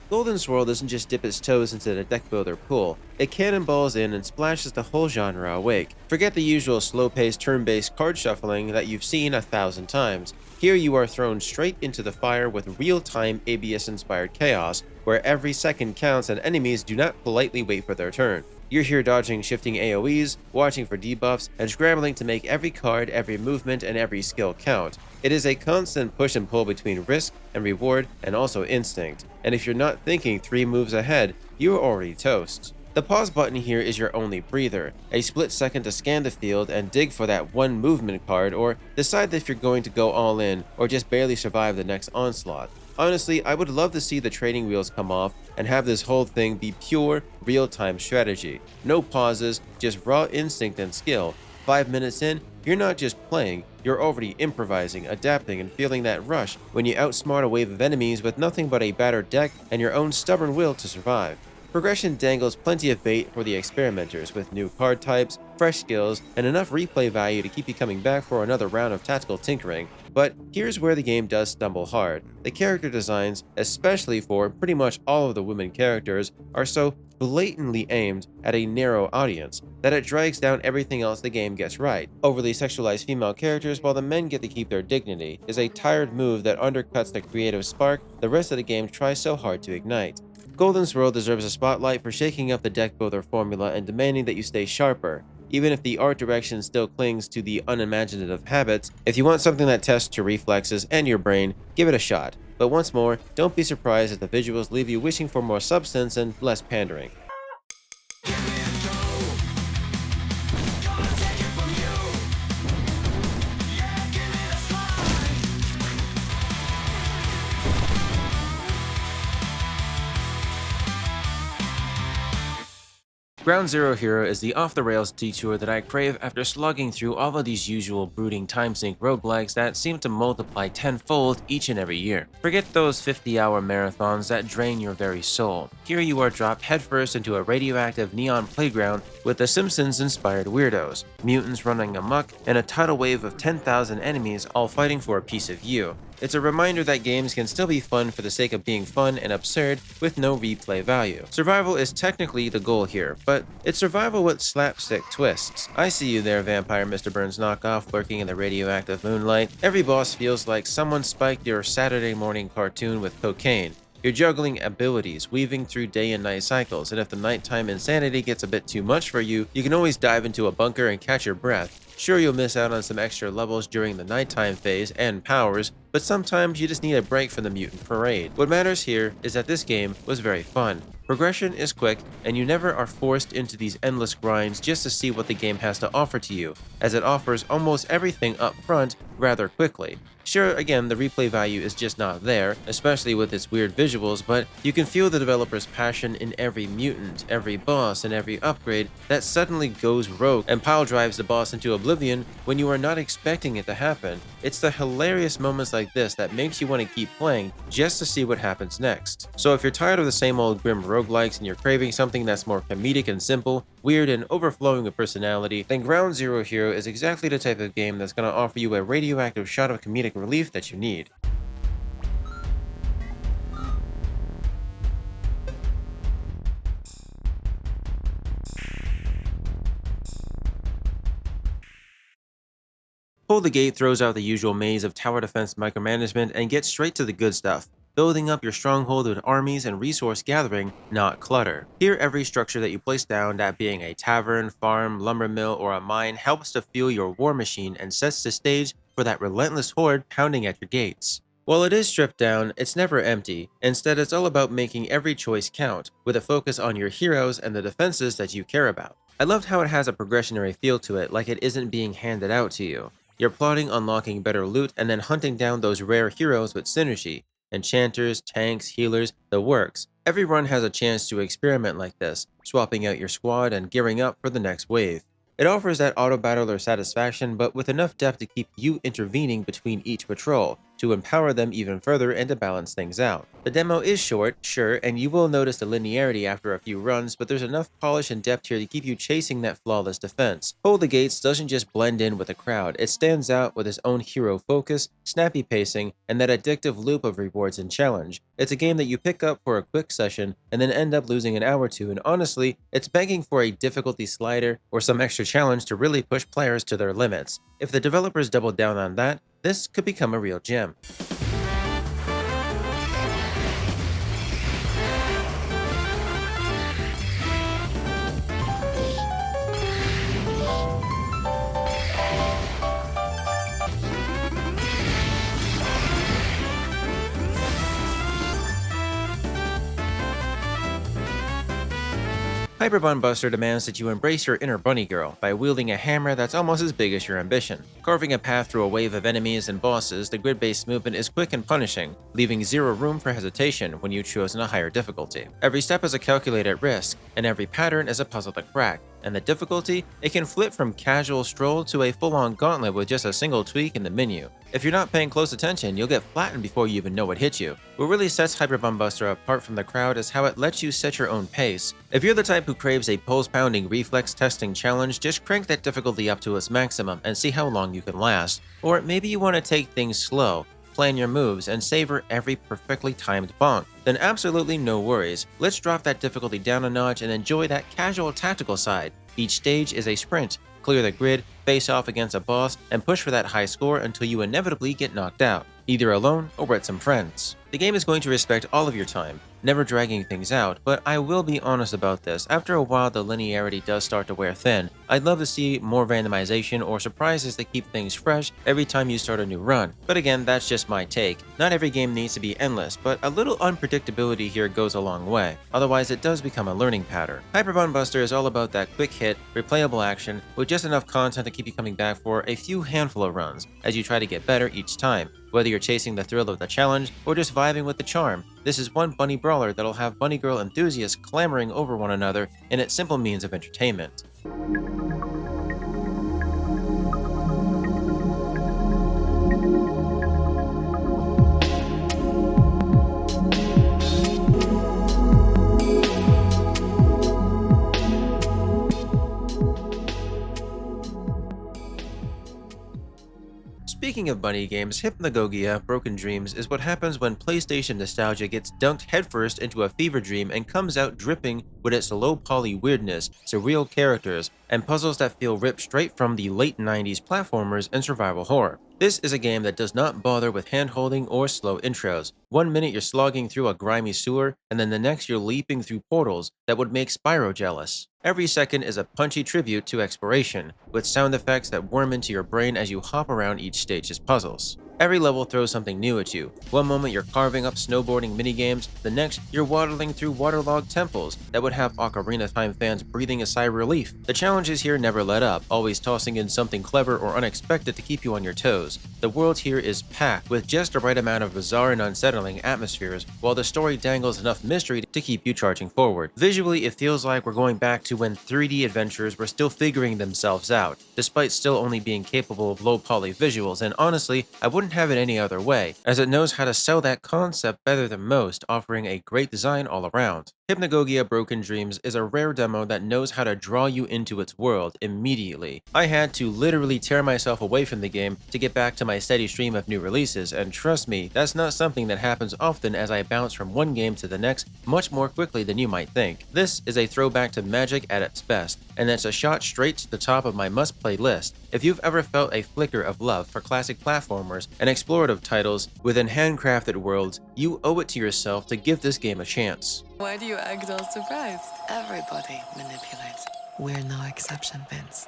Golden Swirl doesn't just dip its toes into the deck builder pool, it cannonballs in and splashes the whole genre awake. Forget the usual slow-paced turn-based card shuffling that you've seen 1,000 times. Here you are thrown straight into the fire with real-time ABS-inspired chaos, where every second counts and enemies do not politely wait for their turn. You're here dodging shifting AoEs, watching for debuffs, and scrambling to make every card, every movement, and every skill count. It is a constant push and pull between risk and reward, and also instinct. And if you're not thinking 3 moves ahead, you are already toast. The pause button here is your only breather, a split second to scan the field and dig for that one movement card, or decide if you're going to go all in or just barely survive the next onslaught. Honestly, I would love to see the training wheels come off and have this whole thing be pure, real-time strategy. No pauses, just raw instinct and skill. 5 minutes in, you're not just playing, you're already improvising, adapting, and feeling that rush when you outsmart a wave of enemies with nothing but a battered deck and your own stubborn will to survive. Progression dangles plenty of bait for the experimenters with new card types, fresh skills, and enough replay value to keep you coming back for another round of tactical tinkering. But here's where the game does stumble hard. The character designs, especially for pretty much all of the women characters, are so blatantly aimed at a narrow audience that it drags down everything else the game gets right. Overly sexualized female characters while the men get to keep their dignity is a tired move that undercuts the creative spark the rest of the game tries so hard to ignite. Golden Swirl deserves a spotlight for shaking up the deck builder formula and demanding that you stay sharper. Even if the art direction still clings to the unimaginative habits, if you want something that tests your reflexes and your brain, give it a shot. But once more, don't be surprised if the visuals leave you wishing for more substance and less pandering. Ground Zero Hero is the off-the-rails detour that I crave after slogging through all of these usual brooding time-sink roguelikes that seem to multiply tenfold each and every year. Forget those 50-hour marathons that drain your very soul. Here you are dropped headfirst into a radioactive neon playground with the Simpsons-inspired weirdos, mutants running amok, and a tidal wave of 10,000 enemies all fighting for a piece of you. It's a reminder that games can still be fun for the sake of being fun and absurd with no replay value. Survival is technically the goal here, but it's survival with slapstick twists. I see you there, Vampire Mr. Burns knockoff lurking in the radioactive moonlight. Every boss feels like someone spiked your Saturday morning cartoon with cocaine. You're juggling abilities, weaving through day and night cycles, and if the nighttime insanity gets a bit too much for you, you can always dive into a bunker and catch your breath. Sure, you'll miss out on some extra levels during the nighttime phase and powers, but sometimes you just need a break from the mutant parade. What matters here is that this game was very fun. Progression is quick, and you never are forced into these endless grinds just to see what the game has to offer to you, as it offers almost everything up front rather quickly. Sure, again, the replay value is just not there, especially with its weird visuals, but you can feel the developer's passion in every mutant, every boss, and every upgrade that suddenly goes rogue and pile drives the boss into oblivion when you are not expecting it to happen. It's the hilarious moments like this that makes you want to keep playing just to see what happens next. So if you're tired of the same old grim roguelikes and you're craving something that's more comedic and simple, weird and overflowing with personality, then Ground Zero Hero is exactly the type of game that's going to offer you a radioactive shot of comedic relief that you need. Pull the Gate throws out the usual maze of tower defense micromanagement and gets straight to the good stuff, building up your stronghold with armies and resource gathering, not clutter. Here, every structure that you place down, that being a tavern, farm, lumber mill, or a mine, helps to fuel your war machine and sets the stage for that relentless horde pounding at your gates. While it is stripped down, it's never empty. Instead, it's all about making every choice count, with a focus on your heroes and the defenses that you care about. I loved how it has a progressionary feel to it, like it isn't being handed out to you. You're plotting unlocking better loot and then hunting down those rare heroes with synergy. Enchanters, tanks, healers, the works. Every run has a chance to experiment like this, swapping out your squad and gearing up for the next wave. It offers that auto-battler satisfaction, but with enough depth to keep you intervening between each patrol, to empower them even further and to balance things out. The demo is short, sure, and you will notice the linearity after a few runs, but there's enough polish and depth here to keep you chasing that flawless defense. Hold the Gates doesn't just blend in with the crowd, it stands out with its own hero focus, snappy pacing, and that addictive loop of rewards and challenge. It's a game that you pick up for a quick session and then end up losing an hour to, and honestly, it's begging for a difficulty slider or some extra challenge to really push players to their limits. If the developers double down on that, this could become a real gem. Bun Buster demands that you embrace your inner bunny girl by wielding a hammer that's almost as big as your ambition. Carving a path through a wave of enemies and bosses, the grid-based movement is quick and punishing, leaving zero room for hesitation when you've chosen a higher difficulty. Every step is a calculated risk, and every pattern is a puzzle to crack. And the difficulty? It can flip from casual stroll to a full-on gauntlet with just a single tweak in the menu. If you're not paying close attention, you'll get flattened before you even know what hit you. What really sets Bun Buster apart from the crowd is how it lets you set your own pace. If you're the type who craves a pulse-pounding reflex testing challenge, just crank that difficulty up to its maximum and see how long you can last. Or maybe you want to take things slow, plan your moves, and savor every perfectly timed bonk. Then absolutely no worries. Let's drop that difficulty down a notch and enjoy that casual tactical side. Each stage is a sprint. Clear the grid, face off against a boss, and push for that high score until you inevitably get knocked out, either alone or with some friends. The game is going to respect all of your time, never dragging things out, but I will be honest about this, after a while the linearity does start to wear thin. I'd love to see more randomization or surprises that keep things fresh every time you start a new run. But again, that's just my take. Not every game needs to be endless, but a little unpredictability here goes a long way. Otherwise, it does become a learning pattern. Bun Buster is all about that quick hit, replayable action, with just enough content to keep you coming back for a few handful of runs, as you try to get better each time. Whether you're chasing the thrill of the challenge or just vibing with the charm, this is one bunny brawler that'll have bunny girl enthusiasts clamoring over one another in its simple means of entertainment. Speaking of bunny games, Hypnagogia Broken Dreams is what happens when PlayStation nostalgia gets dunked headfirst into a fever dream and comes out dripping with its low-poly weirdness, surreal characters, and puzzles that feel ripped straight from the late 90s platformers and survival horror. This is a game that does not bother with hand-holding or slow intros. 1 minute you're slogging through a grimy sewer, and then the next you're leaping through portals that would make Spyro jealous. Every second is a punchy tribute to exploration, with sound effects that worm into your brain as you hop around each stage's puzzles. Every level throws something new at you. One moment you're carving up snowboarding minigames, the next you're waddling through waterlogged temples that would have Ocarina Time fans breathing a sigh of relief. The challenges here never let up, always tossing in something clever or unexpected to keep you on your toes. The world here is packed with just the right amount of bizarre and unsettling atmospheres, while the story dangles enough mystery to keep you charging forward. Visually, it feels like we're going back to when 3D adventures were still figuring themselves out, despite still only being capable of low-poly visuals, and honestly, I wouldn't have it any other way, as it knows how to sell that concept better than most, offering a great design all around. Hypnagogia Broken Dreams is a rare demo that knows how to draw you into its world immediately. I had to literally tear myself away from the game to get back to my steady stream of new releases, and trust me, that's not something that happens often as I bounce from one game to the next much more quickly than you might think. This is a throwback to Magic at its best, and it's a shot straight to the top of my must-play list. If you've ever felt a flicker of love for classic platformers and explorative titles within handcrafted worlds, you owe it to yourself to give this game a chance. Why do you act all surprised? Everybody manipulates. We're no exception, Vince.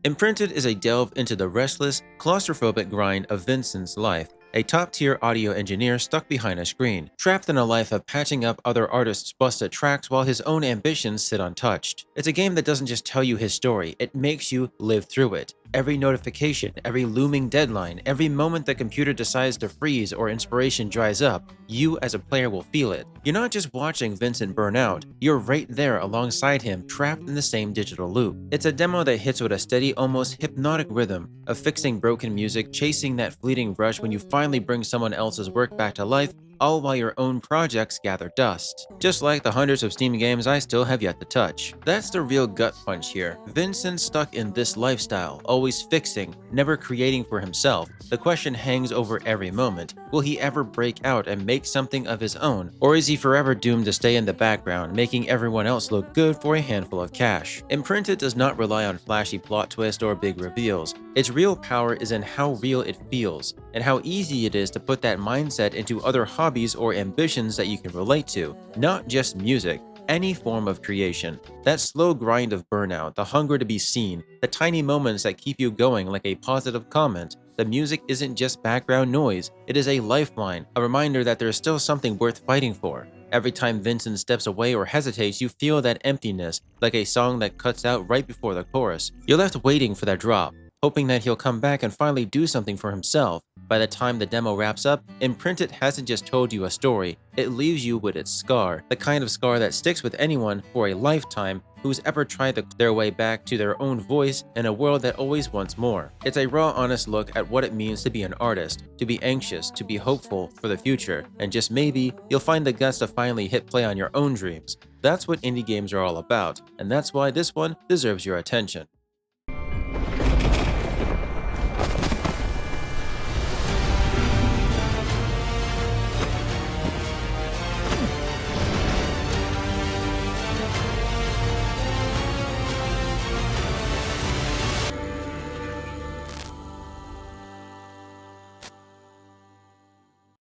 Imprinted is a delve into the restless, claustrophobic grind of Vincent's life, a top-tier audio engineer stuck behind a screen, trapped in a life of patching up other artists' busted tracks while his own ambitions sit untouched. It's a game that doesn't just tell you his story, it makes you live through it. Every notification, every looming deadline, every moment the computer decides to freeze or inspiration dries up, you as a player will feel it. You're not just watching Vincent burn out, you're right there alongside him, trapped in the same digital loop. It's a demo that hits with a steady, almost hypnotic rhythm of fixing broken music, chasing that fleeting rush when you finally bring someone else's work back to life, all while your own projects gather dust. Just like the hundreds of Steam games I still have yet to touch. That's the real gut punch here. Vincent stuck in this lifestyle, always fixing, never creating for himself. The question hangs over every moment. Will he ever break out and make something of his own? Or is he forever doomed to stay in the background, making everyone else look good for a handful of cash? Imprinted does not rely on flashy plot twists or big reveals. Its real power is in how real it feels, and how easy it is to put that mindset into other hobbies or ambitions that you can relate to. Not just music, any form of creation. That slow grind of burnout, the hunger to be seen, the tiny moments that keep you going like a positive comment. The music isn't just background noise, it is a lifeline, a reminder that there is still something worth fighting for. Every time Vincent steps away or hesitates, you feel that emptiness, like a song that cuts out right before the chorus. You're left waiting for that drop, hoping that he'll come back and finally do something for himself. By the time the demo wraps up, Imprinted hasn't just told you a story, it leaves you with its scar, the kind of scar that sticks with anyone for a lifetime who's ever tried to their way back to their own voice in a world that always wants more. It's a raw, honest look at what it means to be an artist, to be anxious, to be hopeful for the future, and just maybe you'll find the guts to finally hit play on your own dreams. That's what indie games are all about, and that's why this one deserves your attention.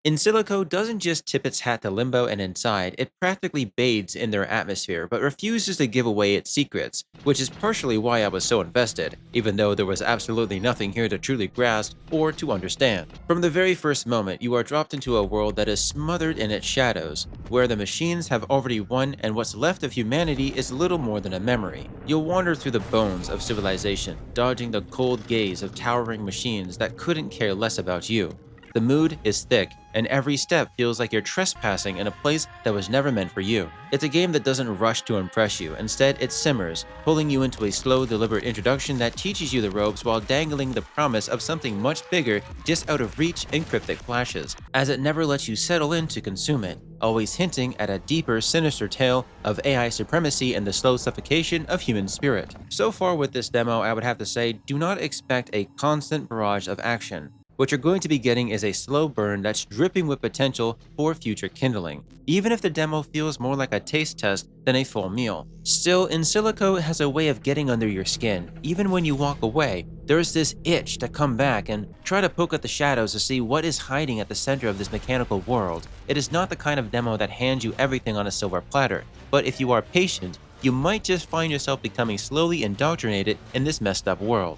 In Silico doesn't just tip its hat to Limbo and Inside, it practically bathes in their atmosphere but refuses to give away its secrets, which is partially why I was so invested, even though there was absolutely nothing here to truly grasp or to understand. From the very first moment, you are dropped into a world that is smothered in its shadows, where the machines have already won and what's left of humanity is little more than a memory. You'll wander through the bones of civilization, dodging the cold gaze of towering machines that couldn't care less about you. The mood is thick, and every step feels like you're trespassing in a place that was never meant for you. It's a game that doesn't rush to impress you, instead it simmers, pulling you into a slow, deliberate introduction that teaches you the ropes while dangling the promise of something much bigger just out of reach in cryptic flashes, as it never lets you settle in to consume it, always hinting at a deeper, sinister tale of AI supremacy and the slow suffocation of human spirit. So far with this demo, I would have to say, do not expect a constant barrage of action. What you're going to be getting is a slow burn that's dripping with potential for future kindling, even if the demo feels more like a taste test than a full meal. Still, In Silico has a way of getting under your skin. Even when you walk away, there's this itch to come back and try to poke at the shadows to see what is hiding at the center of this mechanical world. It is not the kind of demo that hands you everything on a silver platter, but if you are patient, you might just find yourself becoming slowly indoctrinated in this messed up world.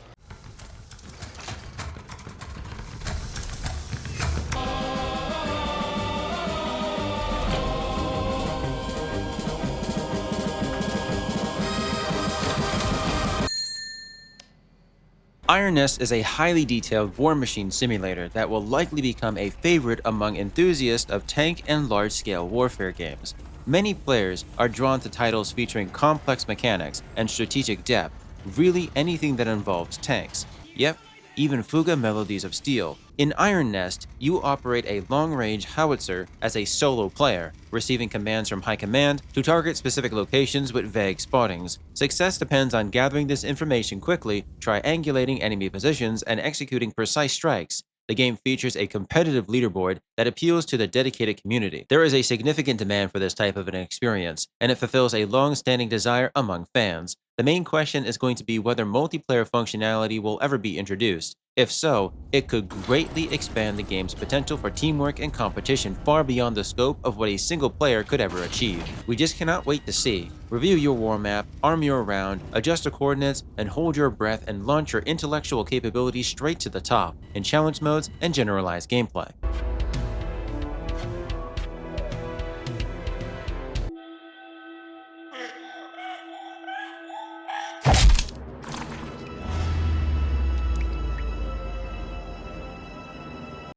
Iron Nest is a highly detailed war machine simulator that will likely become a favorite among enthusiasts of tank and large-scale warfare games. Many players are drawn to titles featuring complex mechanics and strategic depth, really anything that involves tanks. Yep, even Fuga Melodies of Steel. In Iron Nest, you operate a long-range howitzer as a solo player, receiving commands from High Command to target specific locations with vague spottings. Success depends on gathering this information quickly, triangulating enemy positions, and executing precise strikes. The game features a competitive leaderboard that appeals to the dedicated community. There is a significant demand for this type of an experience, and it fulfills a long-standing desire among fans. The main question is going to be whether multiplayer functionality will ever be introduced. If so, it could greatly expand the game's potential for teamwork and competition far beyond the scope of what a single player could ever achieve. We just cannot wait to see. Review your war map, arm your round, adjust the coordinates, and hold your breath and launch your intellectual capabilities straight to the top in challenge modes and generalized gameplay.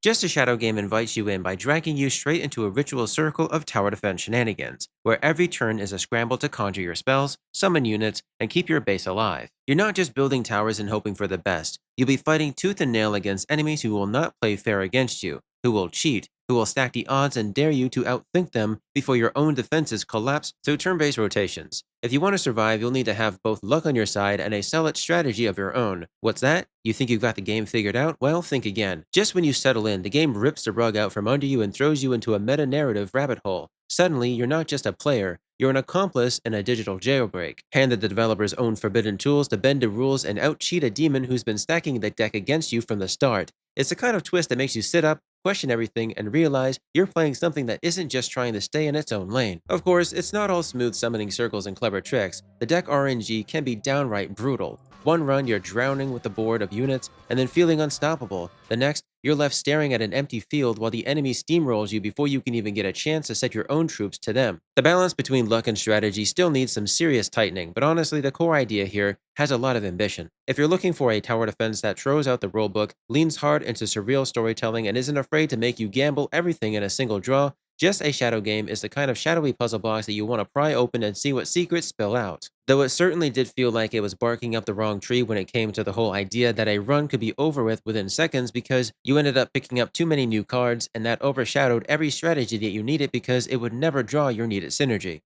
Just a Shadow game invites you in by dragging you straight into a ritual circle of tower defense shenanigans, where every turn is a scramble to conjure your spells, summon units, and keep your base alive. You're not just building towers and hoping for the best, you'll be fighting tooth and nail against enemies who will not play fair against you, who will cheat, who will stack the odds and dare you to outthink them before your own defenses collapse through turn-based rotations. If you want to survive, you'll need to have both luck on your side and a solid strategy of your own. What's that? You think you've got the game figured out? Well, think again. Just when you settle in, the game rips the rug out from under you and throws you into a meta-narrative rabbit hole. Suddenly, you're not just a player, you're an accomplice in a digital jailbreak, handed the developer's own forbidden tools to bend the rules and out-cheat a demon who's been stacking the deck against you from the start. It's the kind of twist that makes you sit up, question everything, and realize you're playing something that isn't just trying to stay in its own lane. Of course, it's not all smooth summoning circles and clever tricks. The deck RNG can be downright brutal. One run, you're drowning with the board of units and then feeling unstoppable. The next, you're left staring at an empty field while the enemy steamrolls you before you can even get a chance to set your own troops to them. The balance between luck and strategy still needs some serious tightening, but honestly, the core idea here has a lot of ambition. If you're looking for a tower defense that throws out the rulebook, leans hard into surreal storytelling, and isn't afraid to make you gamble everything in a single draw, Just a Shadow game is the kind of shadowy puzzle box that you want to pry open and see what secrets spill out. Though it certainly did feel like it was barking up the wrong tree when it came to the whole idea that a run could be over with within seconds because you ended up picking up too many new cards, and that overshadowed every strategy that you needed because it would never draw your needed synergy.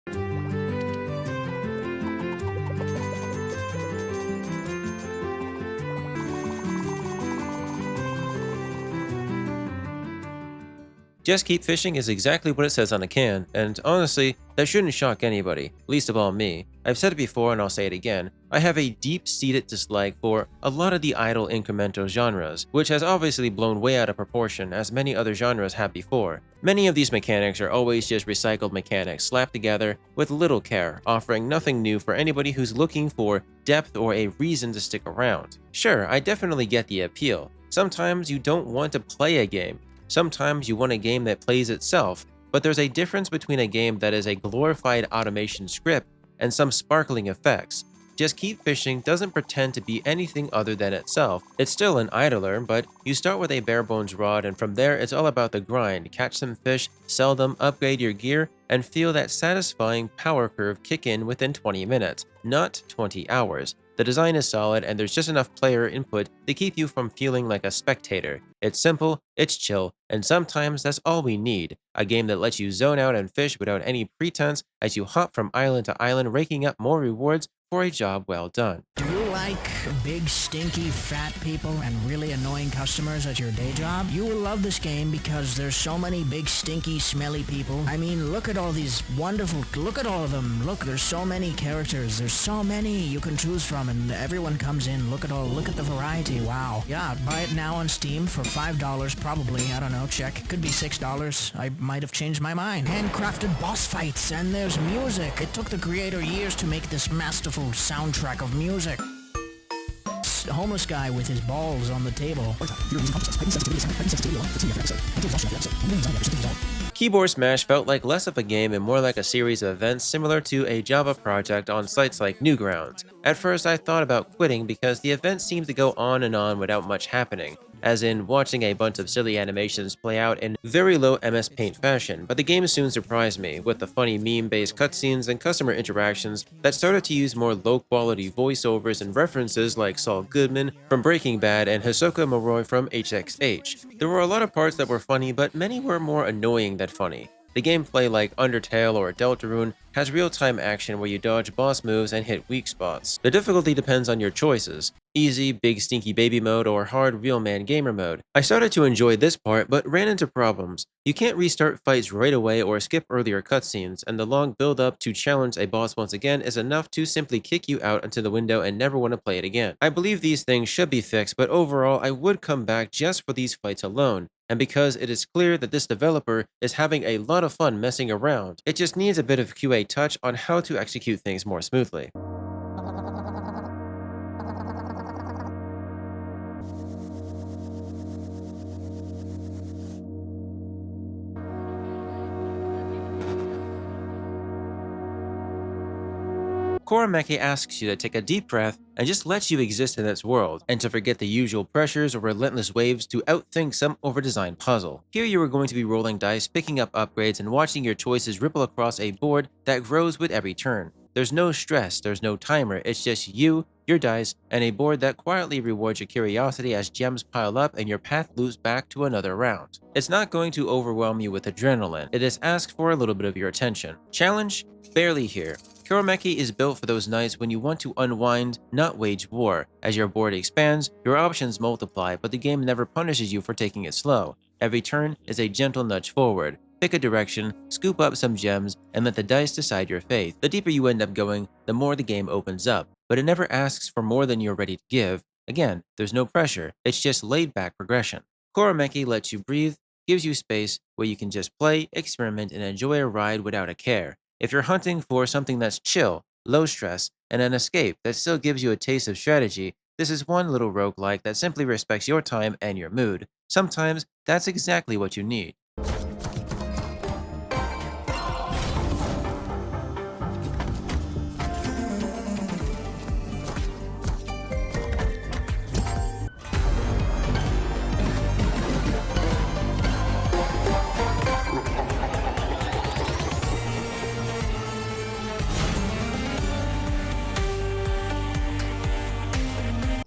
Just keep fishing is exactly what it says on the can, and honestly, that shouldn't shock anybody, least of all me. I've said it before and I'll say it again, I have a deep-seated dislike for a lot of the idle incremental genres, which has obviously blown way out of proportion as many other genres have before. Many of these mechanics are always just recycled mechanics slapped together with little care, offering nothing new for anybody who's looking for depth or a reason to stick around. Sure, I definitely get the appeal. Sometimes you don't want to play a game. Sometimes you want a game that plays itself, but there's a difference between a game that is a glorified automation script and some sparkling effects. Just Keep Fishing doesn't pretend to be anything other than itself. It's still an idler, but you start with a bare bones rod, and from there it's all about the grind. Catch some fish, sell them, upgrade your gear, and feel that satisfying power curve kick in within 20 minutes, not 20 hours. The design is solid, and there's just enough player input to keep you from feeling like a spectator. It's simple, it's chill, and sometimes that's all we need. A game that lets you zone out and fish without any pretense as you hop from island to island, raking up more rewards for a job well done. Do you like big, stinky, fat people and really annoying customers at your day job? You will love this game because there's so many big, stinky, smelly people. I mean, look at all these wonderful, look at all of them. Look, there's so many characters. There's so many you can choose from, and everyone comes in. Look at the variety. Wow. Yeah, buy it now on Steam for $5 probably. I don't know, check. Could be $6. I might have changed my mind. Handcrafted boss fights, and there's music. It took the creator years to make this masterful soundtrack of music. Homeless guy with his balls on the table. Keyboard Smash felt like less of a game and more like a series of events similar to a Java project on sites like Newgrounds. At first I thought about quitting because the events seemed to go on and on without much happening, as in watching a bunch of silly animations play out in very low MS Paint fashion, but the game soon surprised me with the funny meme-based cutscenes and customer interactions that started to use more low-quality voiceovers and references like Saul Goodman from Breaking Bad and Hisoka Moroi from HXH. There were a lot of parts that were funny, but many were more annoying than funny. The gameplay, like Undertale or Deltarune, has real-time action where you dodge boss moves and hit weak spots. The difficulty depends on your choices. easy, big stinky baby mode, or hard real man gamer mode. I started to enjoy this part, but ran into problems. You can't restart fights right away or skip earlier cutscenes, and the long build up to challenge a boss once again is enough to simply kick you out into the window and never want to play it again. I believe these things should be fixed, but overall I would come back just for these fights alone. And because it is clear that this developer is having a lot of fun messing around, it just needs a bit of QA touch on how to execute things more smoothly. Koromeki asks you to take a deep breath and just lets you exist in its world, and to forget the usual pressures or relentless waves to outthink some overdesigned puzzle. Here you are going to be rolling dice, picking up upgrades, and watching your choices ripple across a board that grows with every turn. There's no stress, there's no timer, it's just you, your dice, and a board that quietly rewards your curiosity as gems pile up and your path loops back to another round. It's not going to overwhelm you with adrenaline, it is asked for a little bit of your attention. Challenge? Barely here. Koromeki is built for those nights when you want to unwind, not wage war. As your board expands, your options multiply, but the game never punishes you for taking it slow. Every turn is a gentle nudge forward. Pick a direction, scoop up some gems, and let the dice decide your fate. The deeper you end up going, the more the game opens up, but it never asks for more than you're ready to give. Again, there's no pressure, it's just laid-back progression. Koromeki lets you breathe, gives you space where you can just play, experiment, and enjoy a ride without a care. If you're hunting for something that's chill, low stress, and an escape that still gives you a taste of strategy, this is one little roguelike that simply respects your time and your mood. Sometimes that's exactly what you need.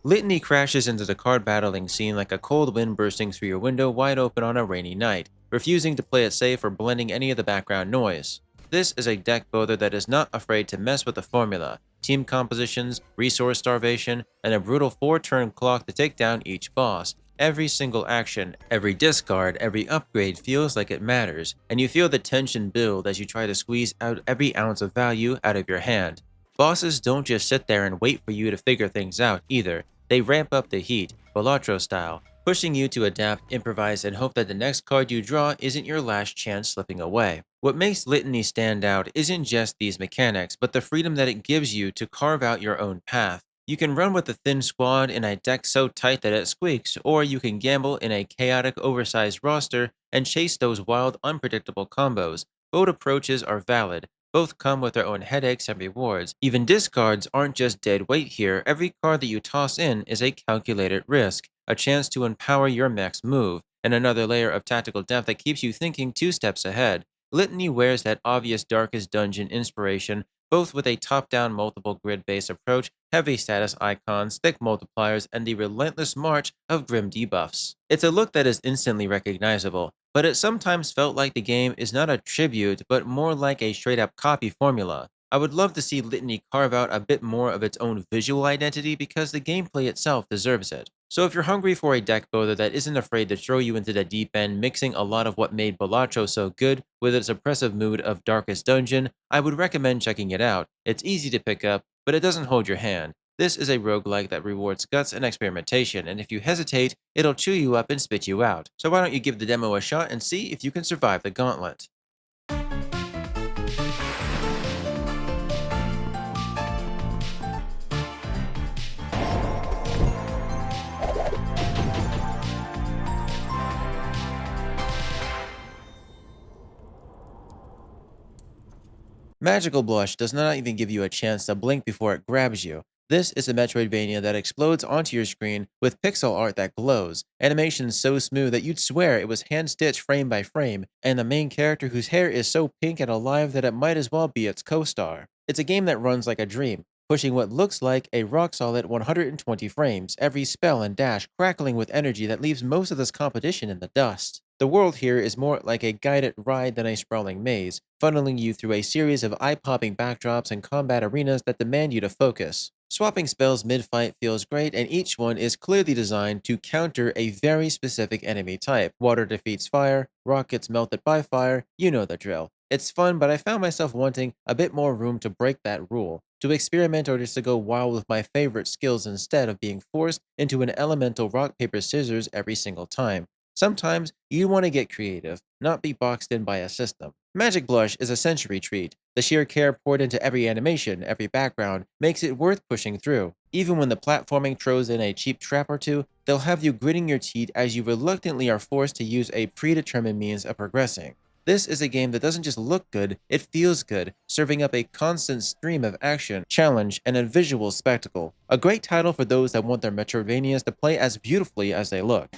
Litany crashes into the card battling scene like a cold wind bursting through your window wide open on a rainy night, refusing to play it safe or blending any of the background noise. This is a deck builder that is not afraid to mess with the formula, team compositions, resource starvation, and a brutal 4-turn clock to take down each boss. Every single action, every discard, every upgrade feels like it matters, and you feel the tension build as you try to squeeze out every ounce of value out of your hand. Bosses don't just sit there and wait for you to figure things out either. They ramp up the heat, Balatro style, pushing you to adapt, improvise, and hope that the next card you draw isn't your last chance slipping away. What makes Litany stand out isn't just these mechanics, but the freedom that it gives you to carve out your own path. You can run with a thin squad in a deck so tight that it squeaks, or you can gamble in a chaotic, oversized roster and chase those wild, unpredictable combos. Both approaches are valid. Both come with their own headaches and rewards. Even discards aren't just dead weight here. Every card that you toss in is a calculated risk, a chance to empower your next move, and another layer of tactical depth that keeps you thinking 2 steps ahead. Litany wears that obvious Darkest Dungeon inspiration, both with a top-down multiple grid-based approach, heavy status icons, thick multipliers, and the relentless march of grim debuffs. It's a look that is instantly recognizable, but it sometimes felt like the game is not a tribute, but more like a straight-up copy formula. I would love to see Litany carve out a bit more of its own visual identity because the gameplay itself deserves it. So if you're hungry for a deck builder that isn't afraid to throw you into the deep end, mixing a lot of what made Balatro so good with its oppressive mood of Darkest Dungeon, I would recommend checking it out. It's easy to pick up, but it doesn't hold your hand. This is a roguelike that rewards guts and experimentation, and if you hesitate, it'll chew you up and spit you out. So why don't you give the demo a shot and see if you can survive the gauntlet. Magical Blush does not even give you a chance to blink before it grabs you. This is a Metroidvania that explodes onto your screen with pixel art that glows, animations so smooth that you'd swear it was hand-stitched frame by frame, and the main character whose hair is so pink and alive that it might as well be its co-star. It's a game that runs like a dream, pushing what looks like a rock-solid 120 frames, every spell and dash crackling with energy that leaves most of this competition in the dust. The world here is more like a guided ride than a sprawling maze, funneling you through a series of eye-popping backdrops and combat arenas that demand you to focus. Swapping spells mid-fight feels great, and each one is clearly designed to counter a very specific enemy type. Water defeats fire, rock gets melted by fire, you know the drill. It's fun, but I found myself wanting a bit more room to break that rule, to experiment or just to go wild with my favorite skills instead of being forced into an elemental rock, paper, scissors every single time. Sometimes you want to get creative, not be boxed in by a system. Magic Blush is a sensory treat. The sheer care poured into every animation, every background, makes it worth pushing through. Even when the platforming throws in a cheap trap or two, they'll have you gritting your teeth as you reluctantly are forced to use a predetermined means of progressing. This is a game that doesn't just look good, it feels good, serving up a constant stream of action, challenge, and a visual spectacle. A great title for those that want their Metroidvanias to play as beautifully as they look.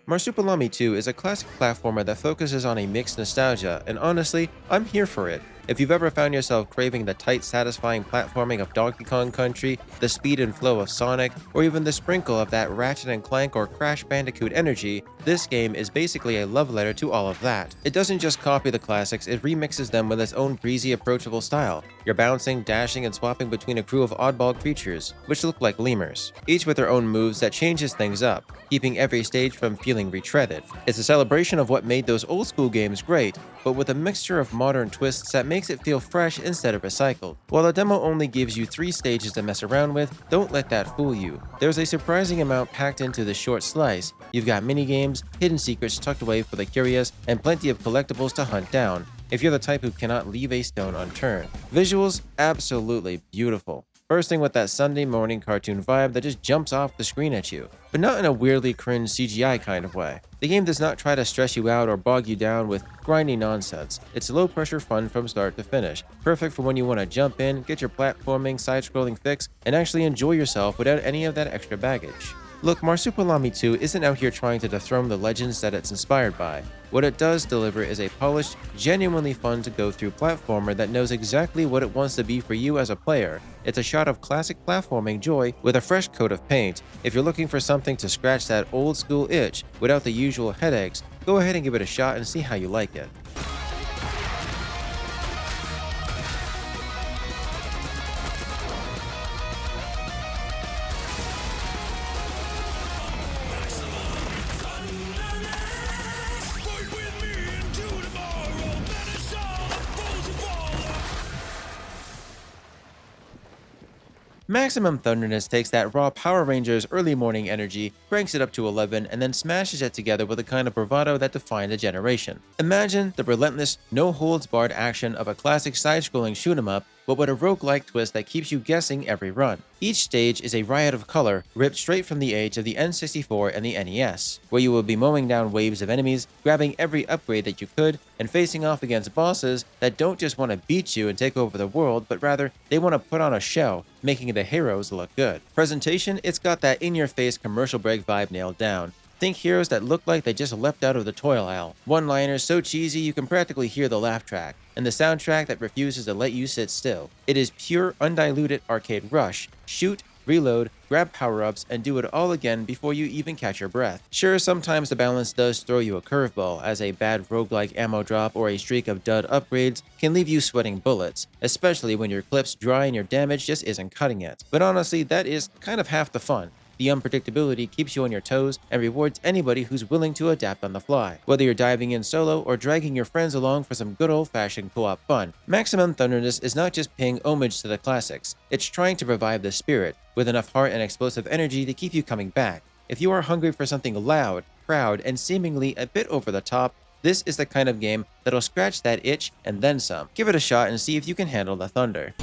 Marsupilami 2 is a classic platformer that focuses on a mixed nostalgia, and honestly, I'm here for it. If you've ever found yourself craving the tight, satisfying platforming of Donkey Kong Country, the speed and flow of Sonic, or even the sprinkle of that Ratchet & Clank or Crash Bandicoot energy, this game is basically a love letter to all of that. It doesn't just copy the classics, it remixes them with its own breezy, approachable style. You're bouncing, dashing, and swapping between a crew of oddball creatures, which look like lemurs, each with their own moves that changes things up, keeping every stage from feeling retreaded. It's a celebration of what made those old school games great, but with a mixture of modern twists that makes it feel fresh instead of recycled. While the demo only gives you 3 stages to mess around with, don't let that fool you. There's a surprising amount packed into this short slice. You've got minigames, hidden secrets tucked away for the curious, and plenty of collectibles to hunt down, if you're the type who cannot leave a stone unturned. Visuals, absolutely beautiful. Bursting with that Sunday morning cartoon vibe that just jumps off the screen at you, but not in a weirdly cringe CGI kind of way. The game does not try to stress you out or bog you down with grindy nonsense. It's low pressure fun from start to finish, perfect for when you want to jump in, get your platforming, side-scrolling fix, and actually enjoy yourself without any of that extra baggage. Look, Marsupilami 2 isn't out here trying to dethrone the legends that it's inspired by. What it does deliver is a polished, genuinely fun to go through platformer that knows exactly what it wants to be for you as a player. It's a shot of classic platforming joy with a fresh coat of paint. If you're looking for something to scratch that old school itch without the usual headaches, go ahead and give it a shot and see how you like it. Maximum Thunderness takes that raw Power Rangers early morning energy, cranks it up to 11, and then smashes it together with a kind of bravado that defined a generation. Imagine the relentless, no-holds-barred action of a classic side-scrolling shoot-'em-up, but with a roguelike twist that keeps you guessing every run. Each stage is a riot of color, ripped straight from the age of the N64 and the NES, where you will be mowing down waves of enemies, grabbing every upgrade that you could, and facing off against bosses that don't just want to beat you and take over the world, but rather, they want to put on a show, making the heroes look good. Presentation, it's got that in-your-face commercial break vibe nailed down. Think heroes that look like they just leapt out of the toil aisle. One-liners so cheesy you can practically hear the laugh track, and the soundtrack that refuses to let you sit still. It is pure, undiluted arcade rush. Shoot, reload, grab power-ups, and do it all again before you even catch your breath. Sure, sometimes the balance does throw you a curveball, as a bad roguelike ammo drop or a streak of dud upgrades can leave you sweating bullets, especially when your clip's dry and your damage just isn't cutting it. But honestly, that is kind of half the fun. The unpredictability keeps you on your toes and rewards anybody who's willing to adapt on the fly, whether you're diving in solo or dragging your friends along for some good old-fashioned co-op fun. Maximum Thunderness is not just paying homage to the classics, it's trying to revive the spirit, with enough heart and explosive energy to keep you coming back. If you are hungry for something loud, proud, and seemingly a bit over the top, this is the kind of game that'll scratch that itch and then some. Give it a shot and see if you can handle the thunder.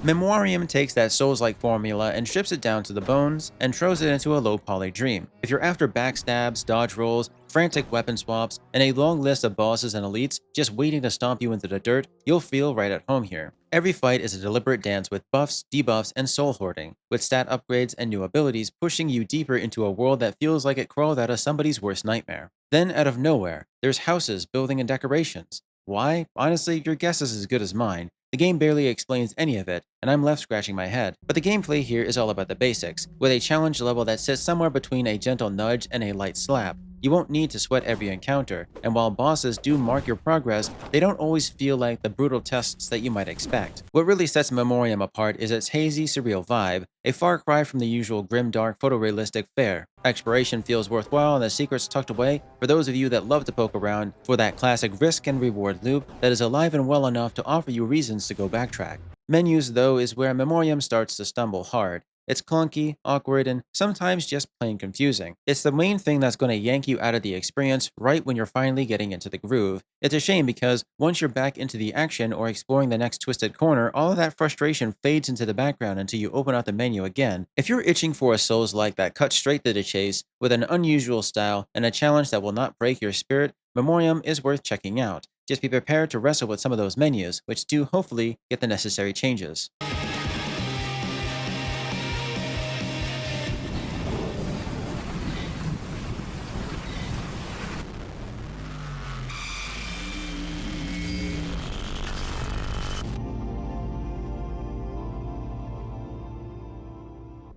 Memoriam takes that Souls-like formula and strips it down to the bones and throws it into a low-poly dream. If you're after backstabs, dodge rolls, frantic weapon swaps, and a long list of bosses and elites just waiting to stomp you into the dirt, you'll feel right at home here. Every fight is a deliberate dance with buffs, debuffs, and soul hoarding, with stat upgrades and new abilities pushing you deeper into a world that feels like it crawled out of somebody's worst nightmare. Then, out of nowhere, there's houses, building, and decorations. Why? Honestly, your guess is as good as mine. The game barely explains any of it, and I'm left scratching my head. But the gameplay here is all about the basics, with a challenge level that sits somewhere between a gentle nudge and a light slap. You won't need to sweat every encounter, and while bosses do mark your progress, they don't always feel like the brutal tests that you might expect. What really sets Memoriam apart is its hazy, surreal vibe, a far cry from the usual grim-dark, photorealistic fare. Exploration feels worthwhile and the secrets tucked away for those of you that love to poke around for that classic risk and reward loop that is alive and well enough to offer you reasons to go backtrack. Menus, though, is where Memoriam starts to stumble hard. It's clunky, awkward, and sometimes just plain confusing. It's the main thing that's going to yank you out of the experience right when you're finally getting into the groove. It's a shame because once you're back into the action or exploring the next twisted corner, all of that frustration fades into the background until you open up the menu again. If you're itching for a Souls-like that cuts straight to the chase, with an unusual style and a challenge that will not break your spirit, Memoriam is worth checking out. Just be prepared to wrestle with some of those menus, which do hopefully get the necessary changes.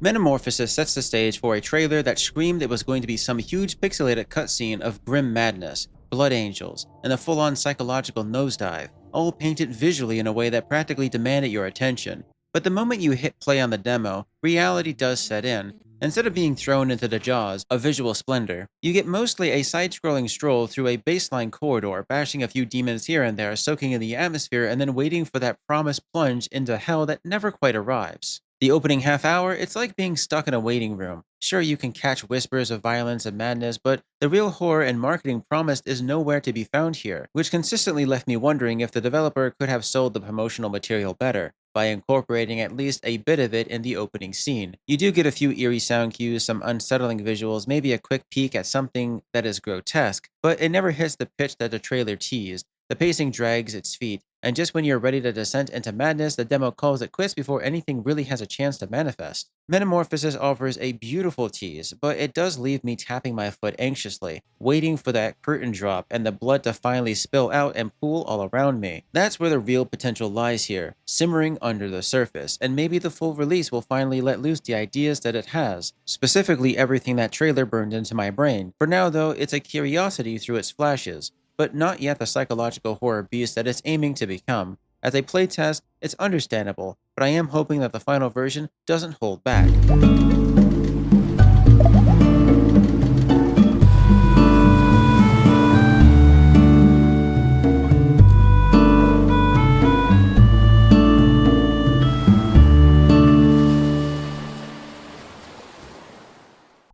Metamorphosis sets the stage for a trailer that screamed it was going to be some huge pixelated cutscene of grim madness, blood angels, and a full-on psychological nosedive, all painted visually in a way that practically demanded your attention. But the moment you hit play on the demo, reality does set in. Instead of being thrown into the jaws of visual splendor, you get mostly a side-scrolling stroll through a baseline corridor, bashing a few demons here and there, soaking in the atmosphere, and then waiting for that promised plunge into hell that never quite arrives. The opening half hour, it's like being stuck in a waiting room. Sure, you can catch whispers of violence and madness, but the real horror and marketing promised is nowhere to be found here, which consistently left me wondering if the developer could have sold the promotional material better, by incorporating at least a bit of it in the opening scene. You do get a few eerie sound cues, some unsettling visuals, maybe a quick peek at something that is grotesque, but it never hits the pitch that the trailer teased. The pacing drags its feet, and just when you're ready to descend into madness, the demo calls it quits before anything really has a chance to manifest. Metamorphosis offers a beautiful tease, but it does leave me tapping my foot anxiously, waiting for that curtain drop and the blood to finally spill out and pool all around me. That's where the real potential lies here, simmering under the surface, and maybe the full release will finally let loose the ideas that it has, specifically everything that trailer burned into my brain. For now though, it's a curiosity through its flashes, but not yet the psychological horror beast that it's aiming to become. As a playtest, it's understandable, but I am hoping that the final version doesn't hold back.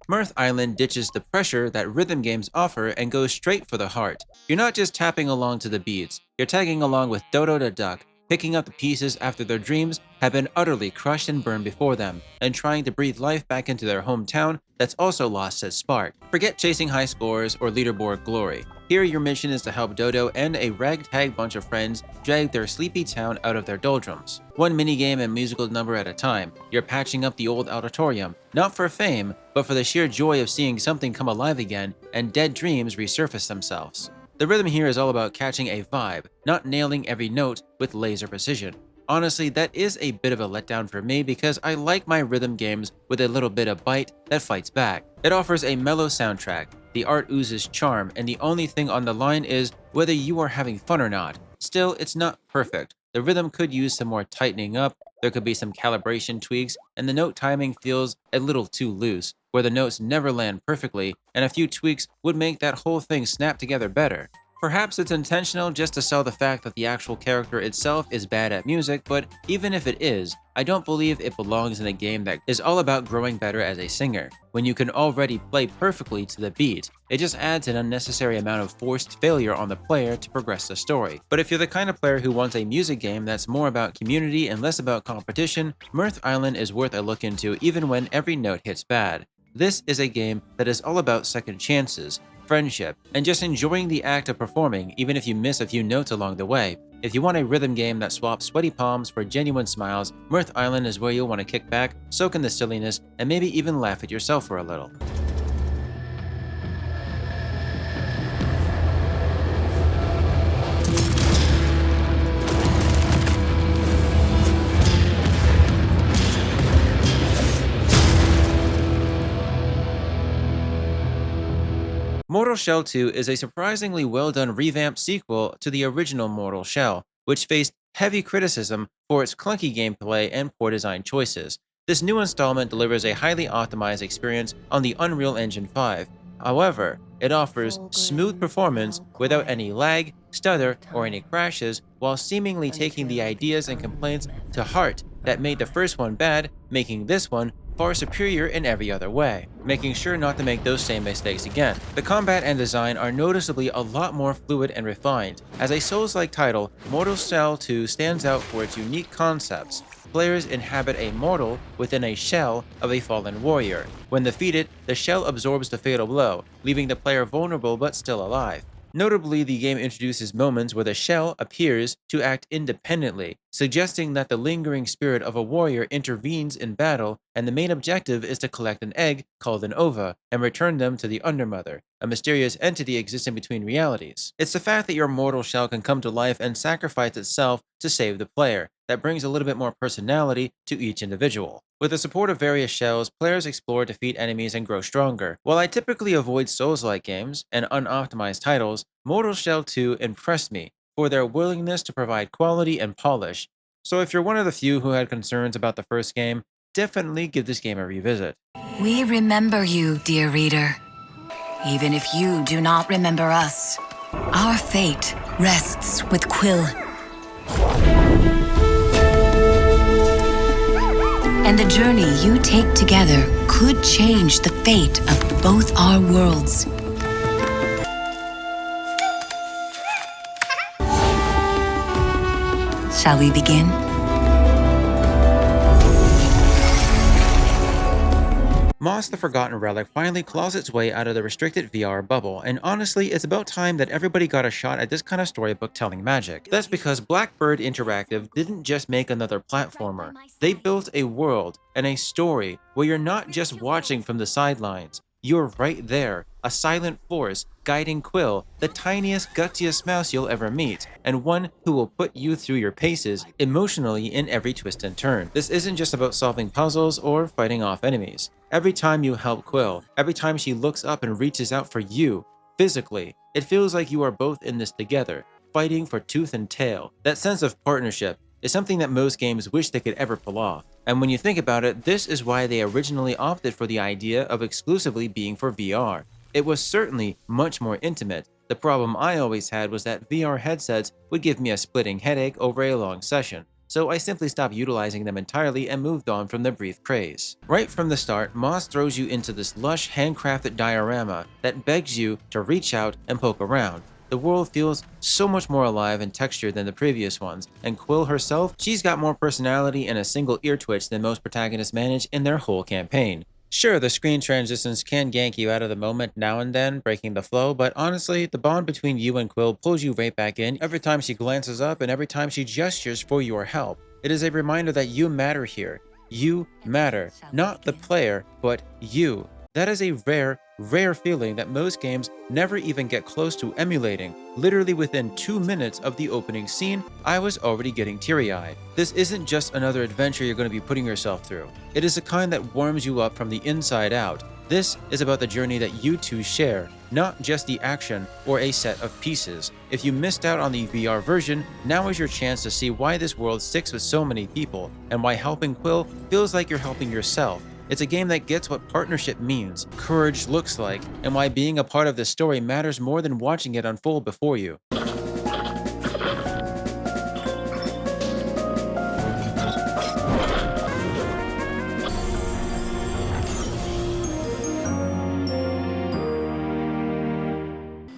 Mirth Island ditches the pressure that rhythm games offer and goes straight for the heart. You're not just tapping along to the beats, you're tagging along with Dodo the Duck, picking up the pieces after their dreams have been utterly crushed and burned before them, and trying to breathe life back into their hometown that's also lost its spark. Forget chasing high scores or leaderboard glory. Here your mission is to help Dodo and a ragtag bunch of friends drag their sleepy town out of their doldrums. One minigame and musical number at a time, you're patching up the old auditorium, not for fame, but for the sheer joy of seeing something come alive again and dead dreams resurface themselves. The rhythm here is all about catching a vibe, not nailing every note with laser precision. Honestly, that is a bit of a letdown for me because I like my rhythm games with a little bit of bite that fights back. It offers a mellow soundtrack, the art oozes charm, and the only thing on the line is whether you are having fun or not. Still, it's not perfect. The rhythm could use some more tightening up, there could be some calibration tweaks, and the note timing feels a little too loose, where the notes never land perfectly, and a few tweaks would make that whole thing snap together better. Perhaps it's intentional just to sell the fact that the actual character itself is bad at music, but even if it is, I don't believe it belongs in a game that is all about growing better as a singer. When you can already play perfectly to the beat, it just adds an unnecessary amount of forced failure on the player to progress the story. But if you're the kind of player who wants a music game that's more about community and less about competition, Mirth Island is worth a look into even when every note hits bad. This is a game that is all about second chances, friendship, and just enjoying the act of performing even if you miss a few notes along the way. If you want a rhythm game that swaps sweaty palms for genuine smiles, Mirth Island is where you'll want to kick back, soak in the silliness, and maybe even laugh at yourself for a little. Mortal Shell 2 is a surprisingly well-done revamped sequel to the original Mortal Shell, which faced heavy criticism for its clunky gameplay and poor design choices. This new installment delivers a highly optimized experience on the Unreal Engine 5. However, it offers smooth performance without any lag, stutter, or any crashes, while seemingly taking the ideas and complaints to heart that made the first one bad, making this one far superior in every other way, making sure not to make those same mistakes again. The combat and design are noticeably a lot more fluid and refined. As a Souls-like title, Mortal Shell 2 stands out for its unique concepts. Players inhabit a mortal within a shell of a fallen warrior. When defeated, the shell absorbs the fatal blow, leaving the player vulnerable but still alive. Notably, the game introduces moments where the shell appears to act independently, suggesting that the lingering spirit of a warrior intervenes in battle, and the main objective is to collect an egg called an ova and return them to the Undermother, a mysterious entity existing between realities. It's the fact that your mortal shell can come to life and sacrifice itself to save the player that brings a little bit more personality to each individual. With the support of various shells, players explore, defeat enemies, and grow stronger. While I typically avoid Souls-like games and unoptimized titles, Mortal Shell 2 impressed me for their willingness to provide quality and polish. So if you're one of the few who had concerns about the first game, definitely give this game a revisit. We remember you, dear reader. Even if you do not remember us, our fate rests with Quill. And the journey you take together could change the fate of both our worlds. Shall we begin? Moss the Forgotten Relic finally claws its way out of the restricted VR bubble, and honestly, it's about time that everybody got a shot at this kind of storybook telling magic. That's because Blackbird Interactive didn't just make another platformer. They built a world and a story where you're not just watching from the sidelines. You're right there, a silent force guiding Quill, the tiniest, gutsiest mouse you'll ever meet, and one who will put you through your paces emotionally in every twist and turn. This isn't just about solving puzzles or fighting off enemies. Every time you help Quill, every time she looks up and reaches out for you, physically, it feels like you are both in this together, fighting for tooth and tail. That sense of partnership is something that most games wish they could ever pull off. And when you think about it, this is why they originally opted for the idea of exclusively being for VR. It was certainly much more intimate. The problem I always had was that VR headsets would give me a splitting headache over a long session, so I simply stopped utilizing them entirely and moved on from the brief craze. Right from the start, Moss throws you into this lush, handcrafted diorama that begs you to reach out and poke around. The world feels so much more alive and textured than the previous ones, and Quill herself, she's got more personality and a single ear twitch than most protagonists manage in their whole campaign. Sure, the screen transitions can gank you out of the moment now and then, breaking the flow, but honestly, the bond between you and Quill pulls you right back in every time she glances up and every time she gestures for your help. It is a reminder that you matter here. You matter. Not the player, but you. That is a rare feeling that most games never even get close to emulating. Literally within 2 minutes of the opening scene, I was already getting teary-eyed. This isn't just another adventure you're going to be putting yourself through. It is the kind that warms you up from the inside out. This is about the journey that you two share, not just the action or a set of pieces. If you missed out on the VR version, now is your chance to see why this world sticks with so many people, and why helping Quill feels like you're helping yourself. It's a game that gets what partnership means, courage looks like, and why being a part of the story matters more than watching it unfold before you.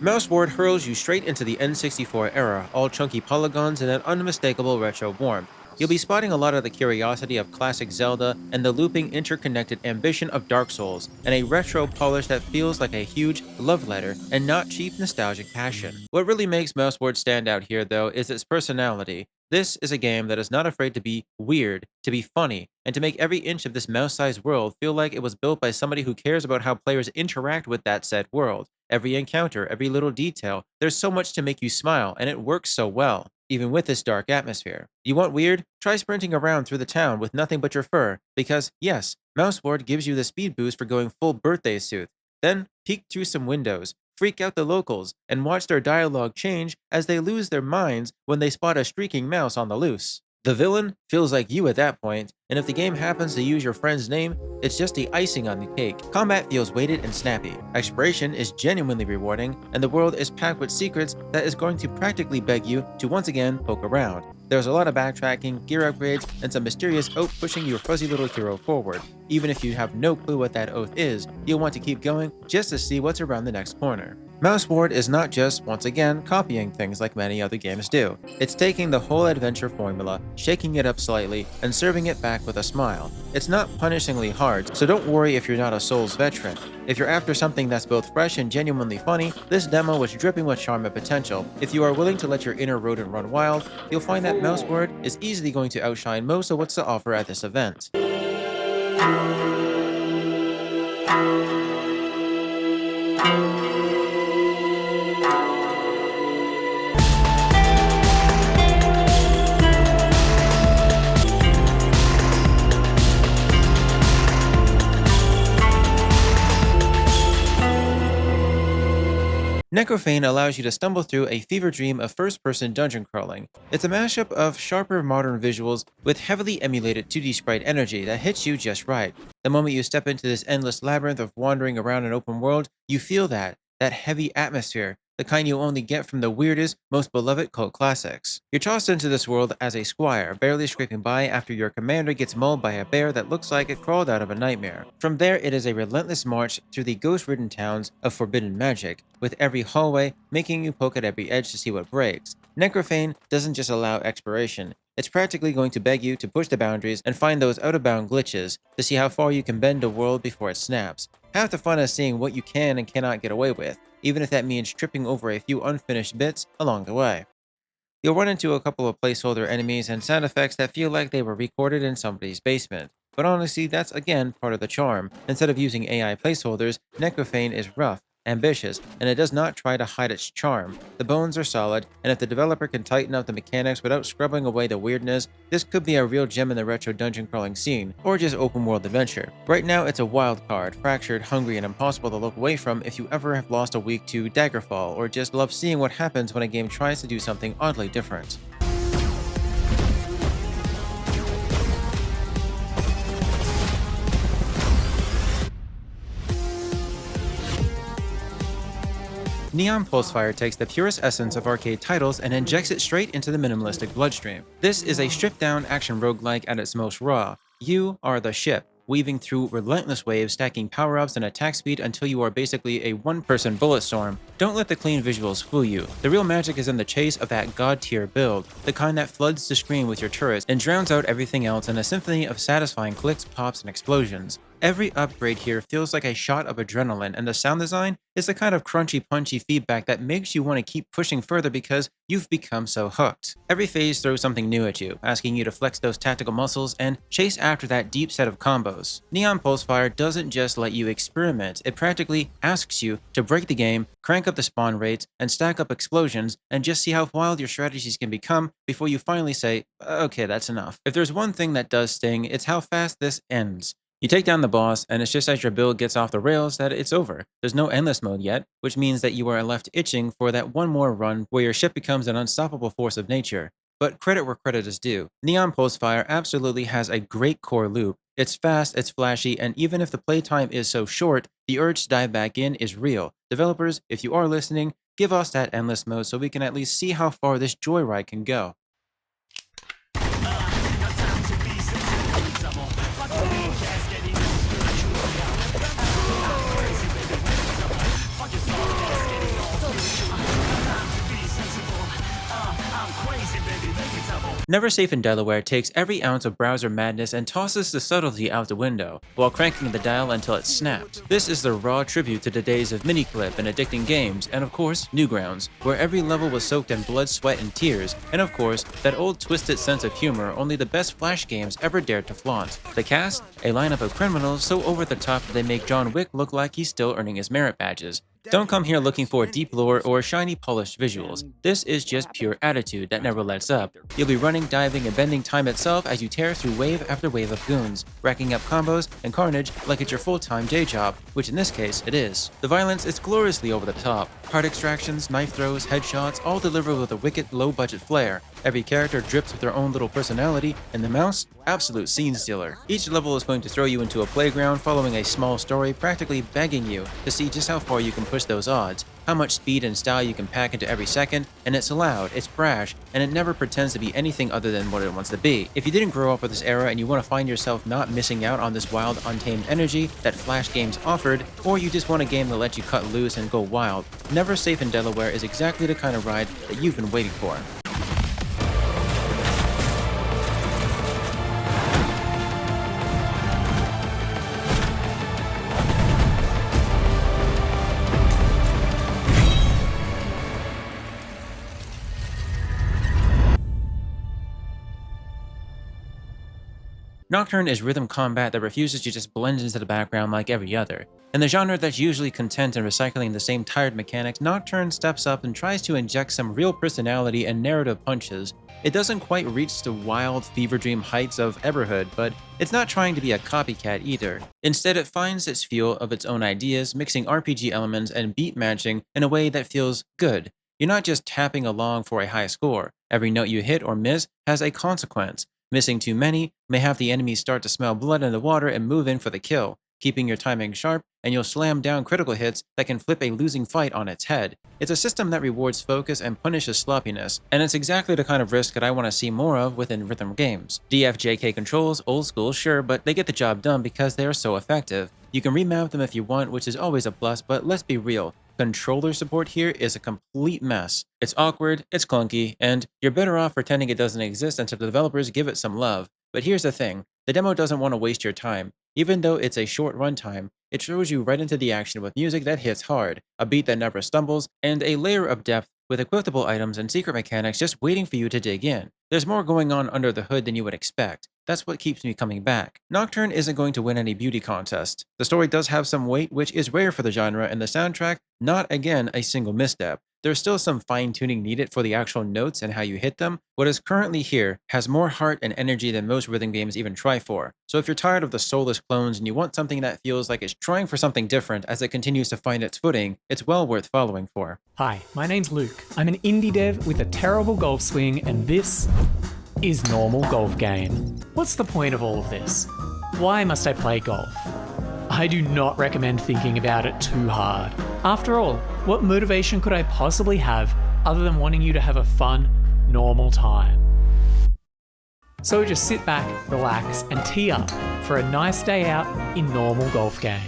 Mouse Ward hurls you straight into the N64 era, all chunky polygons and an unmistakable retro warmth. You'll be spotting a lot of the curiosity of classic Zelda and the looping interconnected ambition of Dark Souls, and a retro polish that feels like a huge love letter and not cheap nostalgic passion. What really makes Mouse Ward stand out here though is its personality. This is a game that is not afraid to be weird, to be funny, and to make every inch of this mouse-sized world feel like it was built by somebody who cares about how players interact with that said world. Every encounter, every little detail, there's so much to make you smile, and it works so well, even with this dark atmosphere. You want weird? Try sprinting around through the town with nothing but your fur, because yes, Mouse Ward gives you the speed boost for going full birthday suit. Then peek through some windows, freak out the locals, and watch their dialogue change as they lose their minds when they spot a streaking mouse on the loose. The villain feels like you at that point, and if the game happens to use your friend's name, it's just the icing on the cake. Combat feels weighted and snappy. Exploration is genuinely rewarding, and the world is packed with secrets that is going to practically beg you to once again poke around. There's a lot of backtracking, gear upgrades, and some mysterious oath pushing your fuzzy little hero forward. Even if you have no clue what that oath is, you'll want to keep going just to see what's around the next corner. Mouse Ward is not just, once again, copying things like many other games do. It's taking the whole adventure formula, shaking it up slightly, and serving it back with a smile. It's not punishingly hard, so don't worry if you're not a Souls veteran. If you're after something that's both fresh and genuinely funny, this demo was dripping with charm and potential. If you are willing to let your inner rodent run wild, you'll find that Mouse Ward is easily going to outshine most of what's to offer at this event. Necrophane allows you to stumble through a fever dream of first-person dungeon crawling. It's a mashup of sharper modern visuals with heavily emulated 2D sprite energy that hits you just right. The moment you step into this endless labyrinth of wandering around an open world, you feel that heavy atmosphere, the kind you only get from the weirdest, most beloved cult classics. You're tossed into this world as a squire, barely scraping by after your commander gets mauled by a bear that looks like it crawled out of a nightmare. From there, it is a relentless march through the ghost-ridden towns of forbidden magic, with every hallway making you poke at every edge to see what breaks. Necrophane doesn't just allow exploration. It's practically going to beg you to push the boundaries and find those out-of-bound glitches to see how far you can bend a world before it snaps. Half the fun is seeing what you can and cannot get away with, even if that means tripping over a few unfinished bits along the way. You'll run into a couple of placeholder enemies and sound effects that feel like they were recorded in somebody's basement. But honestly, that's again part of the charm. Instead of using AI placeholders, Necrophane is rough, ambitious, and it does not try to hide its charm. The bones are solid, and if the developer can tighten up the mechanics without scrubbing away the weirdness, this could be a real gem in the retro dungeon crawling scene, or just open world adventure. Right now, it's a wild card, fractured, hungry, and impossible to look away from if you ever have lost a week to Daggerfall, or just love seeing what happens when a game tries to do something oddly different. Neon Pulsefire takes the purest essence of arcade titles and injects it straight into the minimalistic bloodstream. This is a stripped-down action roguelike at its most raw. You are the ship, weaving through relentless waves, stacking power-ups and attack speed until you are basically a one-person bullet storm. Don't let the clean visuals fool you. The real magic is in the chase of that god-tier build, the kind that floods the screen with your turrets and drowns out everything else in a symphony of satisfying clicks, pops, and explosions. Every upgrade here feels like a shot of adrenaline, and the sound design is the kind of crunchy, punchy feedback that makes you want to keep pushing further because you've become so hooked. Every phase throws something new at you, asking you to flex those tactical muscles and chase after that deep set of combos. Neon Pulsefire doesn't just let you experiment, it practically asks you to break the game, crank up the spawn rates, and stack up explosions, and just see how wild your strategies can become before you finally say, okay, that's enough. If there's one thing that does sting, it's how fast this ends. You take down the boss, and it's just as your build gets off the rails that it's over. There's no endless mode yet, which means that you are left itching for that one more run where your ship becomes an unstoppable force of nature. But credit where credit is due. Neon Pulsefire absolutely has a great core loop, It's fast, it's flashy, and even if the playtime is so short, the urge to dive back in is real. Developers, if you are listening, give us that endless mode so we can at least see how far this joyride can go. Never Safe in Delaware takes every ounce of browser madness and tosses the subtlety out the window, while cranking the dial until it snaps. This is the raw tribute to the days of miniclip and addicting games, and of course, Newgrounds, where every level was soaked in blood, sweat, and tears, and of course, that old twisted sense of humor only the best Flash games ever dared to flaunt. The cast? A lineup of criminals so over the top that they make John Wick look like he's still earning his merit badges. Don't come here looking for deep lore or shiny polished visuals. This is just pure attitude that never lets up. You'll be running, diving, and bending time itself as you tear through wave after wave of goons, racking up combos and carnage like it's your full-time day job, which in this case it is. The violence is gloriously over the top. Heart extractions, knife throws, headshots, all delivered with a wicked low-budget flair. Every character drips with their own little personality, and the mouse? Absolute scene stealer. Each level is going to throw you into a playground following a small story, practically begging you to see just how far you can push those odds, how much speed and style you can pack into every second, and it's loud, it's brash, and it never pretends to be anything other than what it wants to be. If you didn't grow up with this era and you want to find yourself not missing out on this wild, untamed energy that Flash games offered, or you just want a game that lets you cut loose and go wild, Never Safe in Delaware is exactly the kind of ride that you've been waiting for. Nocturne is rhythm combat that refuses to just blend into the background like every other. In the genre that's usually content in recycling the same tired mechanics, Nocturne steps up and tries to inject some real personality and narrative punches. It doesn't quite reach the wild fever dream heights of Everhood, but it's not trying to be a copycat either. Instead, it finds its fuel of its own ideas, mixing RPG elements and beat matching in a way that feels good. You're not just tapping along for a high score. Every note you hit or miss has a consequence. Missing too many may have the enemies start to smell blood in the water and move in for the kill, keeping your timing sharp, and you'll slam down critical hits that can flip a losing fight on its head. It's a system that rewards focus and punishes sloppiness, and it's exactly the kind of risk that I want to see more of within rhythm games. DFJK controls, old school, sure, but they get the job done because they are so effective. You can remap them if you want, which is always a plus, but let's be real. Controller support here is a complete mess. It's awkward, it's clunky, and you're better off pretending it doesn't exist until the developers give it some love. But here's the thing, the demo doesn't want to waste your time. Even though it's a short runtime, it throws you right into the action with music that hits hard, a beat that never stumbles, and a layer of depth with equipable items and secret mechanics just waiting for you to dig in. There's more going on under the hood than you would expect. That's what keeps me coming back. Nocturne isn't going to win any beauty contest. The story does have some weight, which is rare for the genre, and the soundtrack, not again a single misstep. There's still some fine-tuning needed for the actual notes and how you hit them. What is currently here has more heart and energy than most rhythm games even try for. So if you're tired of the soulless clones and you want something that feels like it's trying for something different as it continues to find its footing, it's well worth following for. Hi, my name's Luke. I'm an indie dev with a terrible golf swing, and this is normal golf game. What's the point of all of this? Why must I play golf? I do not recommend thinking about it too hard. After all, what motivation could I possibly have other than wanting you to have a fun, normal time? So just sit back, relax, and tee up for a nice day out in normal golf game.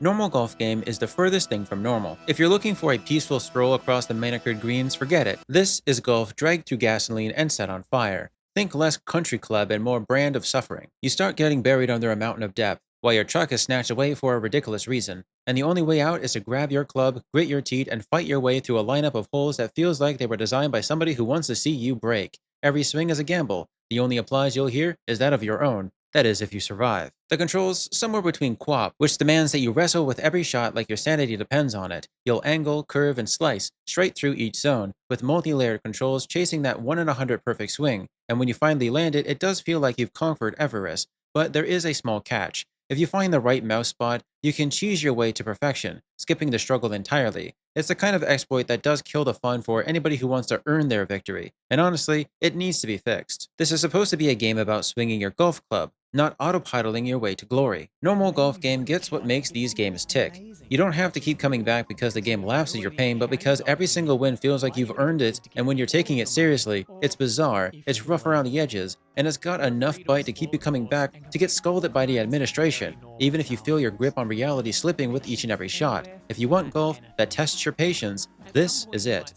Normal golf game is the furthest thing from normal. If you're looking for a peaceful stroll across the manicured greens, forget it. This is golf dragged through gasoline and set on fire. Think less country club and more brand of suffering. You start getting buried under a mountain of depth, while your truck is snatched away for a ridiculous reason. And the only way out is to grab your club, grit your teeth, and fight your way through a lineup of holes that feels like they were designed by somebody who wants to see you break. Every swing is a gamble. The only applause you'll hear is that of your own. That is, if you survive. The controls, somewhere between QWOP, which demands that you wrestle with every shot like your sanity depends on it. You'll angle, curve, and slice straight through each zone, with multi-layered controls chasing that 1 in 100 perfect swing. And when you finally land it, it does feel like you've conquered Everest. But there is a small catch. If you find the right mouse spot, you can cheese your way to perfection, skipping the struggle entirely. It's the kind of exploit that does kill the fun for anybody who wants to earn their victory, and honestly, it needs to be fixed. This is supposed to be a game about swinging your golf club, not autopiloting your way to glory. Normal golf game gets what makes these games tick. You don't have to keep coming back because the game laughs at your pain, but because every single win feels like you've earned it, and when you're taking it seriously, it's bizarre, it's rough around the edges, and it's got enough bite to keep you coming back to get scolded by the administration, even if you feel your grip on reality slipping with each and every shot. If you want golf that tests your patience, this is it.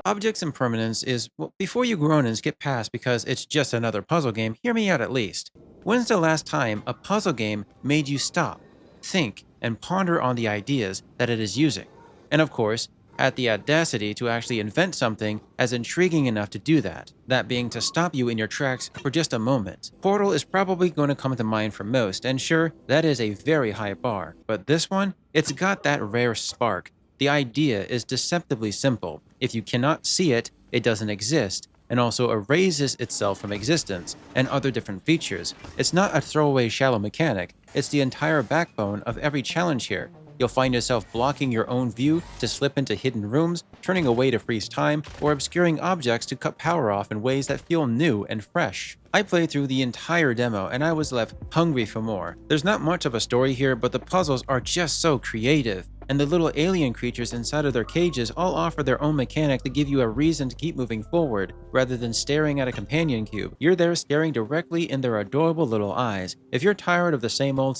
Objects Impermanence is, well, before you groanins get past because it's just another puzzle game, hear me out at least. When's the last time a puzzle game made you stop, think, and ponder on the ideas that it is using? And of course, had the audacity to actually invent something as intriguing enough to do that, that being to stop you in your tracks for just a moment. Portal is probably going to come to mind for most, and sure, that is a very high bar, but this one, it's got that rare spark. The idea is deceptively simple. If you cannot see it, it doesn't exist, and also erases itself from existence, and other different features. It's not a throwaway shallow mechanic, it's the entire backbone of every challenge here. You'll find yourself blocking your own view to slip into hidden rooms, turning away to freeze time, or obscuring objects to cut power off in ways that feel new and fresh. I played through the entire demo and I was left hungry for more. There's not much of a story here, but the puzzles are just so creative. And the little alien creatures inside of their cages all offer their own mechanic to give you a reason to keep moving forward, rather than staring at a companion cube. You're there staring directly in their adorable little eyes. If you're tired of the same old,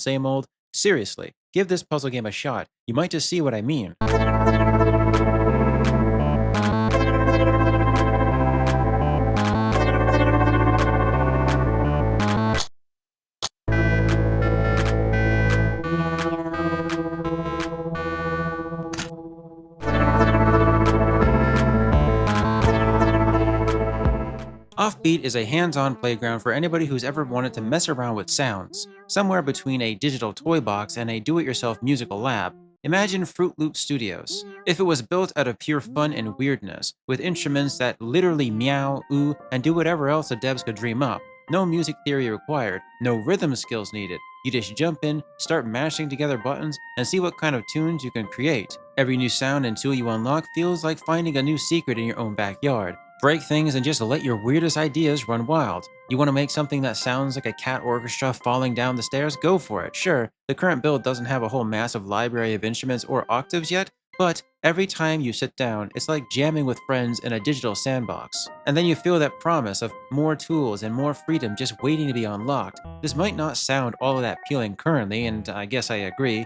seriously, give this puzzle game a shot. You might just see what I mean. Offbeat is a hands-on playground for anybody who's ever wanted to mess around with sounds, somewhere between a digital toy box and a do-it-yourself musical lab. Imagine Fruit Loop Studios. If it was built out of pure fun and weirdness, with instruments that literally meow, ooh, and do whatever else the devs could dream up. No music theory required, no rhythm skills needed. You just jump in, start mashing together buttons, and see what kind of tunes you can create. Every new sound and tool you unlock feels like finding a new secret in your own backyard. Break things and just let your weirdest ideas run wild. You want to make something that sounds like a cat orchestra falling down the stairs? Go for it. Sure, the current build doesn't have a whole massive library of instruments or octaves yet, but every time you sit down, it's like jamming with friends in a digital sandbox. And then you feel that promise of more tools and more freedom just waiting to be unlocked. This might not sound all that appealing currently, and I guess I agree.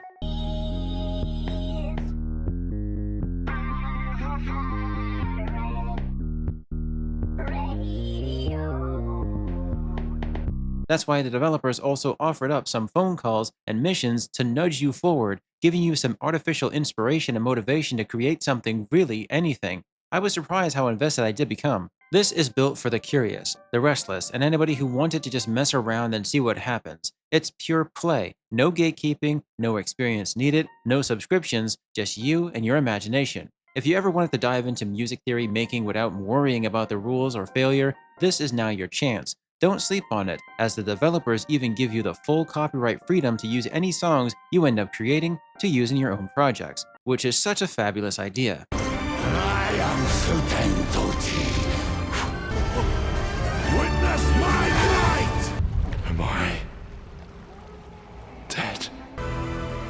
That's why the developers also offered up some phone calls and missions to nudge you forward, giving you some artificial inspiration and motivation to create something, really anything. I was surprised how invested I did become. This is built for the curious, the restless, and anybody who wanted to just mess around and see what happens. It's pure play, no gatekeeping, no experience needed, no subscriptions, just you and your imagination. If you ever wanted to dive into music theory making without worrying about the rules or failure, this is now your chance. Don't sleep on it, as the developers even give you the full copyright freedom to use any songs you end up creating to use in your own projects, which is such a fabulous idea. I am Sudentoti. Witness my light! Am I dead?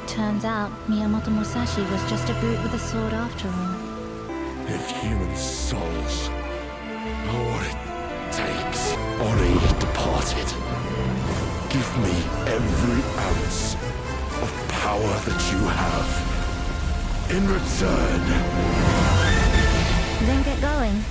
Turns out Miyamoto Musashi was just a brute with a sword after all. If human souls are what it takes, Ori departed. Give me every ounce of power that you have in return. Then get going,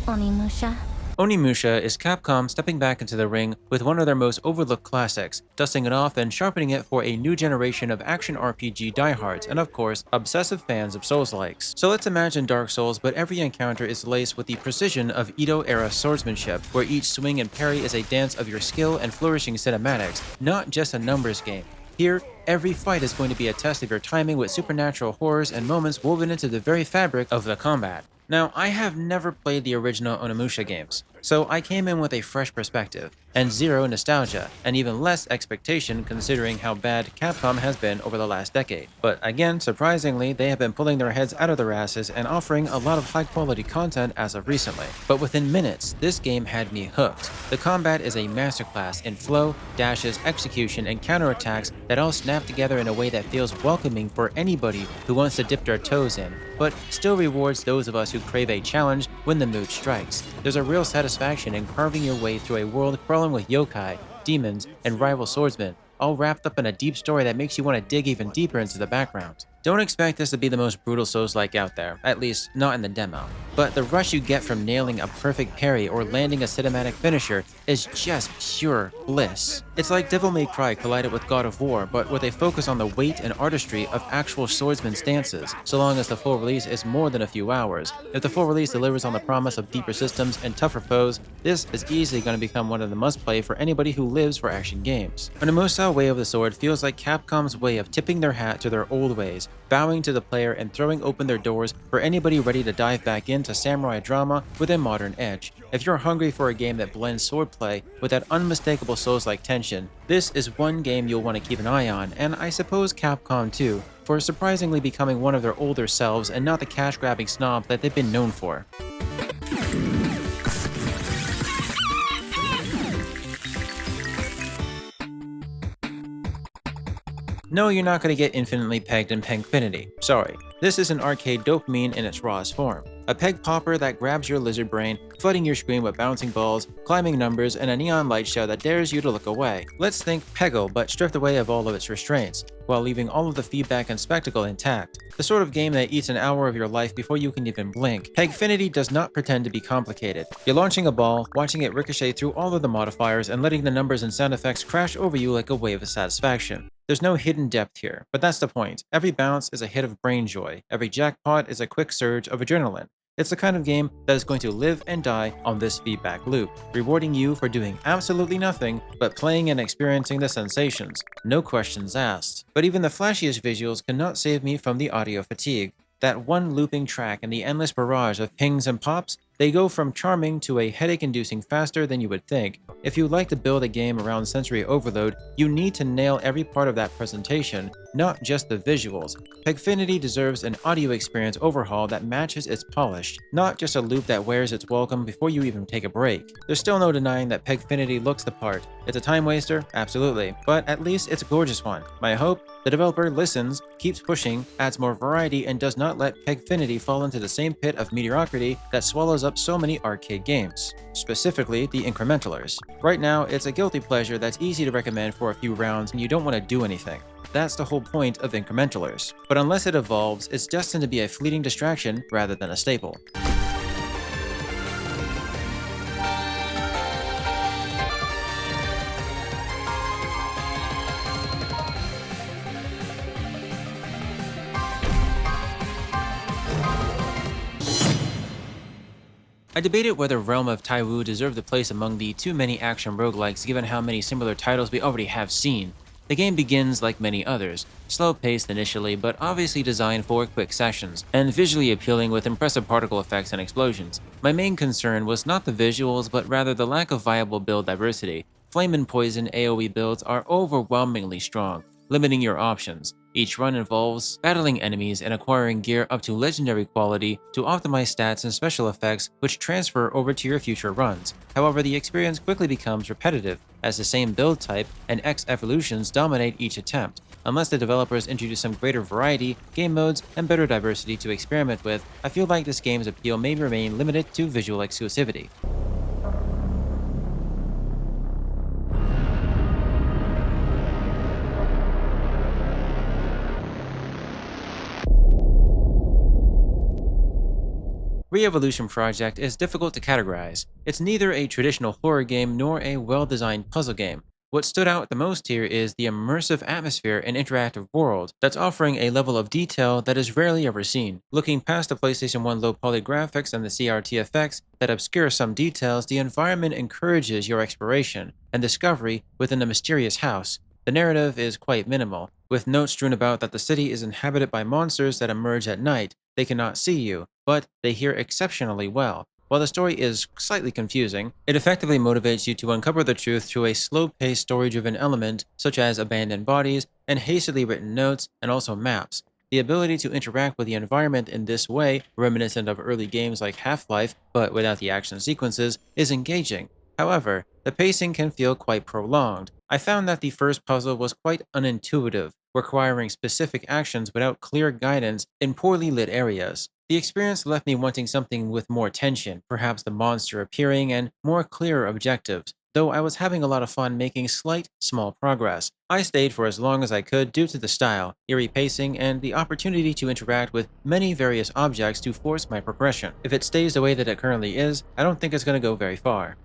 Onimusha. Onimusha is Capcom stepping back into the ring with one of their most overlooked classics, dusting it off and sharpening it for a new generation of action RPG diehards and of course, obsessive fans of Souls-likes. So let's imagine Dark Souls, but every encounter is laced with the precision of Edo-era swordsmanship, where each swing and parry is a dance of your skill and flourishing cinematics, not just a numbers game. Here, every fight is going to be a test of your timing with supernatural horrors and moments woven into the very fabric of the combat. Now, I have never played the original Onimusha games. So I came in with a fresh perspective, and zero nostalgia, and even less expectation considering how bad Capcom has been over the last decade. But again, surprisingly, they have been pulling their heads out of their asses and offering a lot of high quality content as of recently. But within minutes, this game had me hooked. The combat is a masterclass in flow, dashes, execution, and counterattacks that all snap together in a way that feels welcoming for anybody who wants to dip their toes in, but still rewards those of us who crave a challenge when the mood strikes. There's a real satisfaction in carving your way through a world crawling with yokai, demons, and rival swordsmen, all wrapped up in a deep story that makes you want to dig even deeper into the background. Don't expect this to be the most brutal Souls-like out there, at least not in the demo, but the rush you get from nailing a perfect parry or landing a cinematic finisher is just pure bliss. It's like Devil May Cry collided with God of War, but with a focus on the weight and artistry of actual swordsman stances, so long as the full release is more than a few hours. If the full release delivers on the promise of deeper systems and tougher foes, this is easily going to become one of the must-play for anybody who lives for action games. An Musou Way of the Sword feels like Capcom's way of tipping their hat to their old ways, bowing to the player and throwing open their doors for anybody ready to dive back into samurai drama with a modern edge. If you're hungry for a game that blends swordplay with that unmistakable Souls-like tension, this is one game you'll want to keep an eye on, and I suppose Capcom too, for surprisingly becoming one of their older selves and not the cash-grabbing snob that they've been known for. No, you're not going to get infinitely pegged in Pegfinity. Sorry. This is an arcade dopamine in its rawest form. A peg popper that grabs your lizard brain, flooding your screen with bouncing balls, climbing numbers, and a neon light show that dares you to look away. Let's think Peggle, but stripped away of all of its restraints, while leaving all of the feedback and spectacle intact. The sort of game that eats an hour of your life before you can even blink. Pegfinity does not pretend to be complicated. You're launching a ball, watching it ricochet through all of the modifiers, and letting the numbers and sound effects crash over you like a wave of satisfaction. There's no hidden depth here, but that's the point. Every bounce is a hit of brain joy. Every jackpot is a quick surge of adrenaline. It's the kind of game that is going to live and die on this feedback loop, rewarding you for doing absolutely nothing but playing and experiencing the sensations, no questions asked. But even the flashiest visuals cannot save me from the audio fatigue. That one looping track and the endless barrage of pings and pops, they go from charming to a headache-inducing faster than you would think. If you'd like to build a game around sensory overload, you need to nail every part of that presentation, not just the visuals. Pegfinity deserves an audio experience overhaul that matches its polish, not just a loop that wears its welcome before you even take a break. There's still no denying that Pegfinity looks the part. It's a time waster? Absolutely, but at least it's a gorgeous one. My hope? The developer listens, keeps pushing, adds more variety, and does not let Pegfinity fall into the same pit of mediocrity that swallows up so many arcade games, specifically the incrementalers. Right now, it's a guilty pleasure that's easy to recommend for a few rounds and you don't want to do anything. That's the whole point of incrementalers. But unless it evolves, it's destined to be a fleeting distraction rather than a staple. I debated whether Realm of Taiwu deserved a place among the too many action roguelikes given how many similar titles we already have seen. The game begins like many others, slow-paced initially but obviously designed for quick sessions, and visually appealing with impressive particle effects and explosions. My main concern was not the visuals but rather the lack of viable build diversity. Flame and Poison AoE builds are overwhelmingly strong, limiting your options. Each run involves battling enemies and acquiring gear up to legendary quality to optimize stats and special effects which transfer over to your future runs. However, the experience quickly becomes repetitive, as the same build type and X evolutions dominate each attempt. Unless the developers introduce some greater variety, game modes, and better diversity to experiment with, I feel like this game's appeal may remain limited to visual exclusivity. ReEvolution Project is difficult to categorize. It's neither a traditional horror game nor a well-designed puzzle game. What stood out the most here is the immersive atmosphere and interactive world that's offering a level of detail that is rarely ever seen. Looking past the PlayStation 1 low-poly graphics and the CRT effects that obscure some details, the environment encourages your exploration and discovery within a mysterious house. The narrative is quite minimal, with notes strewn about that the city is inhabited by monsters that emerge at night. They cannot see you, but they hear exceptionally well. While the story is slightly confusing, it effectively motivates you to uncover the truth through a slow-paced story-driven element such as abandoned bodies and hastily written notes, and also maps. The ability to interact with the environment in this way, reminiscent of early games like Half-Life, but without the action sequences, is engaging. However, the pacing can feel quite prolonged. I found that the first puzzle was quite unintuitive, requiring specific actions without clear guidance in poorly lit areas. The experience left me wanting something with more tension, perhaps the monster appearing, and more clear objectives. Though I was having a lot of fun making slight, small progress. I stayed for as long as I could due to the style, eerie pacing, and the opportunity to interact with many various objects to force my progression. If it stays the way that it currently is, I don't think it's going to go very far.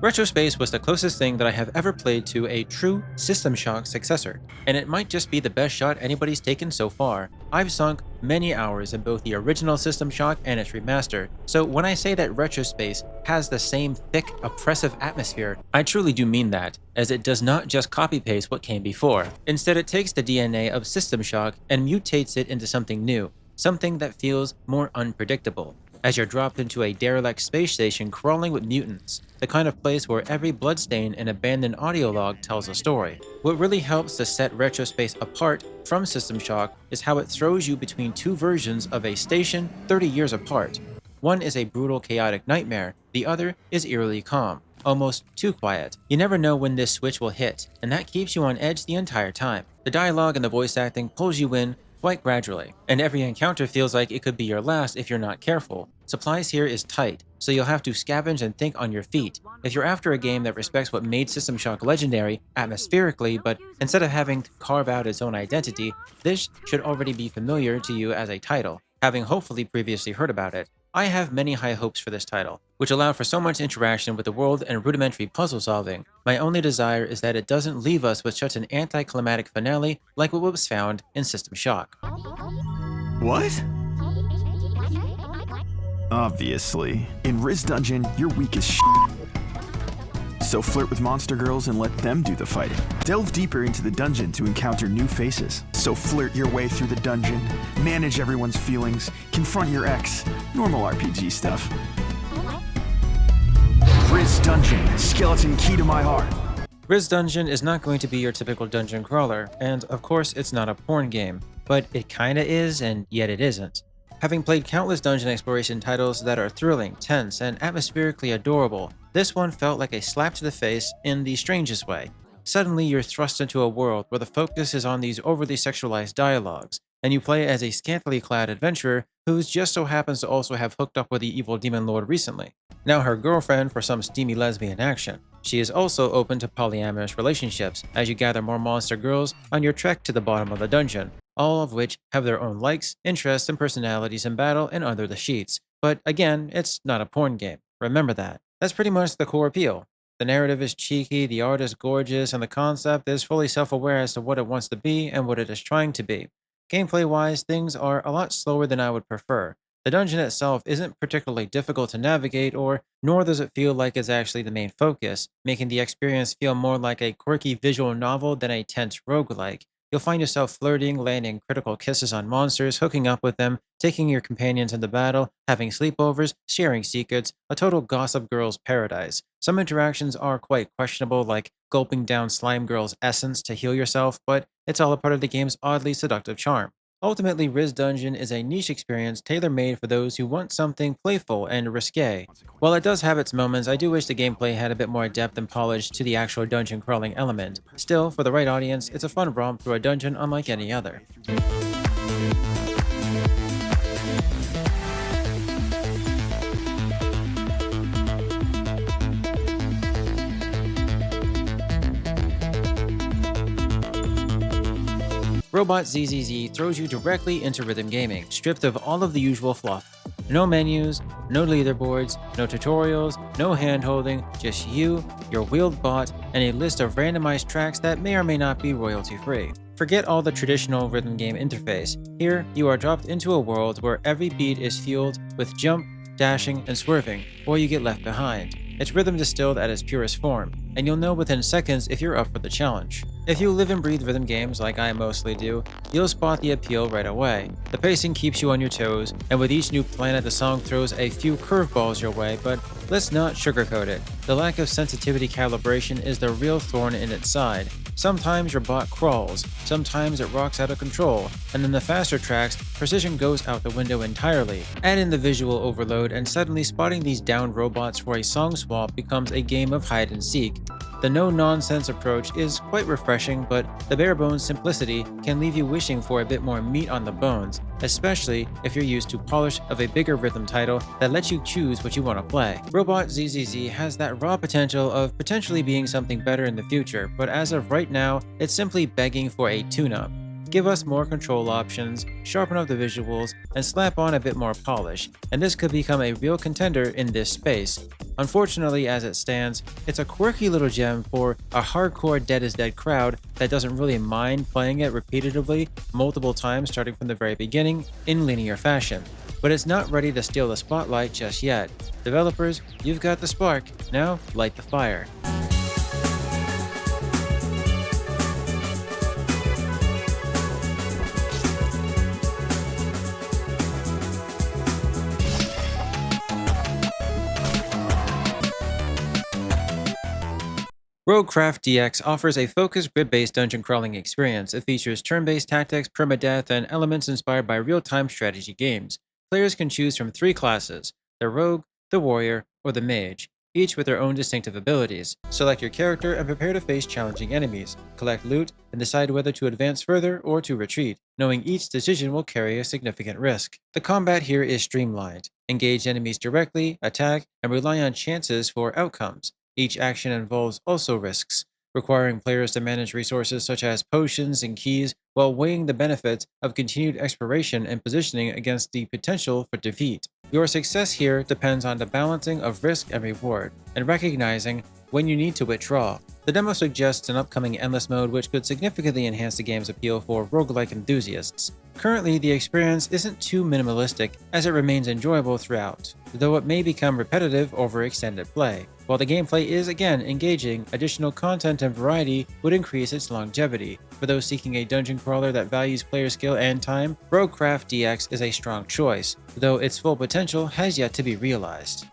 Retrospace was the closest thing that I have ever played to a true System Shock successor, and it might just be the best shot anybody's taken so far. I've sunk many hours in both the original System Shock and its remaster, so when I say that Retrospace has the same thick, oppressive atmosphere, I truly do mean that, as it does not just copy-paste what came before. Instead, it takes the DNA of System Shock and mutates it into something new, something that feels more unpredictable. As you're dropped into a derelict space station crawling with mutants, the kind of place where every bloodstain and abandoned audio log tells a story. What really helps to set Retrospace apart from System Shock is how it throws you between two versions of a station 30 years apart. One is a brutal, chaotic nightmare, the other is eerily calm, almost too quiet. You never know when this switch will hit, and that keeps you on edge the entire time. The dialogue and the voice acting pulls you in quite gradually, and every encounter feels like it could be your last if you're not careful. Supplies here is tight, so you'll have to scavenge and think on your feet. If you're after a game that respects what made System Shock legendary atmospherically, but instead of having to carve out its own identity, this should already be familiar to you as a title, having hopefully previously heard about it. I have many high hopes for this title, which allow for so much interaction with the world and rudimentary puzzle solving. My only desire is that it doesn't leave us with such an anticlimactic finale like what was found in System Shock. What? Obviously. In Rizz Dungeon, you're weak as shit. So flirt with monster girls and let them do the fighting. Delve deeper into the dungeon to encounter new faces. So flirt your way through the dungeon, manage everyone's feelings, confront your ex. Normal RPG stuff. Rizz Dungeon, skeleton key to my heart. Rizz Dungeon is not going to be your typical dungeon crawler, and of course it's not a porn game, but it kinda is, and yet it isn't. Having played countless dungeon exploration titles that are thrilling, tense, and atmospherically adorable, this one felt like a slap to the face in the strangest way. Suddenly you're thrust into a world where the focus is on these overly sexualized dialogues, and you play as a scantily clad adventurer who just so happens to also have hooked up with the evil demon lord recently. Now her girlfriend for some steamy lesbian action. She is also open to polyamorous relationships as you gather more monster girls on your trek to the bottom of the dungeon, all of which have their own likes, interests, and personalities in battle and under the sheets. But again, it's not a porn game. Remember that. That's pretty much the core appeal. The narrative is cheeky, the art is gorgeous, and the concept is fully self-aware as to what it wants to be and what it is trying to be. Gameplay-wise, things are a lot slower than I would prefer. The dungeon itself isn't particularly difficult to navigate, nor does it feel like it's actually the main focus, making the experience feel more like a quirky visual novel than a tense roguelike. You'll find yourself flirting, landing critical kisses on monsters, hooking up with them, taking your companions into battle, having sleepovers, sharing secrets, a total gossip girl's paradise. Some interactions are quite questionable, like gulping down Slime Girl's essence to heal yourself, but it's all a part of the game's oddly seductive charm. Ultimately, Rizz Dungeon is a niche experience tailor-made for those who want something playful and risque. While it does have its moments, I do wish the gameplay had a bit more depth and polish to the actual dungeon crawling element. Still, for the right audience, it's a fun romp through a dungeon unlike any other. Robot ZZZ throws you directly into rhythm gaming, stripped of all of the usual fluff. No menus, no leaderboards, no tutorials, no hand-holding, just you, your wheeled bot, and a list of randomized tracks that may or may not be royalty-free. Forget all the traditional rhythm game interface. Here, you are dropped into a world where every beat is fueled with jump, dashing, and swerving, or you get left behind. It's rhythm distilled at its purest form, and you'll know within seconds if you're up for the challenge. If you live and breathe rhythm games like I mostly do, you'll spot the appeal right away. The pacing keeps you on your toes, and with each new planet the song throws a few curveballs your way, but let's not sugarcoat it. The lack of sensitivity calibration is the real thorn in its side. Sometimes your bot crawls, sometimes it rocks out of control, and in the faster tracks, precision goes out the window entirely. Add in the visual overload and suddenly spotting these downed robots for a song swap becomes a game of hide and seek. The no-nonsense approach is quite refreshing, but the bare-bones simplicity can leave you wishing for a bit more meat on the bones, especially if you're used to polish of a bigger rhythm title that lets you choose what you want to play. Robot ZZZ has that raw potential of potentially being something better in the future, but as of right now, it's simply begging for a tune-up. Give us more control options, sharpen up the visuals, and slap on a bit more polish, and this could become a real contender in this space. Unfortunately, as it stands, it's a quirky little gem for a hardcore Dead is Dead crowd that doesn't really mind playing it repeatedly multiple times starting from the very beginning in linear fashion. But it's not ready to steal the spotlight just yet. Developers, you've got the spark, now light the fire. RogueCraft DX offers a focused grid-based dungeon crawling experience. It features turn-based tactics, permadeath, and elements inspired by real-time strategy games. Players can choose from 3 classes: the Rogue, the Warrior, or the Mage, each with their own distinctive abilities. Select your character and prepare to face challenging enemies, collect loot, and decide whether to advance further or to retreat, knowing each decision will carry a significant risk. The combat here is streamlined. Engage enemies directly, attack, and rely on chances for outcomes. Each action involves also risks, requiring players to manage resources such as potions and keys while weighing the benefits of continued exploration and positioning against the potential for defeat. Your success here depends on the balancing of risk and reward, and recognizing when you need to withdraw. The demo suggests an upcoming endless mode which could significantly enhance the game's appeal for roguelike enthusiasts. Currently, the experience isn't too minimalistic as it remains enjoyable throughout, though it may become repetitive over extended play. While the gameplay is again engaging, additional content and variety would increase its longevity. For those seeking a dungeon crawler that values player skill and time, RogueCraft DX is a strong choice, though its full potential has yet to be realized.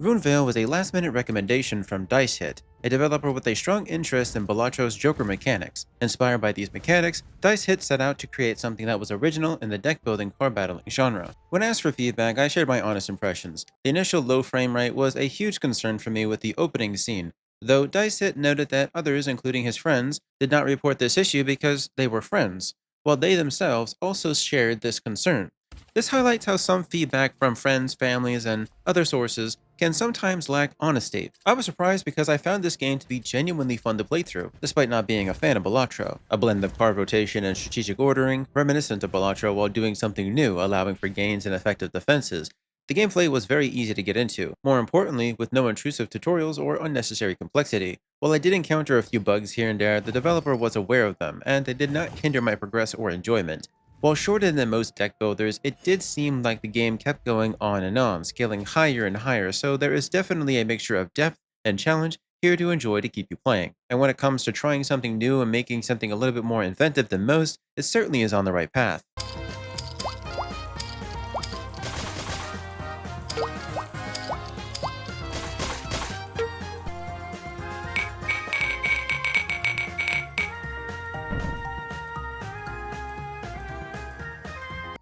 RuneVale was a last-minute recommendation from Dice Hit, a developer with a strong interest in Balattro's Joker mechanics. Inspired by these mechanics, Dice Hit set out to create something that was original in the deck-building card battling genre. When asked for feedback, I shared my honest impressions. The initial low frame rate was a huge concern for me with the opening scene, though Dice Hit noted that others, including his friends, did not report this issue because they were friends, while they themselves also shared this concern. This highlights how some feedback from friends, families, and other sources can sometimes lack honesty. I was surprised because I found this game to be genuinely fun to play through, despite not being a fan of Balatro. A blend of card rotation and strategic ordering, reminiscent of Balatro while doing something new, allowing for gains and effective defenses. The gameplay was very easy to get into, more importantly, with no intrusive tutorials or unnecessary complexity. While I did encounter a few bugs here and there, the developer was aware of them, and they did not hinder my progress or enjoyment. While shorter than most deck builders, it did seem like the game kept going on and on, scaling higher and higher, so there is definitely a mixture of depth and challenge here to enjoy to keep you playing. And when it comes to trying something new and making something a little bit more inventive than most, it certainly is on the right path.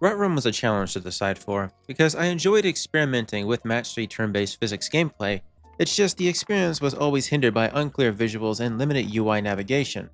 Rut Run was a challenge to decide for, because I enjoyed experimenting with match 3 turn-based physics gameplay. It's just the experience was always hindered by unclear visuals and limited UI navigation.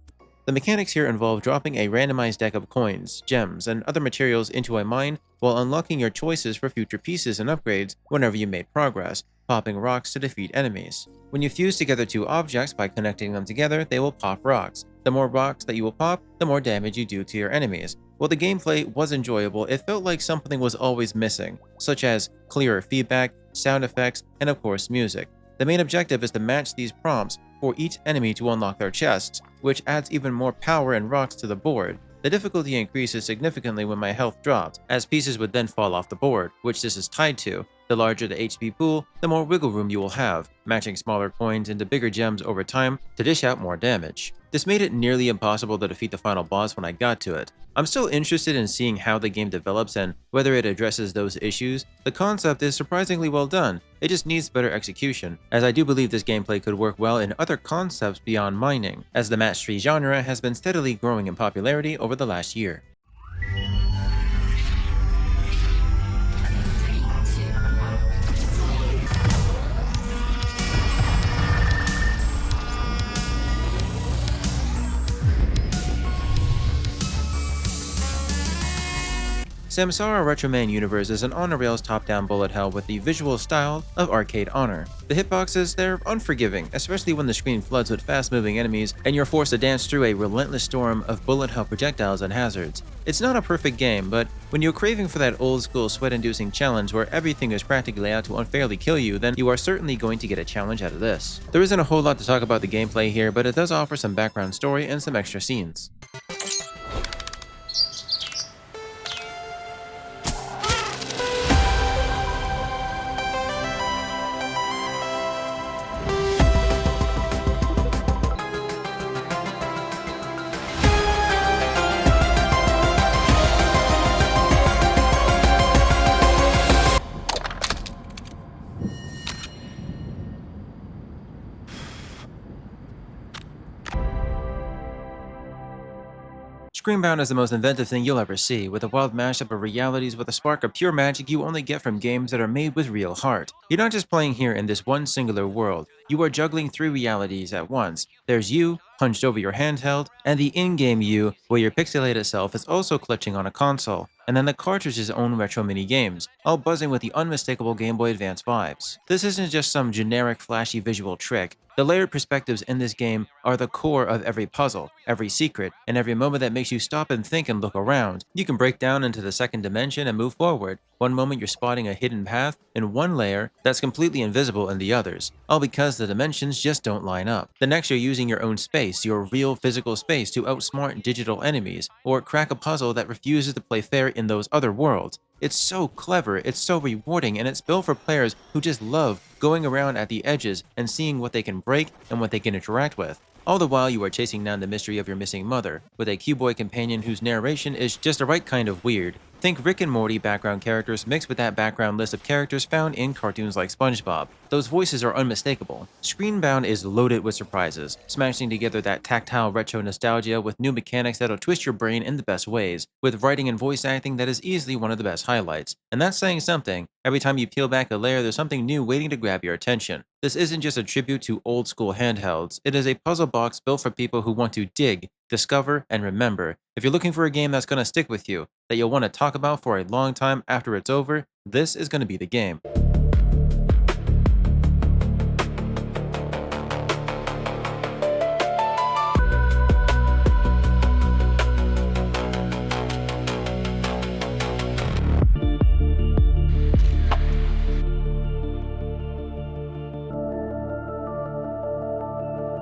The mechanics here involve dropping a randomized deck of coins, gems, and other materials into a mine while unlocking your choices for future pieces and upgrades whenever you made progress, popping rocks to defeat enemies. When you fuse together 2 objects by connecting them together, they will pop rocks. The more rocks that you will pop, the more damage you do to your enemies. While the gameplay was enjoyable, it felt like something was always missing, such as clearer feedback, sound effects, and of course music. The main objective is to match these prompts for each enemy to unlock their chests, which adds even more power and rocks to the board. The difficulty increases significantly when my health drops, as pieces would then fall off the board, which this is tied to. The larger the HP pool, the more wiggle room you will have, matching smaller coins into bigger gems over time to dish out more damage. This made it nearly impossible to defeat the final boss when I got to it. I'm still interested in seeing how the game develops and whether it addresses those issues. The concept is surprisingly well done, it just needs better execution, as I do believe this gameplay could work well in other concepts beyond mining, as the match 3 genre has been steadily growing in popularity over the last year. Samsara Retroman Universe is an on-the-rails top-down bullet hell with the visual style of Arcade Honor. The hitboxes, they're unforgiving, especially when the screen floods with fast-moving enemies and you're forced to dance through a relentless storm of bullet hell projectiles and hazards. It's not a perfect game, but when you're craving for that old-school sweat-inducing challenge where everything is practically out to unfairly kill you, then you are certainly going to get a challenge out of this. There isn't a whole lot to talk about the gameplay here, but it does offer some background story and some extra scenes. Screenbound is the most inventive thing you'll ever see, with a wild mashup of realities with a spark of pure magic you only get from games that are made with real heart. You're not just playing here in this one singular world, you are juggling 3 realities at once. There's you, hunched over your handheld, and the in-game you, where your pixelated self is also clutching on a console, and then the cartridge's own retro mini-games, all buzzing with the unmistakable Game Boy Advance vibes. This isn't just some generic flashy visual trick. The layered perspectives in this game are the core of every puzzle, every secret, and every moment that makes you stop and think and look around. You can break down into the second dimension and move forward. One moment you're spotting a hidden path in one layer that's completely invisible in the others, all because the dimensions just don't line up. The next you're using your own space, your real physical space, to outsmart digital enemies, or crack a puzzle that refuses to play fair in those other worlds. It's so clever, it's so rewarding, and it's built for players who just love going around at the edges and seeing what they can break and what they can interact with. All the while you are chasing down the mystery of your missing mother, with a Q-Boy companion whose narration is just the right kind of weird. Think Rick and Morty background characters mixed with that background list of characters found in cartoons like SpongeBob. Those voices are unmistakable. Screenbound is loaded with surprises, smashing together that tactile retro nostalgia with new mechanics that'll twist your brain in the best ways, with writing and voice acting that is easily one of the best highlights. And that's saying something. Every time you peel back a layer, there's something new waiting to grab your attention. This isn't just a tribute to old school handhelds, it is a puzzle box built for people who want to dig, discover, and remember. If you're looking for a game that's going to stick with you, that you'll want to talk about for a long time after it's over, this is going to be the game.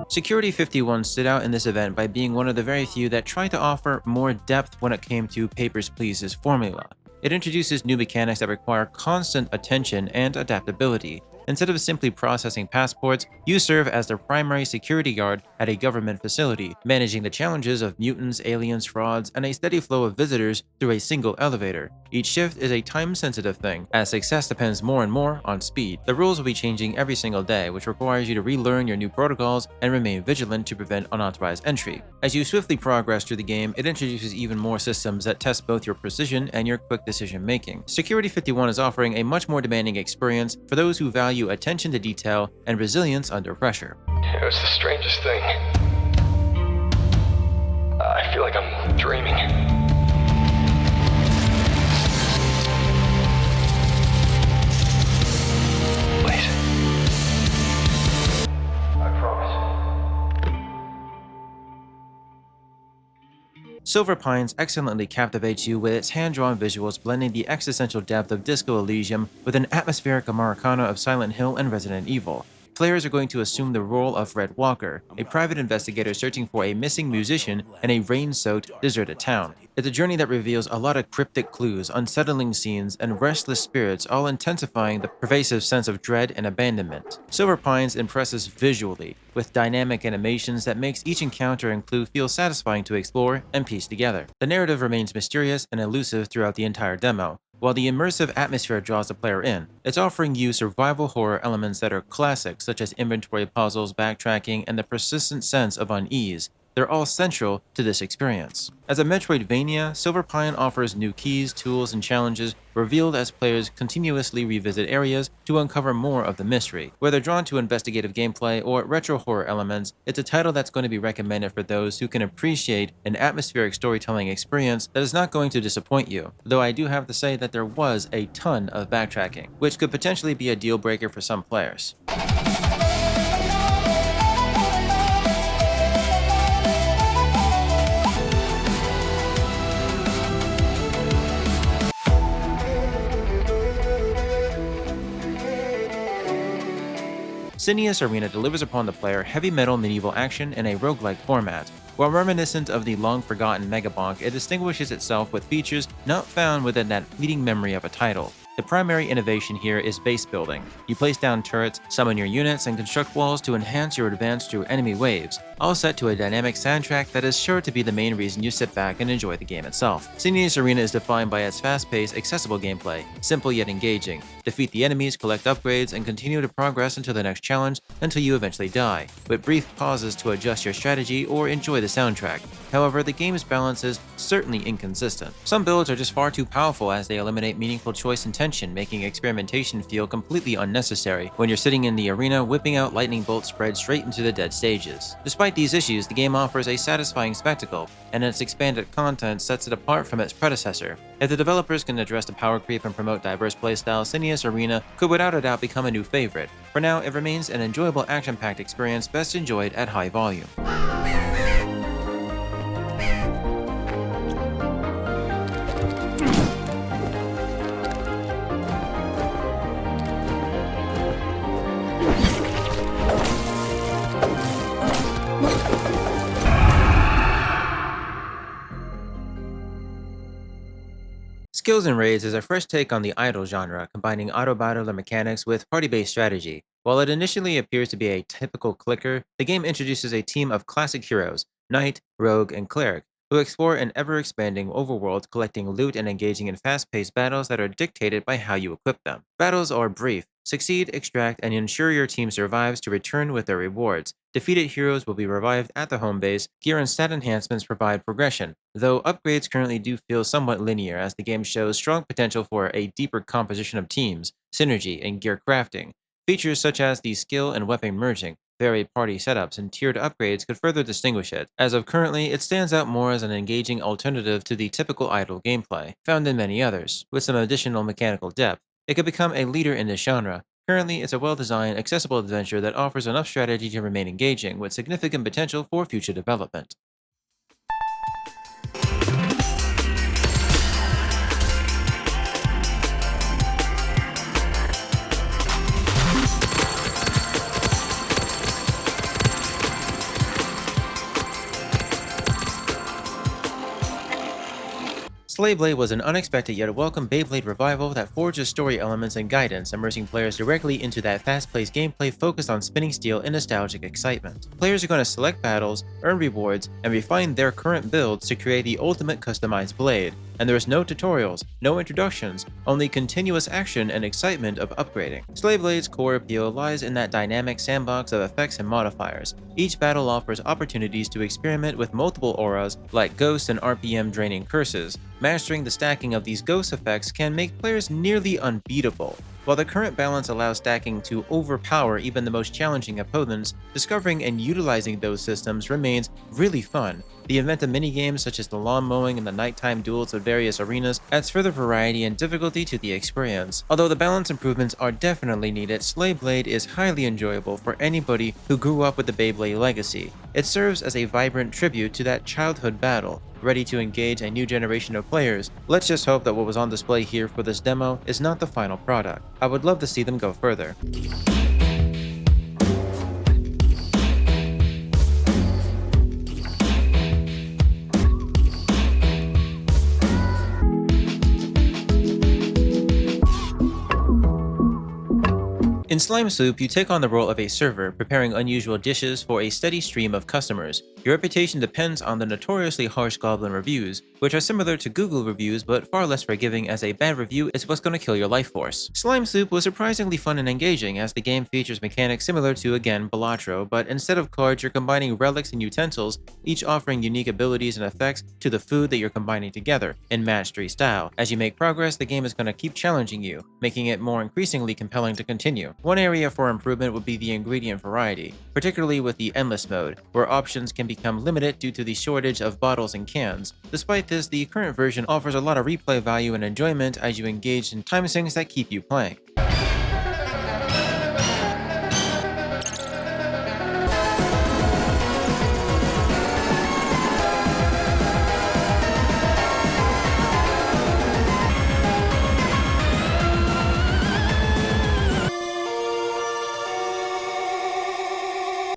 Security 51 stood out in this event by being one of the very few that tried to offer more depth when it came to Papers, Please's formula. It introduces new mechanics that require constant attention and adaptability. Instead of simply processing passports, you serve as the primary security guard at a government facility, managing the challenges of mutants, aliens, frauds, and a steady flow of visitors through a single elevator. Each shift is a time-sensitive thing, as success depends more and more on speed. The rules will be changing every single day, which requires you to relearn your new protocols and remain vigilant to prevent unauthorized entry. As you swiftly progress through the game, it introduces even more systems that test both your precision and your quick decision-making. Security 51 is offering a much more demanding experience for those who value attention to detail and resilience under pressure. It was the strangest thing. I feel like I'm dreaming. Please. I promise. Silver Pines excellently captivates you with its hand-drawn visuals blending the existential depth of Disco Elysium with an atmospheric Americana of Silent Hill and Resident Evil. Players are going to assume the role of Red Walker, a private investigator searching for a missing musician in a rain-soaked, deserted town. It's a journey that reveals a lot of cryptic clues, unsettling scenes, and restless spirits, all intensifying the pervasive sense of dread and abandonment. Silver Pines impresses visually, with dynamic animations that makes each encounter and clue feel satisfying to explore and piece together. The narrative remains mysterious and elusive throughout the entire demo, while the immersive atmosphere draws the player in. It's offering you survival horror elements that are classic, such as inventory puzzles, backtracking, and the persistent sense of unease. They're all central to this experience. As a Metroidvania, Silver Pine offers new keys, tools, and challenges revealed as players continuously revisit areas to uncover more of the mystery. Whether drawn to investigative gameplay or retro horror elements, it's a title that's going to be recommended for those who can appreciate an atmospheric storytelling experience that is not going to disappoint you. Though I do have to say that there was a ton of backtracking, which could potentially be a deal breaker for some players. Sineus Arena delivers upon the player heavy metal medieval action in a roguelike format. While reminiscent of the long-forgotten Megabonk, it distinguishes itself with features not found within that fleeting memory of a title. The primary innovation here is base building. You place down turrets, summon your units, and construct walls to enhance your advance through enemy waves, all set to a dynamic soundtrack that is sure to be the main reason you sit back and enjoy the game itself. Sineus Arena is defined by its fast-paced, accessible gameplay, simple yet engaging. Defeat the enemies, collect upgrades, and continue to progress into the next challenge until you eventually die, with brief pauses to adjust your strategy or enjoy the soundtrack. However, the game's balance is certainly inconsistent. Some builds are just far too powerful as they eliminate meaningful choice and tension, making experimentation feel completely unnecessary when you're sitting in the arena whipping out lightning bolts spread straight into the dead stages. Despite these issues, the game offers a satisfying spectacle, and its expanded content sets it apart from its predecessor. If the developers can address the power creep and promote diverse playstyles, Sineus Arena could without a doubt become a new favorite. For now, it remains an enjoyable action-packed experience best enjoyed at high volume. Skills and Raids is a fresh take on the idle genre, combining auto-battler mechanics with party-based strategy. While it initially appears to be a typical clicker, the game introduces a team of classic heroes, Knight, Rogue, and Cleric, who explore an ever-expanding overworld, collecting loot and engaging in fast-paced battles that are dictated by how you equip them. Battles are brief. Succeed, extract, and ensure your team survives to return with their rewards. Defeated heroes will be revived at the home base. Gear and stat enhancements provide progression, though upgrades currently do feel somewhat linear as the game shows strong potential for a deeper composition of teams, synergy, and gear crafting. Features such as the skill and weapon merging, varied party setups, and tiered upgrades could further distinguish it. As of currently, it stands out more as an engaging alternative to the typical idle gameplay, found in many others. With some additional mechanical depth, it could become a leader in this genre. Currently, it's a well-designed, accessible adventure that offers enough strategy to remain engaging, with significant potential for future development. Slay Blade was an unexpected yet welcome Beyblade revival that forges story elements and guidance, immersing players directly into that fast-paced gameplay focused on spinning steel and nostalgic excitement. Players are going to select battles, earn rewards, and refine their current builds to create the ultimate customized blade. And there is no tutorials, no introductions, only continuous action and excitement of upgrading. Slay Blade's core appeal lies in that dynamic sandbox of effects and modifiers. Each battle offers opportunities to experiment with multiple auras, like ghosts and RPM draining curses. Mastering the stacking of these ghost effects can make players nearly unbeatable. While the current balance allows stacking to overpower even the most challenging opponents, discovering and utilizing those systems remains really fun. The inventive minigames such as the lawn mowing and the nighttime duels of various arenas adds further variety and difficulty to the experience. Although the balance improvements are definitely needed, Slay Blade is highly enjoyable for anybody who grew up with the Beyblade legacy. It serves as a vibrant tribute to that childhood battle, ready to engage a new generation of players. Let's just hope that what was on display here for this demo is not the final product. I would love to see them go further. In Slime Soup, you take on the role of a server, preparing unusual dishes for a steady stream of customers. Your reputation depends on the notoriously harsh Goblin reviews, which are similar to Google reviews but far less forgiving, as a bad review is what's going to kill your life force. Slime Soup was surprisingly fun and engaging, as the game features mechanics similar to, again, Balatro, but instead of cards, you're combining relics and utensils, each offering unique abilities and effects to the food that you're combining together, in Match 3 style. As you make progress, the game is going to keep challenging you, making it more increasingly compelling to continue. One area for improvement would be the ingredient variety, particularly with the Endless mode, where options can become limited due to the shortage of bottles and cans. Despite this, the current version offers a lot of replay value and enjoyment as you engage in time sinks that keep you playing.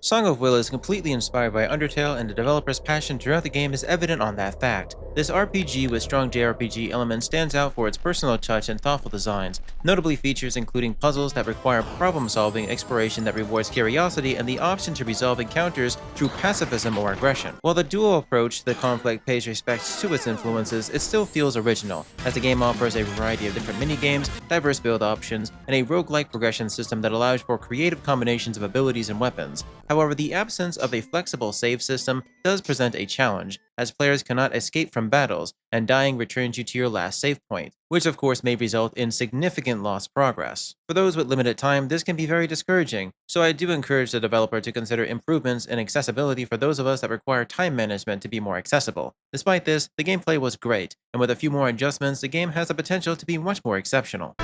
Song of Will is completely inspired by Undertale, and the developer's passion throughout the game is evident on that fact. This RPG with strong JRPG elements stands out for its personal touch and thoughtful designs, notably features including puzzles that require problem-solving, exploration that rewards curiosity, and the option to resolve encounters through pacifism or aggression. While the dual approach to the conflict pays respect to its influences, it still feels original, as the game offers a variety of different minigames, diverse build options, and a roguelike progression system that allows for creative combinations of abilities and weapons. However, the absence of a flexible save system does present a challenge, as players cannot escape from battles, and dying returns you to your last save point, which of course may result in significant lost progress. For those with limited time, this can be very discouraging, so I do encourage the developer to consider improvements in accessibility for those of us that require time management to be more accessible. Despite this, the gameplay was great, and with a few more adjustments, the game has the potential to be much more exceptional.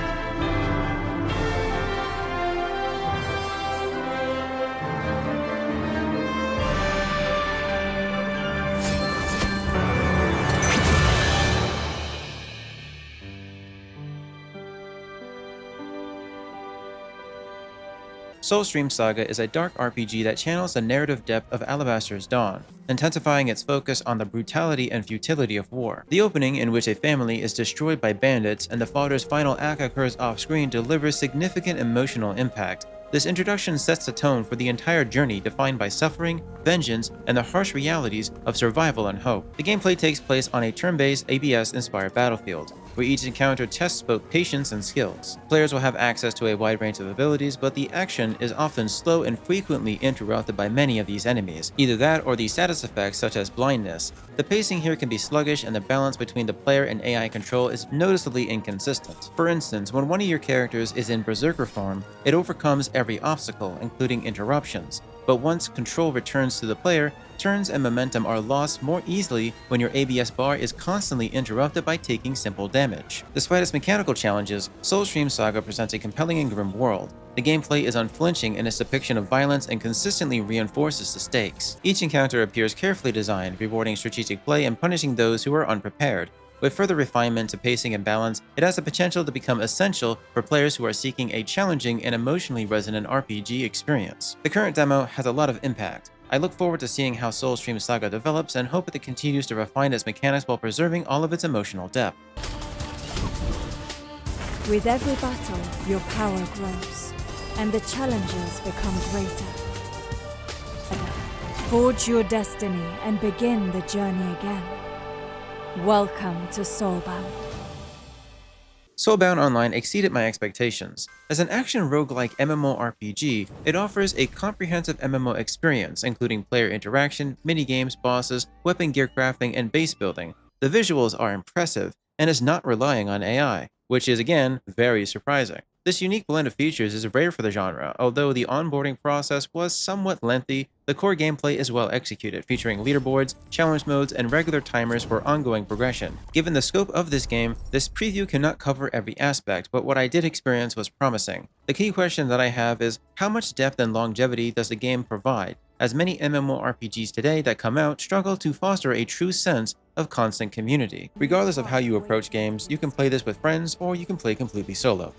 Soulstream Saga is a dark RPG that channels the narrative depth of Alabaster's Dawn, intensifying its focus on the brutality and futility of war. The opening, in which a family is destroyed by bandits and the father's final act occurs off-screen, delivers significant emotional impact. This introduction sets the tone for the entire journey, defined by suffering, vengeance, and the harsh realities of survival and hope. The gameplay takes place on a turn-based, ABS-inspired battlefield, where each encounter tests both patience and skills. Players will have access to a wide range of abilities, but the action is often slow and frequently interrupted by many of these enemies. Either that or the status effects such as blindness. The pacing here can be sluggish, and the balance between the player and AI control is noticeably inconsistent. For instance, when one of your characters is in Berserker form, it overcomes every obstacle, including interruptions. But once control returns to the player, turns and momentum are lost more easily when your ABS bar is constantly interrupted by taking simple damage. Despite its mechanical challenges, Soulstream Saga presents a compelling and grim world. The gameplay is unflinching in its depiction of violence and consistently reinforces the stakes. Each encounter appears carefully designed, rewarding strategic play and punishing those who are unprepared. With further refinement to pacing and balance, it has the potential to become essential for players who are seeking a challenging and emotionally resonant RPG experience. The current demo has a lot of impact. I look forward to seeing how Soulstream Saga develops and hope that it continues to refine its mechanics while preserving all of its emotional depth. With every battle, your power grows, and the challenges become greater. Forge your destiny and begin the journey again. Welcome to Soulbound. Soulbound Online exceeded my expectations. As an action roguelike MMORPG, it offers a comprehensive MMO experience, including player interaction, minigames, bosses, weapon gear crafting, and base building. The visuals are impressive, and is not relying on AI, which is again very surprising. This unique blend of features is rare for the genre. Although the onboarding process was somewhat lengthy, the core gameplay is well executed, featuring leaderboards, challenge modes, and regular timers for ongoing progression. Given the scope of this game, this preview cannot cover every aspect, but what I did experience was promising. The key question that I have is, how much depth and longevity does the game provide, as many MMORPGs today that come out struggle to foster a true sense of constant community. Regardless of how you approach games, you can play this with friends or you can play completely solo.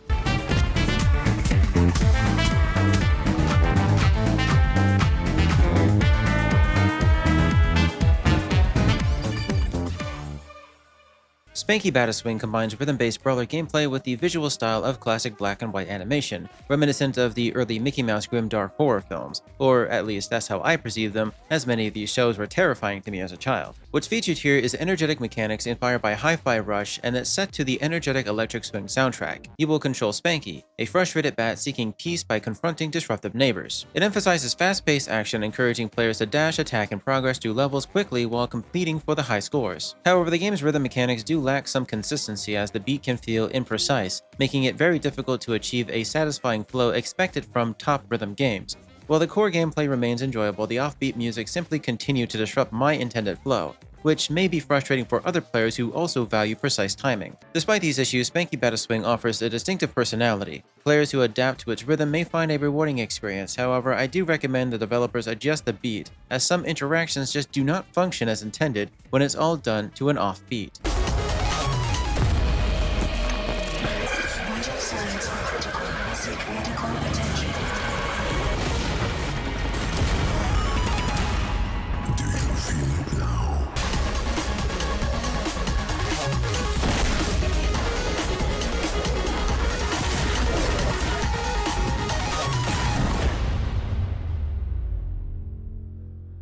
Spanky Bat A Swing combines rhythm-based brawler gameplay with the visual style of classic black and white animation, reminiscent of the early Mickey Mouse grimdark horror films, or at least that's how I perceive them, as many of these shows were terrifying to me as a child. What's featured here is energetic mechanics inspired by Hi-Fi Rush, and it's set to the energetic electric swing soundtrack. You will control Spanky, a frustrated bat seeking peace by confronting disruptive neighbors. It emphasizes fast-paced action, encouraging players to dash, attack, and progress through levels quickly while competing for the high scores. However, the game's rhythm mechanics do lack some consistency, as the beat can feel imprecise, making it very difficult to achieve a satisfying flow expected from top rhythm games. While the core gameplay remains enjoyable, the offbeat music simply continues to disrupt my intended flow, which may be frustrating for other players who also value precise timing. Despite these issues, Spanky Bat A Swing offers a distinctive personality. Players who adapt to its rhythm may find a rewarding experience. However, I do recommend the developers adjust the beat, as some interactions just do not function as intended when it's all done to an offbeat. Vital signs are critical. Seek medical attention. Do you feel it now?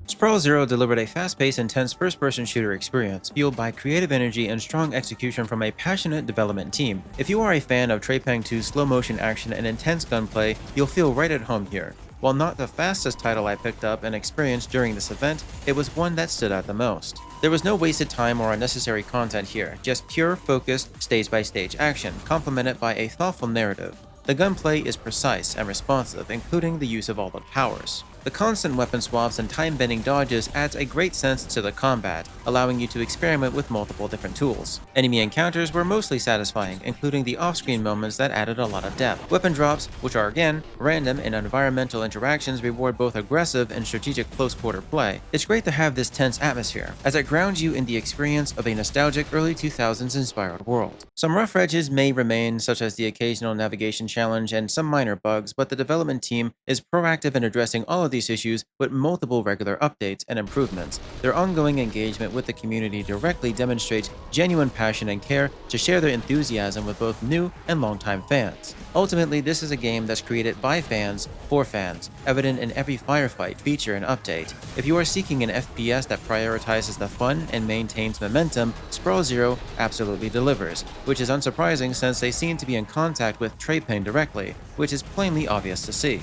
Sprawl Zero delivered a fast-paced, intense first-person shooter experience, fueled by creative energy and strong execution from a passionate development team. If you are a fan of Trapang 2's slow-motion action and intense gunplay, you'll feel right at home here. While not the fastest title I picked up and experienced during this event, it was one that stood out the most. There was no wasted time or unnecessary content here, just pure, focused, stage-by-stage action, complemented by a thoughtful narrative. The gunplay is precise and responsive, including the use of all the powers. The constant weapon swaps and time-bending dodges adds a great sense to the combat, allowing you to experiment with multiple different tools. Enemy encounters were mostly satisfying, including the off-screen moments that added a lot of depth. Weapon drops, which are again random and environmental interactions, reward both aggressive and strategic close-quarter play. It's great to have this tense atmosphere, as it grounds you in the experience of a nostalgic early 2000s inspired world. Some rough edges may remain, such as the occasional navigation challenge and some minor bugs, but the development team is proactive in addressing all of these issues with multiple regular updates and improvements. Their ongoing engagement with the community directly demonstrates genuine passion and care to share their enthusiasm with both new and longtime fans. Ultimately, this is a game that's created by fans for fans, evident in every firefight, feature, and update. If you are seeking an FPS that prioritizes the fun and maintains momentum, Sprawl Zero absolutely delivers, which is unsurprising since they seem to be in contact with Trapang directly, which is plainly obvious to see.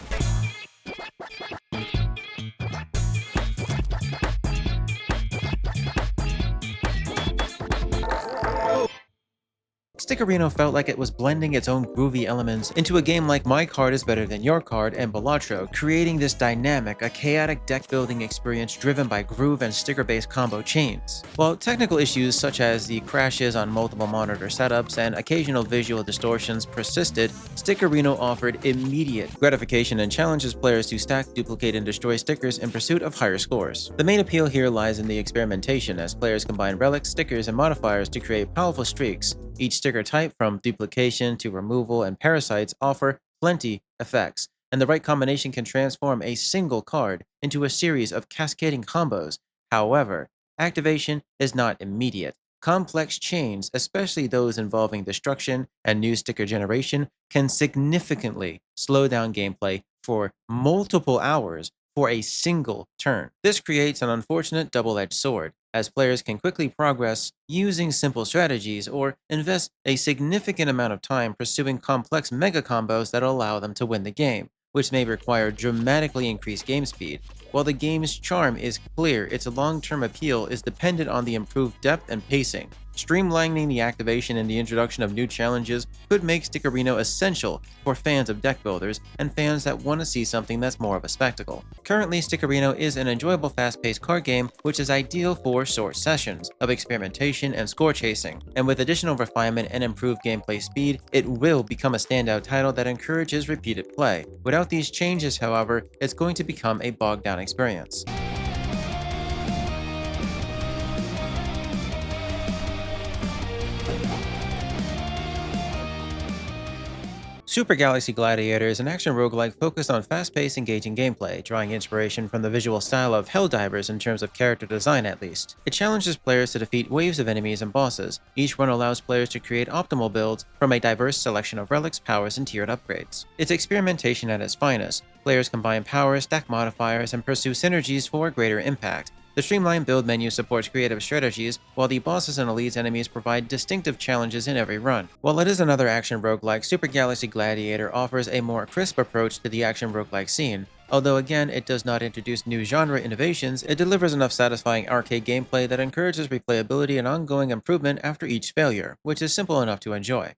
Stickerino felt like it was blending its own groovy elements into a game like My Card is Better Than Your Card and Balatro, creating this dynamic, a chaotic deck-building experience driven by groove and sticker-based combo chains. While technical issues such as the crashes on multiple monitor setups and occasional visual distortions persisted, Stickerino offered immediate gratification and challenges players to stack, duplicate, and destroy stickers in pursuit of higher scores. The main appeal here lies in the experimentation, as players combine relics, stickers, and modifiers to create powerful streaks. Each sticker type, from duplication to removal and parasites, offer plenty effects, and the right combination can transform a single card into a series of cascading combos. However, activation is not immediate. Complex chains, especially those involving destruction and new sticker generation, can significantly slow down gameplay for multiple hours for a single turn. This creates an unfortunate double-edged sword, as players can quickly progress using simple strategies or invest a significant amount of time pursuing complex mega combos that allow them to win the game, which may require dramatically increased game speed. While the game's charm is clear, its long-term appeal is dependent on the improved depth and pacing. Streamlining the activation and the introduction of new challenges could make Stickerino essential for fans of deck builders and fans that want to see something that's more of a spectacle. Currently, Stickerino is an enjoyable fast-paced card game which is ideal for short sessions of experimentation and score chasing, and with additional refinement and improved gameplay speed, it will become a standout title that encourages repeated play. Without these changes, however, it's going to become a bogged-down experience. Super Galaxy Gladiator is an action roguelike focused on fast-paced, engaging gameplay, drawing inspiration from the visual style of Helldivers in terms of character design at least. It challenges players to defeat waves of enemies and bosses. Each run allows players to create optimal builds from a diverse selection of relics, powers, and tiered upgrades. It's experimentation at its finest. Players combine powers, stack modifiers, and pursue synergies for greater impact. The streamlined build menu supports creative strategies, while the bosses and elite enemies provide distinctive challenges in every run. While it is another action roguelike, Super Galaxy Gladiator offers a more crisp approach to the action roguelike scene. Although again, it does not introduce new genre innovations, it delivers enough satisfying arcade gameplay that encourages replayability and ongoing improvement after each failure, which is simple enough to enjoy.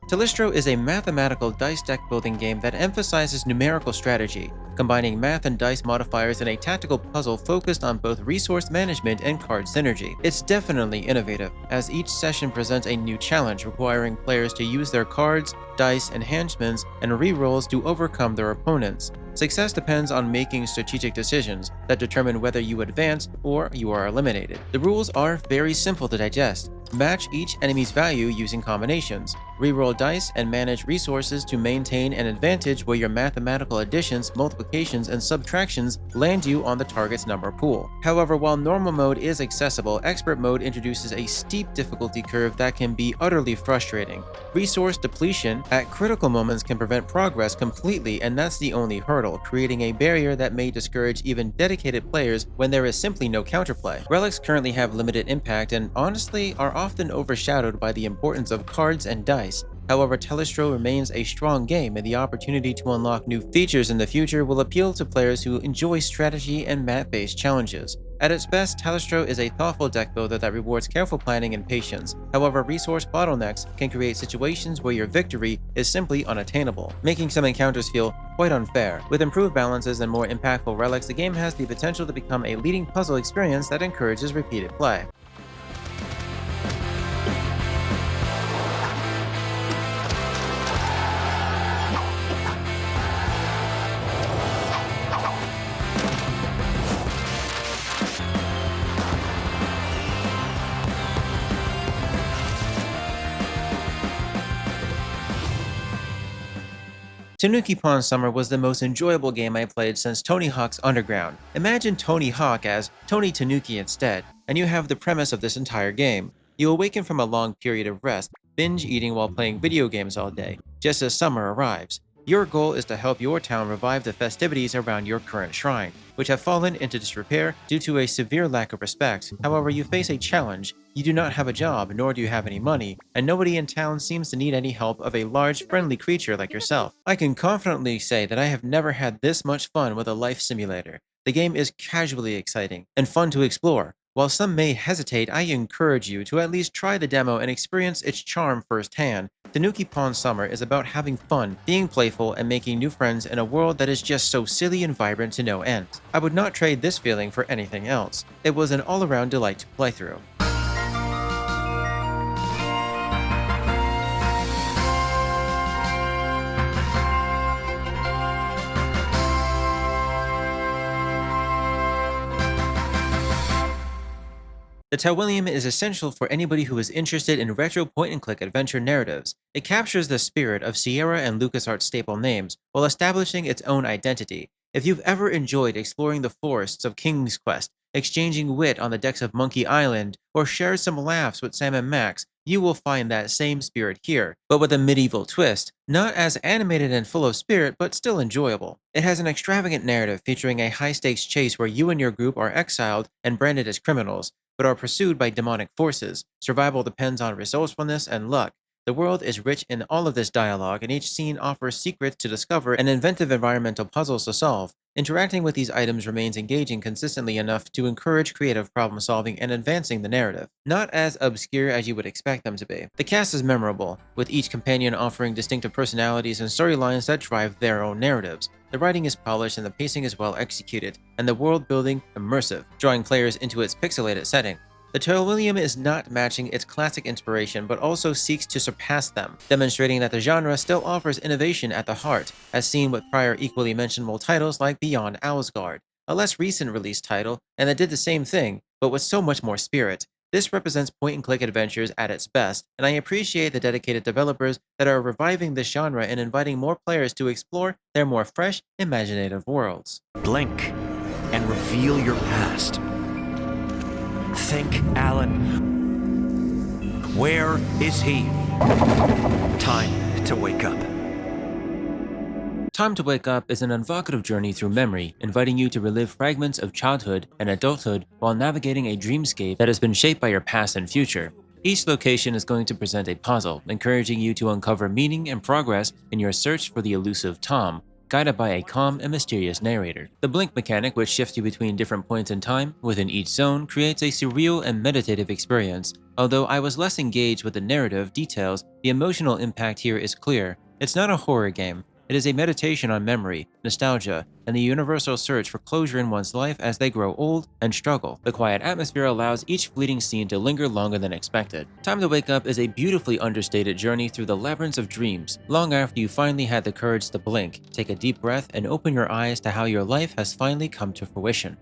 Telestro is a mathematical dice deck building game that emphasizes numerical strategy, combining math and dice modifiers in a tactical puzzle focused on both resource management and card synergy. It's definitely innovative, as each session presents a new challenge requiring players to use their cards, dice, enhancements, and rerolls to overcome their opponents. Success depends on making strategic decisions that determine whether you advance or you are eliminated. The rules are very simple to digest. Match each enemy's value using combinations. Reroll dice and manage resources to maintain an advantage where your mathematical additions, multiplications, and subtractions land you on the target's number pool. However, while normal mode is accessible, expert mode introduces a steep difficulty curve that can be utterly frustrating. Resource depletion at critical moments can prevent progress completely, and that's the only hurdle, creating a barrier that may discourage even dedicated players when there is simply no counterplay. Relics currently have limited impact and honestly are often overshadowed by the importance of cards and dice. However, Telestro remains a strong game, and the opportunity to unlock new features in the future will appeal to players who enjoy strategy and map-based challenges. At its best, Telestro is a thoughtful deck builder that rewards careful planning and patience. However, resource bottlenecks can create situations where your victory is simply unattainable, making some encounters feel quite unfair. With improved balances and more impactful relics, the game has the potential to become a leading puzzle experience that encourages repeated play. Tanuki Pond Summer was the most enjoyable game I played since Tony Hawk's Underground. Imagine Tony Hawk as Tony Tanuki instead, and you have the premise of this entire game. You awaken from a long period of rest, binge eating while playing video games all day, just as summer arrives. Your goal is to help your town revive the festivities around your current shrine, which have fallen into disrepair due to a severe lack of respect. However, you face a challenge. You do not have a job, nor do you have any money, and nobody in town seems to need any help of a large, friendly creature like yourself. I can confidently say that I have never had this much fun with a life simulator. The game is casually exciting and fun to explore. While some may hesitate, I encourage you to at least try the demo and experience its charm firsthand. Tanuki Pond Summer is about having fun, being playful, and making new friends in a world that is just so silly and vibrant to no end. I would not trade this feeling for anything else. It was an all-around delight to play through. The Tawillium is essential for anybody who is interested in retro point-and-click adventure narratives. It captures the spirit of Sierra and LucasArts staple names, while establishing its own identity. If you've ever enjoyed exploring the forests of King's Quest, exchanging wit on the decks of Monkey Island, or shared some laughs with Sam and Max, you will find that same spirit here, but with a medieval twist. Not as animated and full of spirit, but still enjoyable. It has an extravagant narrative featuring a high-stakes chase where you and your group are exiled and branded as criminals, but are pursued by demonic forces. Survival depends on resourcefulness and luck. The world is rich in all of this dialogue, and each scene offers secrets to discover and inventive environmental puzzles to solve. Interacting with these items remains engaging consistently enough to encourage creative problem-solving and advancing the narrative. Not as obscure as you would expect them to be. The cast is memorable, with each companion offering distinctive personalities and storylines that drive their own narratives. The writing is polished and the pacing is well executed, and the world building immersive, drawing players into its pixelated setting. The Toilium is not matching its classic inspiration, but also seeks to surpass them, demonstrating that the genre still offers innovation at the heart, as seen with prior equally mentionable titles like Beyond Owlsguard, a less recent release title, and that did the same thing, but with so much more spirit. This represents point-and-click adventures at its best, and I appreciate the dedicated developers that are reviving this genre and inviting more players to explore their more fresh, imaginative worlds. Blink and reveal your past. Think, Alan. Where is he? Time to wake up. Time to Wake Up is an evocative journey through memory, inviting you to relive fragments of childhood and adulthood while navigating a dreamscape that has been shaped by your past and future. Each location is going to present a puzzle, encouraging you to uncover meaning and progress in your search for the elusive Tom, guided by a calm and mysterious narrator. The blink mechanic, which shifts you between different points in time within each zone, creates a surreal and meditative experience. Although I was less engaged with the narrative details, the emotional impact here is clear. It's not a horror game. It is a meditation on memory, nostalgia, and the universal search for closure in one's life as they grow old and struggle. The quiet atmosphere allows each fleeting scene to linger longer than expected. Time to Wake Up is a beautifully understated journey through the labyrinths of dreams. Long after you finally had the courage to blink, take a deep breath and open your eyes to how your life has finally come to fruition.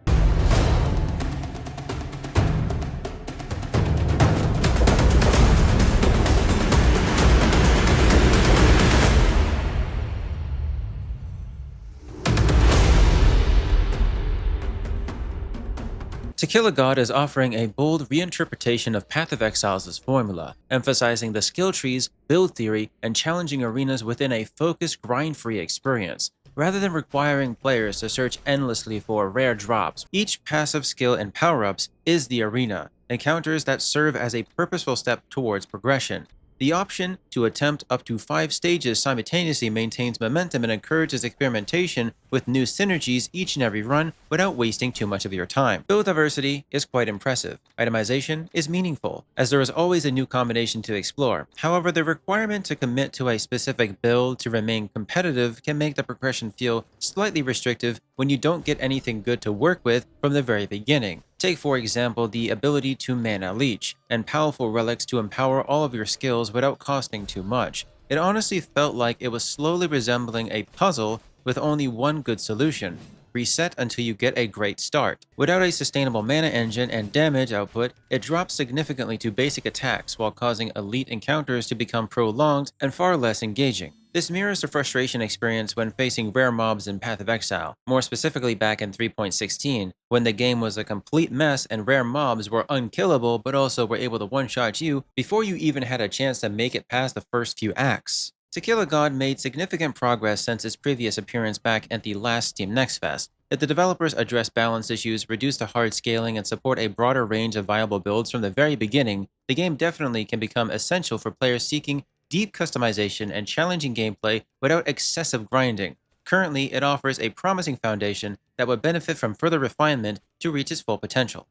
To Kill a God is offering a bold reinterpretation of Path of Exiles' formula, emphasizing the skill trees, build theory, and challenging arenas within a focused, grind-free experience. Rather than requiring players to search endlessly for rare drops, each passive skill and power-ups is the arena, encounters that serve as a purposeful step towards progression. The option to attempt up to 5 stages simultaneously maintains momentum and encourages experimentation with new synergies each and every run without wasting too much of your time. Build diversity is quite impressive. Itemization is meaningful, as there is always a new combination to explore. However, the requirement to commit to a specific build to remain competitive can make the progression feel slightly restrictive when you don't get anything good to work with from the very beginning. Take, for example, the ability to mana leech, and powerful relics to empower all of your skills without costing too much. It honestly felt like it was slowly resembling a puzzle with only one good solution: reset until you get a great start. Without a sustainable mana engine and damage output, it drops significantly to basic attacks while causing elite encounters to become prolonged and far less engaging. This mirrors the frustration experienced when facing rare mobs in Path of Exile, more specifically back in 3.16, when the game was a complete mess and rare mobs were unkillable but also were able to one-shot you before you even had a chance to make it past the first few acts. To Kill a God made significant progress since its previous appearance back at the last Steam Next Fest. If the developers address balance issues, reduce the hard scaling, and support a broader range of viable builds from the very beginning, the game definitely can become essential for players seeking deep customization and challenging gameplay without excessive grinding. Currently, it offers a promising foundation that would benefit from further refinement to reach its full potential.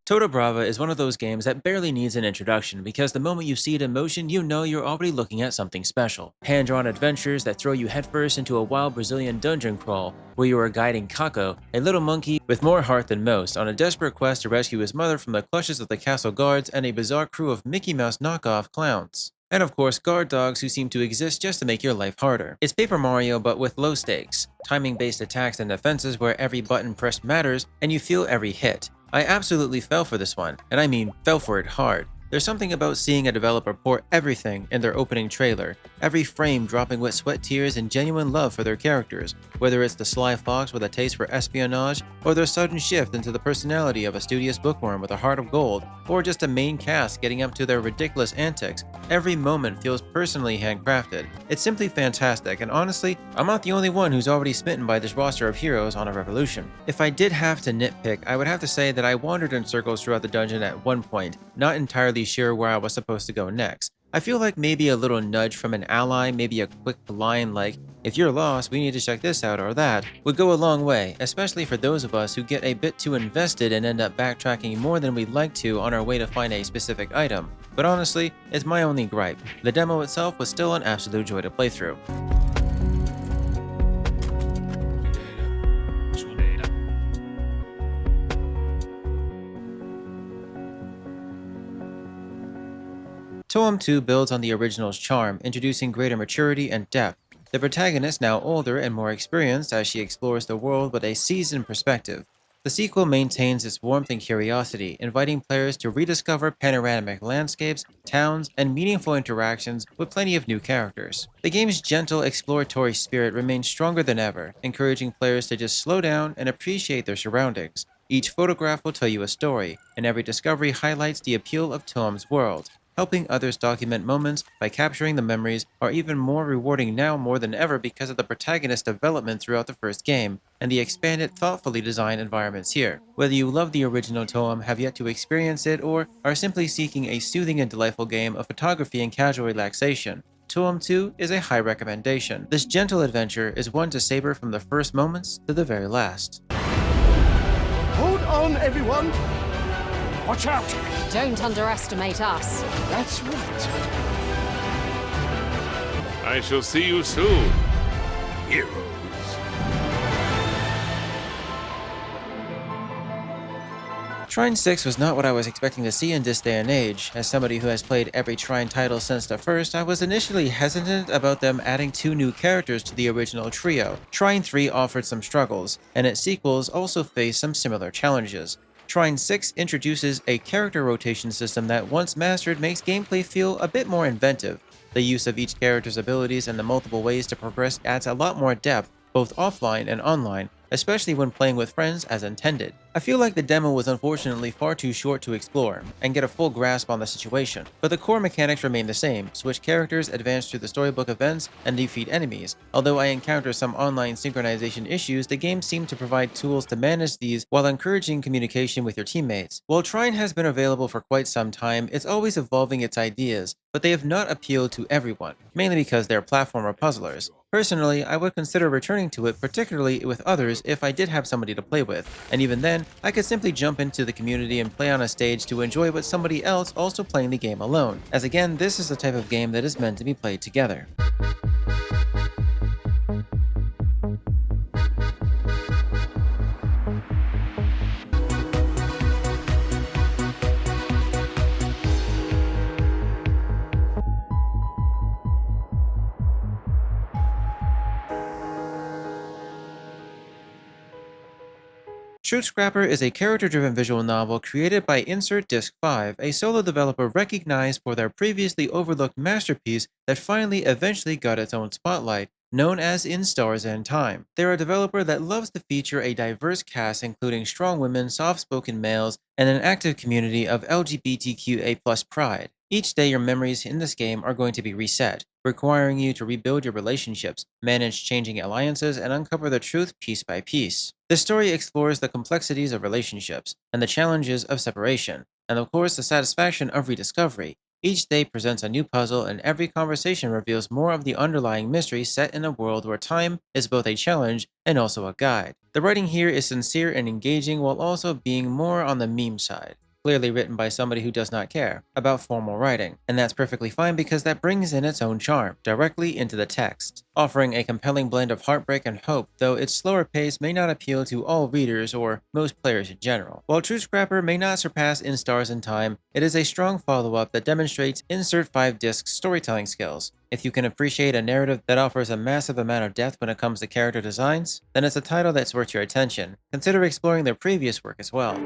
Toada Brava is one of those games that barely needs an introduction because the moment you see it in motion, you know you're already looking at something special. Hand-drawn adventures that throw you headfirst into a wild Brazilian dungeon crawl where you are guiding Kako, a little monkey with more heart than most, on a desperate quest to rescue his mother from the clutches of the castle guards and a bizarre crew of Mickey Mouse knockoff clowns. And of course, guard dogs who seem to exist just to make your life harder. It's Paper Mario but with low stakes, timing-based attacks and defenses where every button pressed matters and you feel every hit. I absolutely fell for this one, and I mean fell for it hard. There's something about seeing a developer pour everything in their opening trailer, every frame dropping with sweat, tears, and genuine love for their characters, whether it's the sly fox with a taste for espionage, or their sudden shift into the personality of a studious bookworm with a heart of gold, or just a main cast getting up to their ridiculous antics. Every moment feels personally handcrafted. It's simply fantastic, and honestly, I'm not the only one who's already smitten by this roster of heroes on ReEvolution. If I did have to nitpick, I would have to say that I wandered in circles throughout the dungeon at one point, not entirely sure where I was supposed to go next. I feel like maybe a little nudge from an ally, maybe a quick line like, "If you're lost, we need to check this out or that," would go a long way, especially for those of us who get a bit too invested and end up backtracking more than we'd like to on our way to find a specific item. But honestly, it's my only gripe. The demo itself was still an absolute joy to play through. Toem 2 builds on the original's charm, introducing greater maturity and depth. The protagonist, now older and more experienced as she explores the world with a seasoned perspective. The sequel maintains its warmth and curiosity, inviting players to rediscover panoramic landscapes, towns, and meaningful interactions with plenty of new characters. The game's gentle, exploratory spirit remains stronger than ever, encouraging players to just slow down and appreciate their surroundings. Each photograph will tell you a story, and every discovery highlights the appeal of Toem's world. Helping others document moments by capturing the memories are even more rewarding now more than ever because of the protagonist's development throughout the first game, and the expanded, thoughtfully designed environments here. Whether you love the original Toem, have yet to experience it, or are simply seeking a soothing and delightful game of photography and casual relaxation, Toem 2 is a high recommendation. This gentle adventure is one to savor from the first moments to the very last. Hold on, everyone! Watch out! Don't underestimate us. That's right. I shall see you soon, heroes. Trine 6 was not what I was expecting to see in this day and age. As somebody who has played every Trine title since the first, I was initially hesitant about them adding 2 new characters to the original trio. Trine 3 offered some struggles, and its sequels also faced some similar challenges. Trine 6 introduces a character rotation system that, once mastered, makes gameplay feel a bit more inventive. The use of each character's abilities and the multiple ways to progress adds a lot more depth, both offline and online, especially when playing with friends as intended. I feel like the demo was unfortunately far too short to explore and get a full grasp on the situation, but the core mechanics remain the same: switch characters, advance through the storybook events, and defeat enemies. Although I encounter some online synchronization issues, the game seemed to provide tools to manage these while encouraging communication with your teammates. While Trine has been available for quite some time, it's always evolving its ideas, but they have not appealed to everyone, mainly because they're platformer puzzlers. Personally, I would consider returning to it, particularly with others, if I did have somebody to play with, and even then, I could simply jump into the community and play on a stage to enjoy with somebody else also playing the game alone, as again, this is the type of game that is meant to be played together. Truth Scrapper is a character-driven visual novel created by Insert Disc 5, a solo developer recognized for their previously overlooked masterpiece that finally eventually got its own spotlight, known as In Stars and Time. They're a developer that loves to feature a diverse cast including strong women, soft-spoken males, and an active community of LGBTQA+ pride. Each day, your memories in this game are going to be reset, requiring you to rebuild your relationships, manage changing alliances, and uncover the truth piece by piece. The story explores the complexities of relationships and the challenges of separation, and of course the satisfaction of rediscovery. Each day presents a new puzzle, and every conversation reveals more of the underlying mystery set in a world where time is both a challenge and also a guide. The writing here is sincere and engaging while also being more on the meme side. Clearly written by somebody who does not care about formal writing, and that's perfectly fine because that brings in its own charm directly into the text, offering a compelling blend of heartbreak and hope, though its slower pace may not appeal to all readers or most players in general. While Truth Scrapper may not surpass In Stars and Time, it is a strong follow-up that demonstrates Insert 5 Disc's storytelling skills. If you can appreciate a narrative that offers a massive amount of depth when it comes to character designs, then it's a title that's worth your attention. Consider exploring their previous work as well.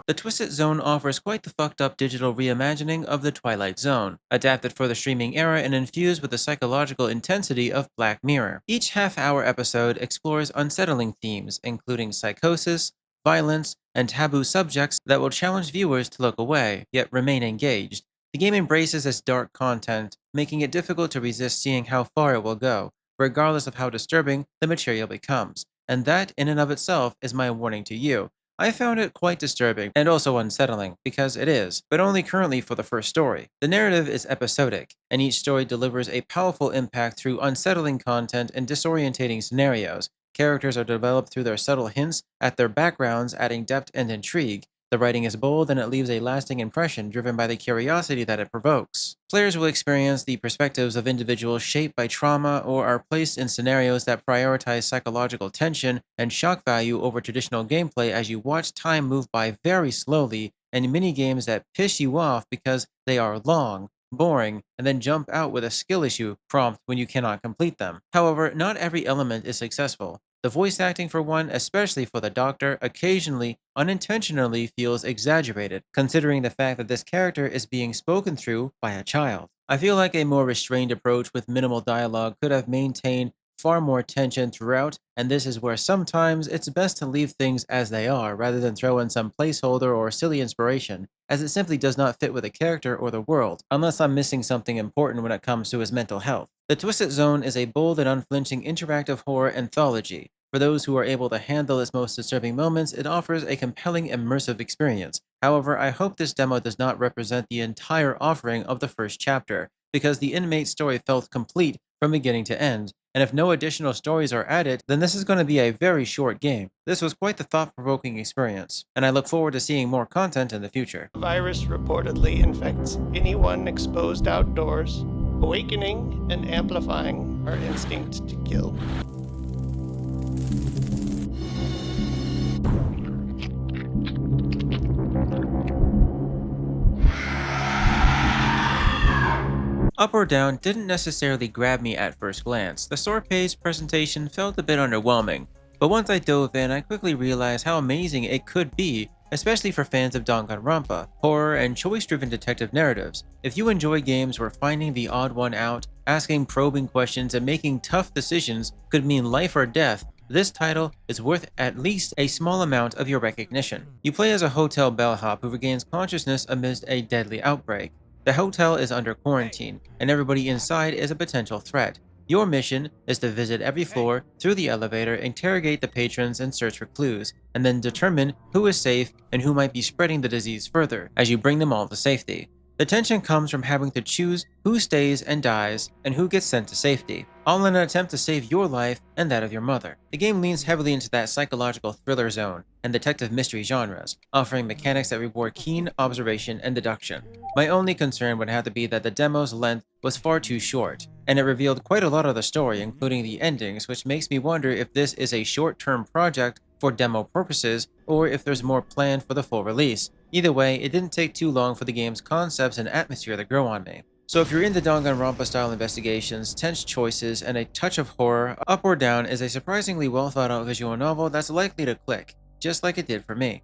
The Twisted Zone offers quite the fucked up digital reimagining of the Twilight Zone, adapted for the streaming era and infused with the psychological intensity of Black Mirror. Each half-hour episode explores unsettling themes, including psychosis, violence, and taboo subjects that will challenge viewers to look away, yet remain engaged. The The game embraces its dark content, making it difficult to resist seeing how far it will go, regardless of how disturbing the material becomes. And that, in and of itself, is my warning to you. I found it quite disturbing and also unsettling, because it is, but only currently for the first story. The narrative is episodic, and each story delivers a powerful impact through unsettling content and disorientating scenarios. Characters are developed through their subtle hints at their backgrounds, adding depth and intrigue. The writing is bold and it leaves a lasting impression driven by the curiosity that it provokes. Players will experience the perspectives of individuals shaped by trauma or are placed in scenarios that prioritize psychological tension and shock value over traditional gameplay as you watch time move by very slowly and mini-games that piss you off because they are long, boring, and then jump out with a skill issue prompt when you cannot complete them. However, not every element is successful. The voice acting, for one, especially for the Doctor, occasionally, unintentionally feels exaggerated, considering the fact that this character is being spoken through by a child. I feel like a more restrained approach with minimal dialogue could have maintained far more tension throughout, and this is where sometimes it's best to leave things as they are rather than throw in some placeholder or silly inspiration, as it simply does not fit with the character or the world, unless I'm missing something important when it comes to his mental health. The Twisted Zone is a bold and unflinching interactive horror anthology. For those who are able to handle its most disturbing moments, it offers a compelling, immersive experience. However, I hope this demo does not represent the entire offering of the first chapter, because the inmate story felt complete from beginning to end, and if no additional stories are added, then this is going to be a very short game. This was quite the thought-provoking experience, and I look forward to seeing more content in the future. The virus reportedly infects anyone exposed outdoors, awakening and amplifying our instinct to kill. Up or Down didn't necessarily grab me at first glance. The store page presentation felt a bit underwhelming, but once I dove in, I quickly realized how amazing it could be, especially for fans of Danganronpa, horror, and choice-driven detective narratives. If you enjoy games where finding the odd one out, asking probing questions, and making tough decisions could mean life or death, this title is worth at least a small amount of your recognition. You play as a hotel bellhop who regains consciousness amidst a deadly outbreak. The hotel is under quarantine, and everybody inside is a potential threat. Your mission is to visit every floor through the elevator, interrogate the patrons, and search for clues, and then determine who is safe and who might be spreading the disease further as you bring them all to safety. The tension comes from having to choose who stays and dies and who gets sent to safety, all in an attempt to save your life and that of your mother. The game leans heavily into that psychological thriller zone and detective mystery genres, offering mechanics that reward keen observation and deduction. My only concern would have to be that the demo's length was far too short, and it revealed quite a lot of the story, including the endings, which makes me wonder if this is a short-term project for demo purposes or if there's more planned for the full release. Either way, it didn't take too long for the game's concepts and atmosphere to grow on me. So if you're into Danganronpa-style investigations, tense choices, and a touch of horror, Up or Down is a surprisingly well-thought-out visual novel that's likely to click, just like it did for me.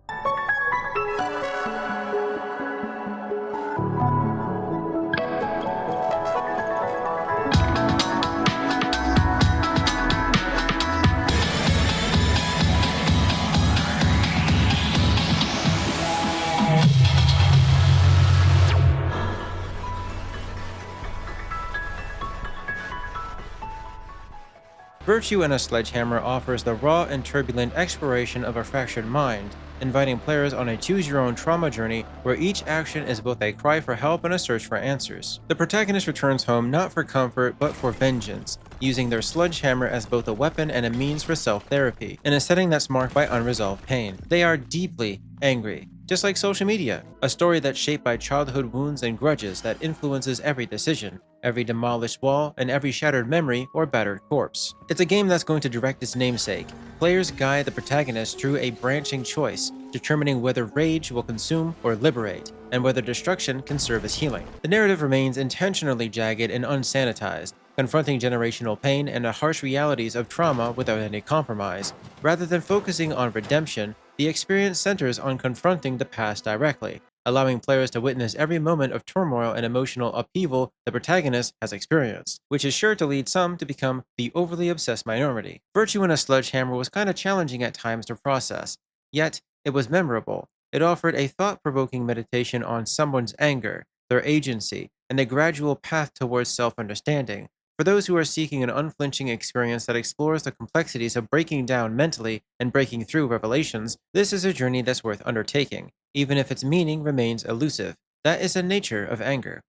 Virtue and A Sledgehammer offers the raw and turbulent exploration of a fractured mind, inviting players on a choose-your-own trauma journey where each action is both a cry for help and a search for answers. The protagonist returns home not for comfort but for vengeance, using their sledgehammer as both a weapon and a means for self-therapy, in a setting that's marked by unresolved pain. They are deeply angry, just like social media, a story that's shaped by childhood wounds and grudges that influences every decision, every demolished wall, and every shattered memory or battered corpse. It's a game that's going to direct its namesake. Players guide the protagonist through a branching choice, determining whether rage will consume or liberate, and whether destruction can serve as healing. The narrative remains intentionally jagged and unsanitized, confronting generational pain and the harsh realities of trauma without any compromise. Rather than focusing on redemption, the experience centers on confronting the past directly, allowing players to witness every moment of turmoil and emotional upheaval the protagonist has experienced, which is sure to lead some to become the overly obsessed minority. Virtue and A Sledgehammer was kind of challenging at times to process, yet it was memorable. It offered a thought-provoking meditation on someone's anger, their agency, and the gradual path towards self-understanding. For those who are seeking an unflinching experience that explores the complexities of breaking down mentally and breaking through revelations, this is a journey that's worth undertaking, even if its meaning remains elusive. That is the nature of anger.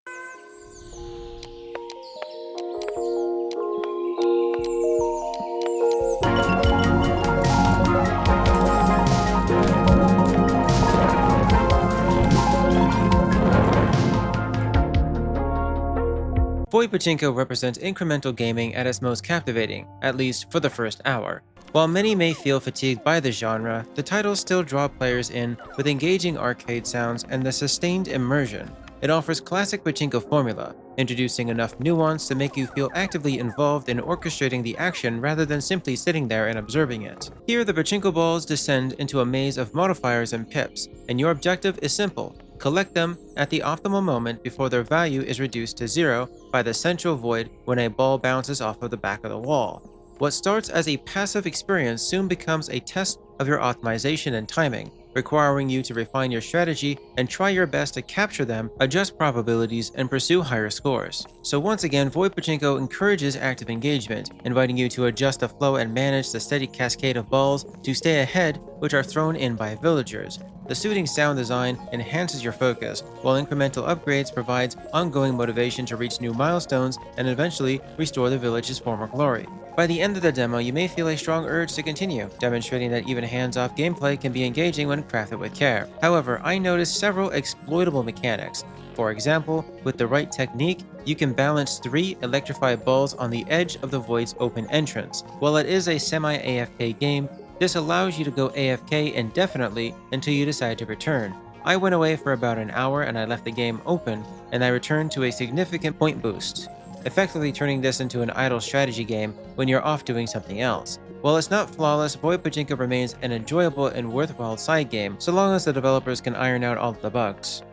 Void Pachinko represents incremental gaming at its most captivating, at least for the first hour. While many may feel fatigued by the genre, the titles still draw players in with engaging arcade sounds and the sustained immersion. It offers classic pachinko formula, introducing enough nuance to make you feel actively involved in orchestrating the action rather than simply sitting there and observing it. Here, the pachinko balls descend into a maze of modifiers and pips, and your objective is simple: collect them at the optimal moment before their value is reduced to 0 by the central void when a ball bounces off of the back of the wall. What starts as a passive experience soon becomes a test of your optimization and timing, requiring you to refine your strategy and try your best to capture them, adjust probabilities, and pursue higher scores. So once again, Void Pachinko encourages active engagement, inviting you to adjust the flow and manage the steady cascade of balls to stay ahead, which are thrown in by villagers. The soothing sound design enhances your focus, while incremental upgrades provides ongoing motivation to reach new milestones and eventually restore the village's former glory. By the end of the demo, you may feel a strong urge to continue, demonstrating that even hands-off gameplay can be engaging when crafted with care. However, I noticed several exploitable mechanics. For example, with the right technique, you can balance 3 electrified balls on the edge of the void's open entrance. While it is a semi-AFK game, this allows you to go AFK indefinitely until you decide to return. I went away for about an hour and I left the game open, and I returned to a significant point boost, effectively turning this into an idle strategy game when you're off doing something else. While it's not flawless, Void Pachinko remains an enjoyable and worthwhile side game, so long as the developers can iron out all of the bugs.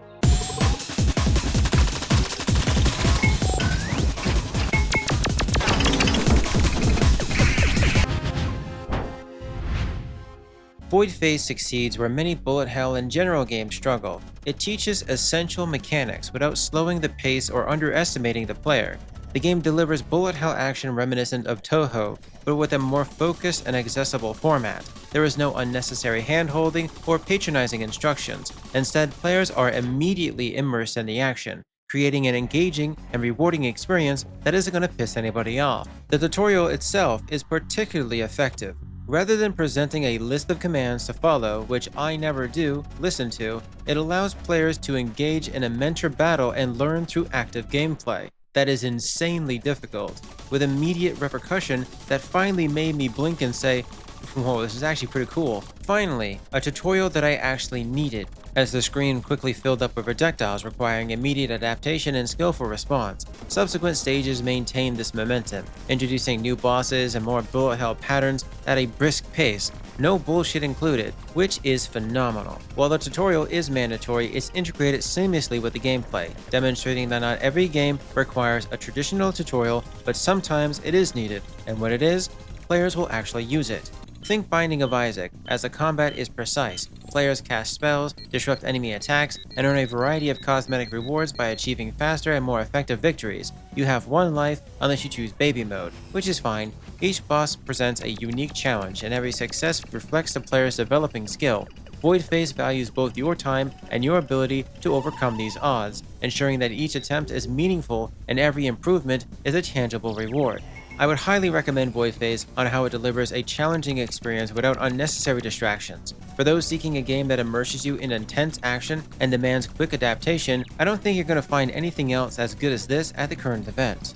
Void Phase succeeds where many bullet hell and general games struggle. It teaches essential mechanics without slowing the pace or underestimating the player. The game delivers bullet hell action reminiscent of Touhou, but with a more focused and accessible format. There is no unnecessary hand-holding or patronizing instructions. Instead, players are immediately immersed in the action, creating an engaging and rewarding experience that isn't going to piss anybody off. The tutorial itself is particularly effective. Rather than presenting a list of commands to follow, which I never do listen to, it allows players to engage in a mentor battle and learn through active gameplay. That is insanely difficult, with immediate repercussion that finally made me blink and say, whoa, this is actually pretty cool. Finally, a tutorial that I actually needed, as the screen quickly filled up with projectiles requiring immediate adaptation and skillful response. Subsequent stages maintained this momentum, introducing new bosses and more bullet hell patterns at a brisk pace, no bullshit included, which is phenomenal. While the tutorial is mandatory, it's integrated seamlessly with the gameplay, demonstrating that not every game requires a traditional tutorial, but sometimes it is needed, and when it is, players will actually use it. Think Binding of Isaac, as the combat is precise. Players cast spells, disrupt enemy attacks, and earn a variety of cosmetic rewards by achieving faster and more effective victories. You have 1 life unless you choose baby mode, which is fine. Each boss presents a unique challenge, and every success reflects the player's developing skill. Void Phase values both your time and your ability to overcome these odds, ensuring that each attempt is meaningful and every improvement is a tangible reward. I would highly recommend Void Phase on how it delivers a challenging experience without unnecessary distractions. For those seeking a game that immerses you in intense action and demands quick adaptation, I don't think you're going to find anything else as good as this at the current event.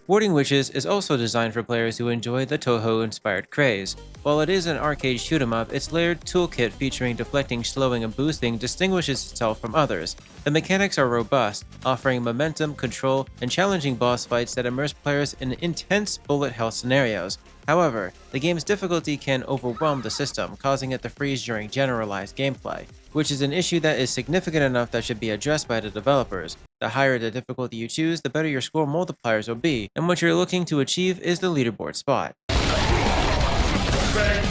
Warding Witches is also designed for players who enjoy the Touhou-inspired craze. While it is an arcade shoot-'em-up, its layered toolkit featuring deflecting, slowing, and boosting distinguishes itself from others. The mechanics are robust, offering momentum, control, and challenging boss fights that immerse players in intense bullet hell scenarios. However, the game's difficulty can overwhelm the system, causing it to freeze during generalized gameplay, which is an issue that is significant enough that should be addressed by the developers. The higher the difficulty you choose, the better your score multipliers will be, and what you're looking to achieve is the leaderboard spot.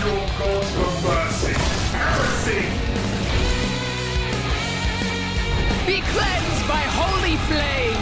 your controversy. Heresy! Be cleansed by holy flame!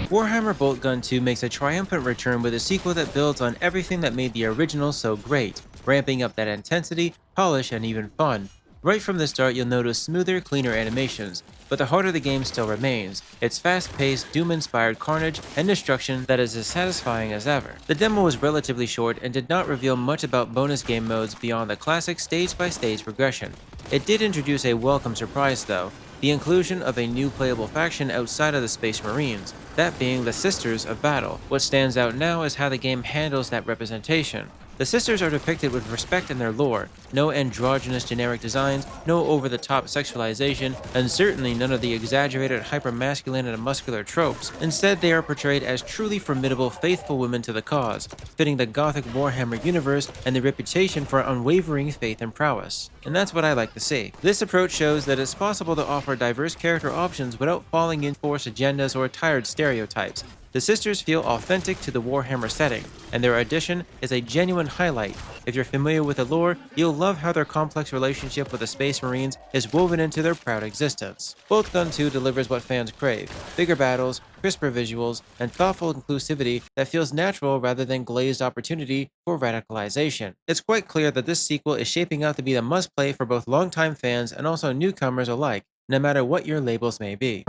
WarHammer Boltgun II makes a triumphant return with a sequel that builds on everything that made the original so great, ramping up that intensity, polish, and even fun. Right from the start, you'll notice smoother, cleaner animations, but the heart of the game still remains. It's fast-paced, Doom-inspired carnage and destruction that is as satisfying as ever. The demo was relatively short and did not reveal much about bonus game modes beyond the classic stage-by-stage progression. It did introduce a welcome surprise though, the inclusion of a new playable faction outside of the Space Marines, that being the Sisters of Battle. What stands out now is how the game handles that representation. The Sisters are depicted with respect in their lore, no androgynous generic designs, no over-the-top sexualization, and certainly none of the exaggerated hyper-masculine and muscular tropes. Instead, they are portrayed as truly formidable, faithful women to the cause, fitting the gothic Warhammer universe and the reputation for unwavering faith and prowess. And that's what I like to see. This approach shows that it's possible to offer diverse character options without falling in forced agendas or tired stereotypes. The Sisters feel authentic to the Warhammer setting, and their addition is a genuine highlight. If you're familiar with the lore, you'll love how their complex relationship with the Space Marines is woven into their proud existence. Boltgun II delivers what fans crave: bigger battles, crisper visuals, and thoughtful inclusivity that feels natural rather than glazed opportunity for radicalization. It's quite clear that this sequel is shaping up to be the must-play for both longtime fans and also newcomers alike, no matter what your labels may be.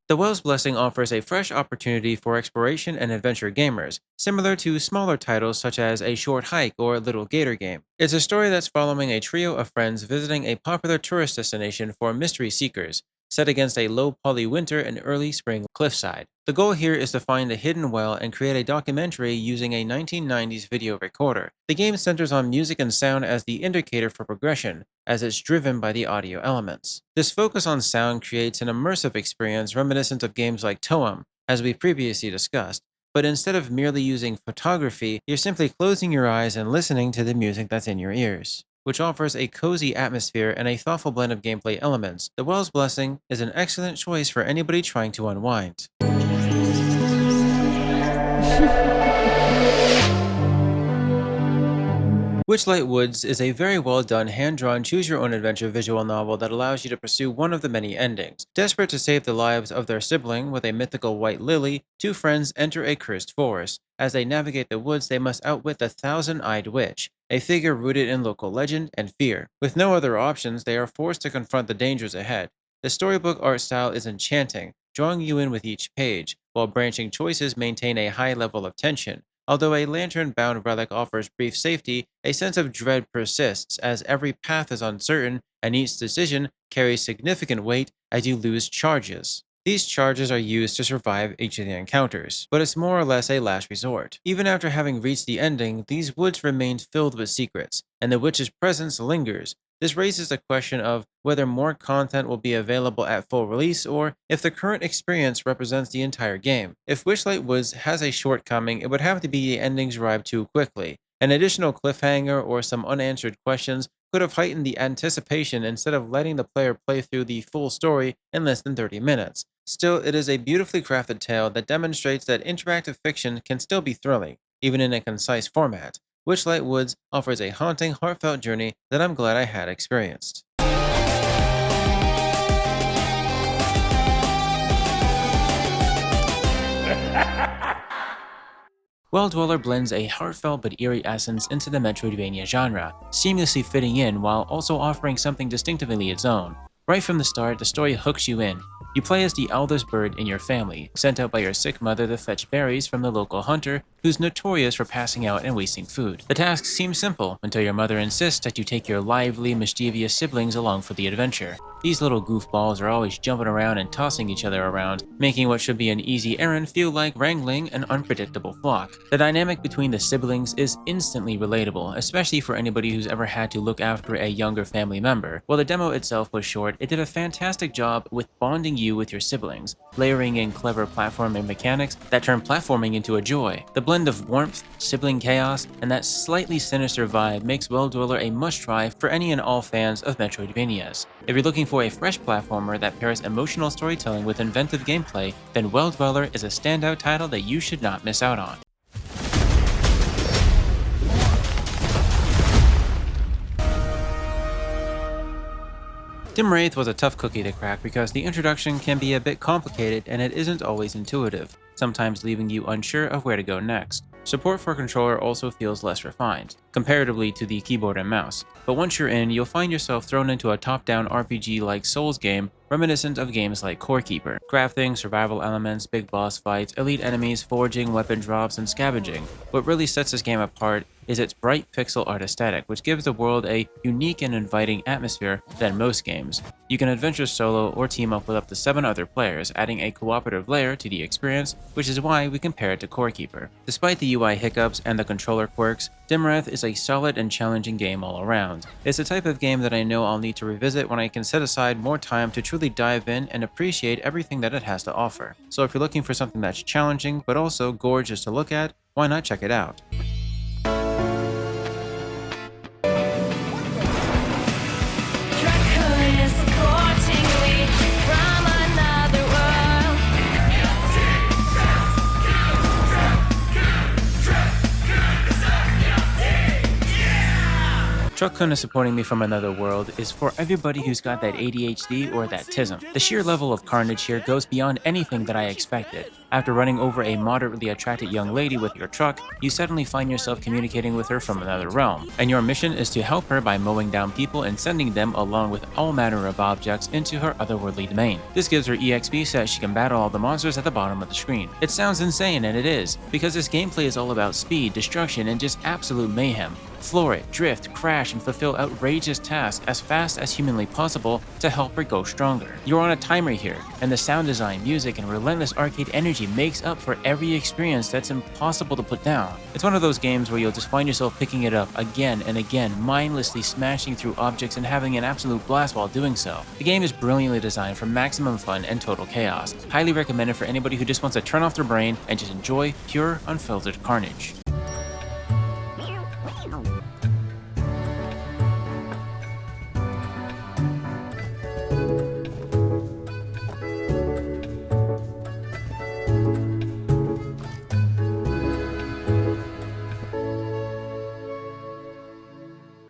The Well's Blessing offers a fresh opportunity for exploration and adventure gamers, similar to smaller titles such as A Short Hike or Little Gator Game. It's a story that's following a trio of friends visiting a popular tourist destination for mystery seekers, set against a low-poly winter and early spring cliffside. The goal here is to find the hidden well and create a documentary using a 1990s video recorder. The game centers on music and sound as the indicator for progression, as it's driven by the audio elements. This focus on sound creates an immersive experience reminiscent of games like Toem, as we previously discussed, but instead of merely using photography, you're simply closing your eyes and listening to the music that's in your ears, which offers a cozy atmosphere and a thoughtful blend of gameplay elements. The Well's Blessing is an excellent choice for anybody trying to unwind. WitchLight Woods is a very well done, hand-drawn, choose-your-own-adventure visual novel that allows you to pursue one of the many endings. Desperate to save the lives of their sibling with a mythical white lily, two friends enter a cursed forest. As they navigate the woods, they must outwit the Thousand-Eyed Witch, a figure rooted in local legend and fear. With no other options, they are forced to confront the dangers ahead. The storybook art style is enchanting, drawing you in with each page, while branching choices maintain a high level of tension. Although a lantern-bound relic offers brief safety, a sense of dread persists as every path is uncertain and each decision carries significant weight as you lose charges. These charges are used to survive each of the encounters, but it's more or less a last resort. Even after having reached the ending, these woods remain filled with secrets, and the witch's presence lingers. This raises the question of whether more content will be available at full release or if the current experience represents the entire game. If WitchLight Woods has a shortcoming, it would have to be the endings arrive too quickly. An additional cliffhanger or some unanswered questions could have heightened the anticipation instead of letting the player play through the full story in less than 30 minutes. Still, it is a beautifully crafted tale that demonstrates that interactive fiction can still be thrilling, even in a concise format. WitchLight Woods offers a haunting, heartfelt journey that I'm glad I had experienced. Well Dweller blends a heartfelt but eerie essence into the Metroidvania genre, seamlessly fitting in while also offering something distinctively its own. Right from the start, the story hooks you in. You play as the eldest bird in your family, sent out by your sick mother to fetch berries from the local hunter, who's notorious for passing out and wasting food. The task seems simple, until your mother insists that you take your lively, mischievous siblings along for the adventure. These little goofballs are always jumping around and tossing each other around, making what should be an easy errand feel like wrangling an unpredictable flock. The dynamic between the siblings is instantly relatable, especially for anybody who's ever had to look after a younger family member. While the demo itself was short, it did a fantastic job with bonding you with your siblings, layering in clever platforming mechanics that turn platforming into a joy. The blend of warmth, sibling chaos, and that slightly sinister vibe makes Well Dweller a must-try for any and all fans of Metroidvanias. If you're looking for a fresh platformer that pairs emotional storytelling with inventive gameplay, then Well Dweller is a standout title that you should not miss out on. Dim Wraith was a tough cookie to crack because the introduction can be a bit complicated and it isn't always intuitive, sometimes leaving you unsure of where to go next. Support for controller also feels less refined, comparatively to the keyboard and mouse, but once you're in, you'll find yourself thrown into a top-down RPG-like Souls game reminiscent of games like Corekeeper. Crafting, survival elements, big boss fights, elite enemies, foraging, weapon drops, and scavenging. What really sets this game apart is its bright pixel art aesthetic, which gives the world a unique and inviting atmosphere than most games. You can adventure solo or team up with up to 7 other players, adding a cooperative layer to the experience, which is why we compare it to Corekeeper. Despite the UI hiccups and the controller quirks, Dim Wraith is a solid and challenging game all around. It's the type of game that I know I'll need to revisit when I can set aside more time to truly dive in and appreciate everything that it has to offer. So if you're looking for something that's challenging but also gorgeous to look at, why not check it out? Truck-kun is supporting me from another world is for everybody who's got that ADHD or that TISM. The sheer level of carnage here goes beyond anything that I expected. After running over a moderately attracted young lady with your truck, you suddenly find yourself communicating with her from another realm, and your mission is to help her by mowing down people and sending them along with all manner of objects into her otherworldly domain. This gives her EXP so that she can battle all the monsters at the bottom of the screen. It sounds insane, and it is, because this gameplay is all about speed, destruction, and just absolute mayhem. Floor it, drift, crash, and fulfill outrageous tasks as fast as humanly possible to help her go stronger. You're on a timer here, and the sound design, music, and relentless arcade energy makes up for every experience that's impossible to put down. It's one of those games where you'll just find yourself picking it up again and again, mindlessly smashing through objects and having an absolute blast while doing so. The game is brilliantly designed for maximum fun and total chaos. Highly recommended for anybody who just wants to turn off their brain and just enjoy pure, unfiltered carnage.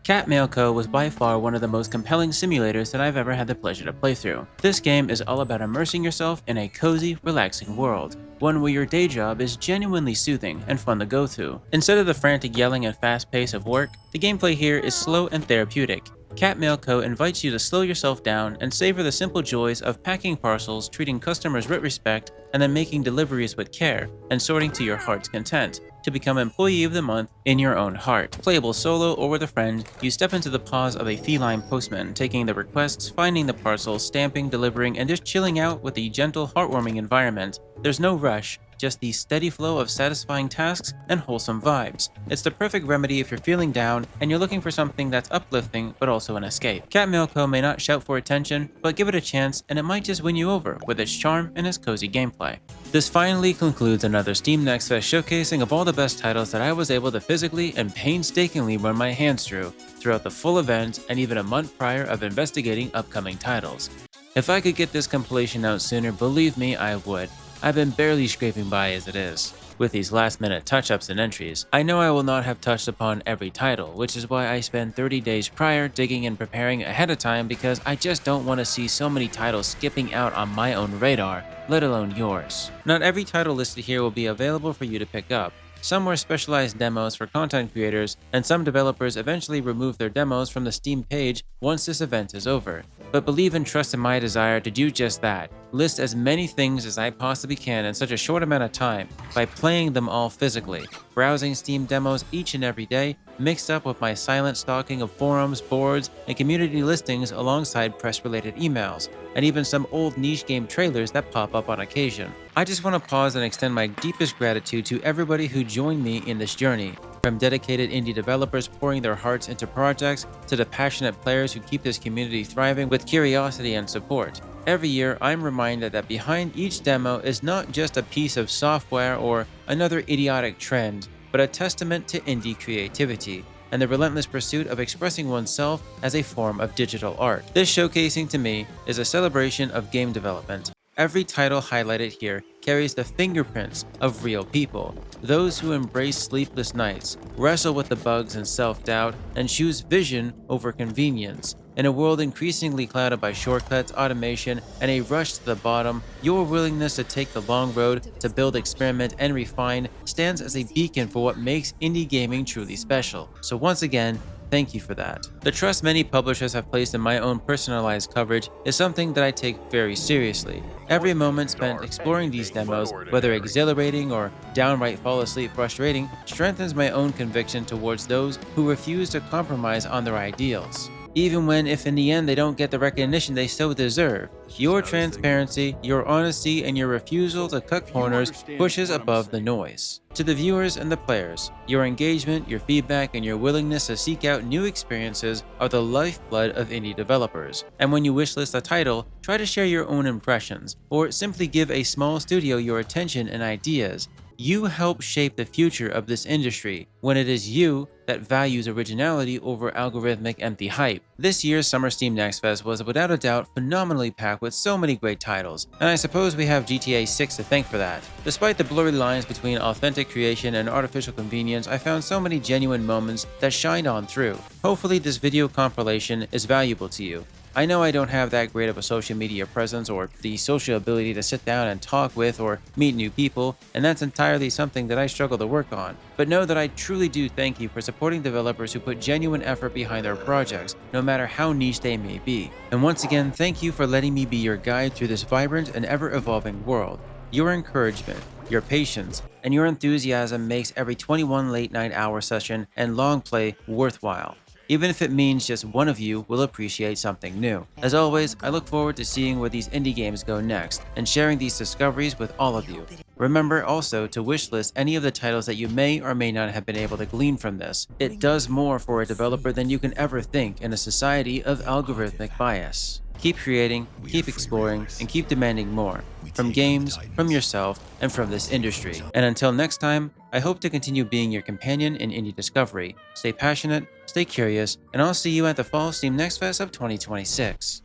Cat Mail Co. was by far one of the most compelling simulators that I've ever had the pleasure to play through. This game is all about immersing yourself in a cozy, relaxing world, one where your day job is genuinely soothing and fun to go through. Instead of the frantic yelling and fast pace of work, the gameplay here is slow and therapeutic. Cat Mail Co. invites you to slow yourself down and savor the simple joys of packing parcels, treating customers with respect, and then making deliveries with care, and sorting to your heart's content, to become Employee of the Month in your own heart. Playable solo or with a friend, you step into the paws of a feline postman, taking the requests, finding the parcels, stamping, delivering, and just chilling out with a gentle, heartwarming environment. There's no rush, just the steady flow of satisfying tasks and wholesome vibes. It's the perfect remedy if you're feeling down and you're looking for something that's uplifting but also an escape. Cat Mail Co. may not shout for attention, but give it a chance and it might just win you over with its charm and its cozy gameplay. This finally concludes another Steam Next Fest showcasing of all the best titles that I was able to physically and painstakingly run my hands through throughout the full event and even a month prior of investigating upcoming titles. If I could get this compilation out sooner, believe me, I would. I've been barely scraping by as it is. With these last-minute touch-ups and entries, I know I will not have touched upon every title, which is why I spend 30 days prior digging and preparing ahead of time because I just don't want to see so many titles skipping out on my own radar, let alone yours. Not every title listed here will be available for you to pick up. Some were specialized demos for content creators, and some developers eventually remove their demos from the Steam page once this event is over. But believe and trust in my desire to do just that, list as many things as I possibly can in such a short amount of time by playing them all physically. browsing Steam demos each and every day, mixed up with my silent stalking of forums, boards, and community listings alongside press-related emails, and even some old niche game trailers that pop up on occasion. I just want to pause and extend my deepest gratitude to everybody who joined me in this journey, from dedicated indie developers pouring their hearts into projects to the passionate players who keep this community thriving with curiosity and support. Every year, I'm reminded that behind each demo is not just a piece of software or another idiotic trend, but a testament to indie creativity and the relentless pursuit of expressing oneself as a form of digital art. This showcasing to me is a celebration of game development. Every title highlighted here carries the fingerprints of real people, those who embrace sleepless nights, wrestle with the bugs and self-doubt, and choose vision over convenience. In a world increasingly clouded by shortcuts, automation, and a rush to the bottom, your willingness to take the long road, to build, experiment, and refine stands as a beacon for what makes indie gaming truly special. So once again, thank you for that. The trust many publishers have placed in my own personalized coverage is something that I take very seriously. Every moment spent exploring these demos, whether exhilarating or downright fall asleep frustrating, strengthens my own conviction towards those who refuse to compromise on their ideals, even when, if in the end they don't get the recognition they so deserve. Your transparency, your honesty, and your refusal to cut corners pushes above the noise. To the viewers and the players, your engagement, your feedback, and your willingness to seek out new experiences are the lifeblood of indie developers. And when you wishlist a title, try to share your own impressions, or simply give a small studio your attention and ideas. You help shape the future of this industry when it is you that values originality over algorithmic empty hype. This year's Summer Steam Next Fest was without a doubt phenomenally packed with so many great titles, and I suppose we have GTA 6 to thank for that. Despite the blurry lines between authentic creation and artificial convenience, I found so many genuine moments that shined on through. Hopefully this video compilation is valuable to you. I know I don't have that great of a social media presence or the social ability to sit down and talk with or meet new people, and that's entirely something that I struggle to work on. But know that I truly do thank you for supporting developers who put genuine effort behind their projects, no matter how niche they may be. And once again, thank you for letting me be your guide through this vibrant and ever-evolving world. Your encouragement, your patience, and your enthusiasm makes every 21 late-night hour session and long play worthwhile, even if it means just one of you will appreciate something new. As always, I look forward to seeing where these indie games go next and sharing these discoveries with all of you. Remember also to wishlist any of the titles that you may or may not have been able to glean from this. It does more for a developer than you can ever think in a society of algorithmic bias. Keep creating, keep exploring, and keep demanding more. From games, from yourself, and from this industry. And until next time, I hope to continue being your companion in indie discovery. Stay passionate, stay curious, and I'll see you at the Fall Steam Next Fest of 2026.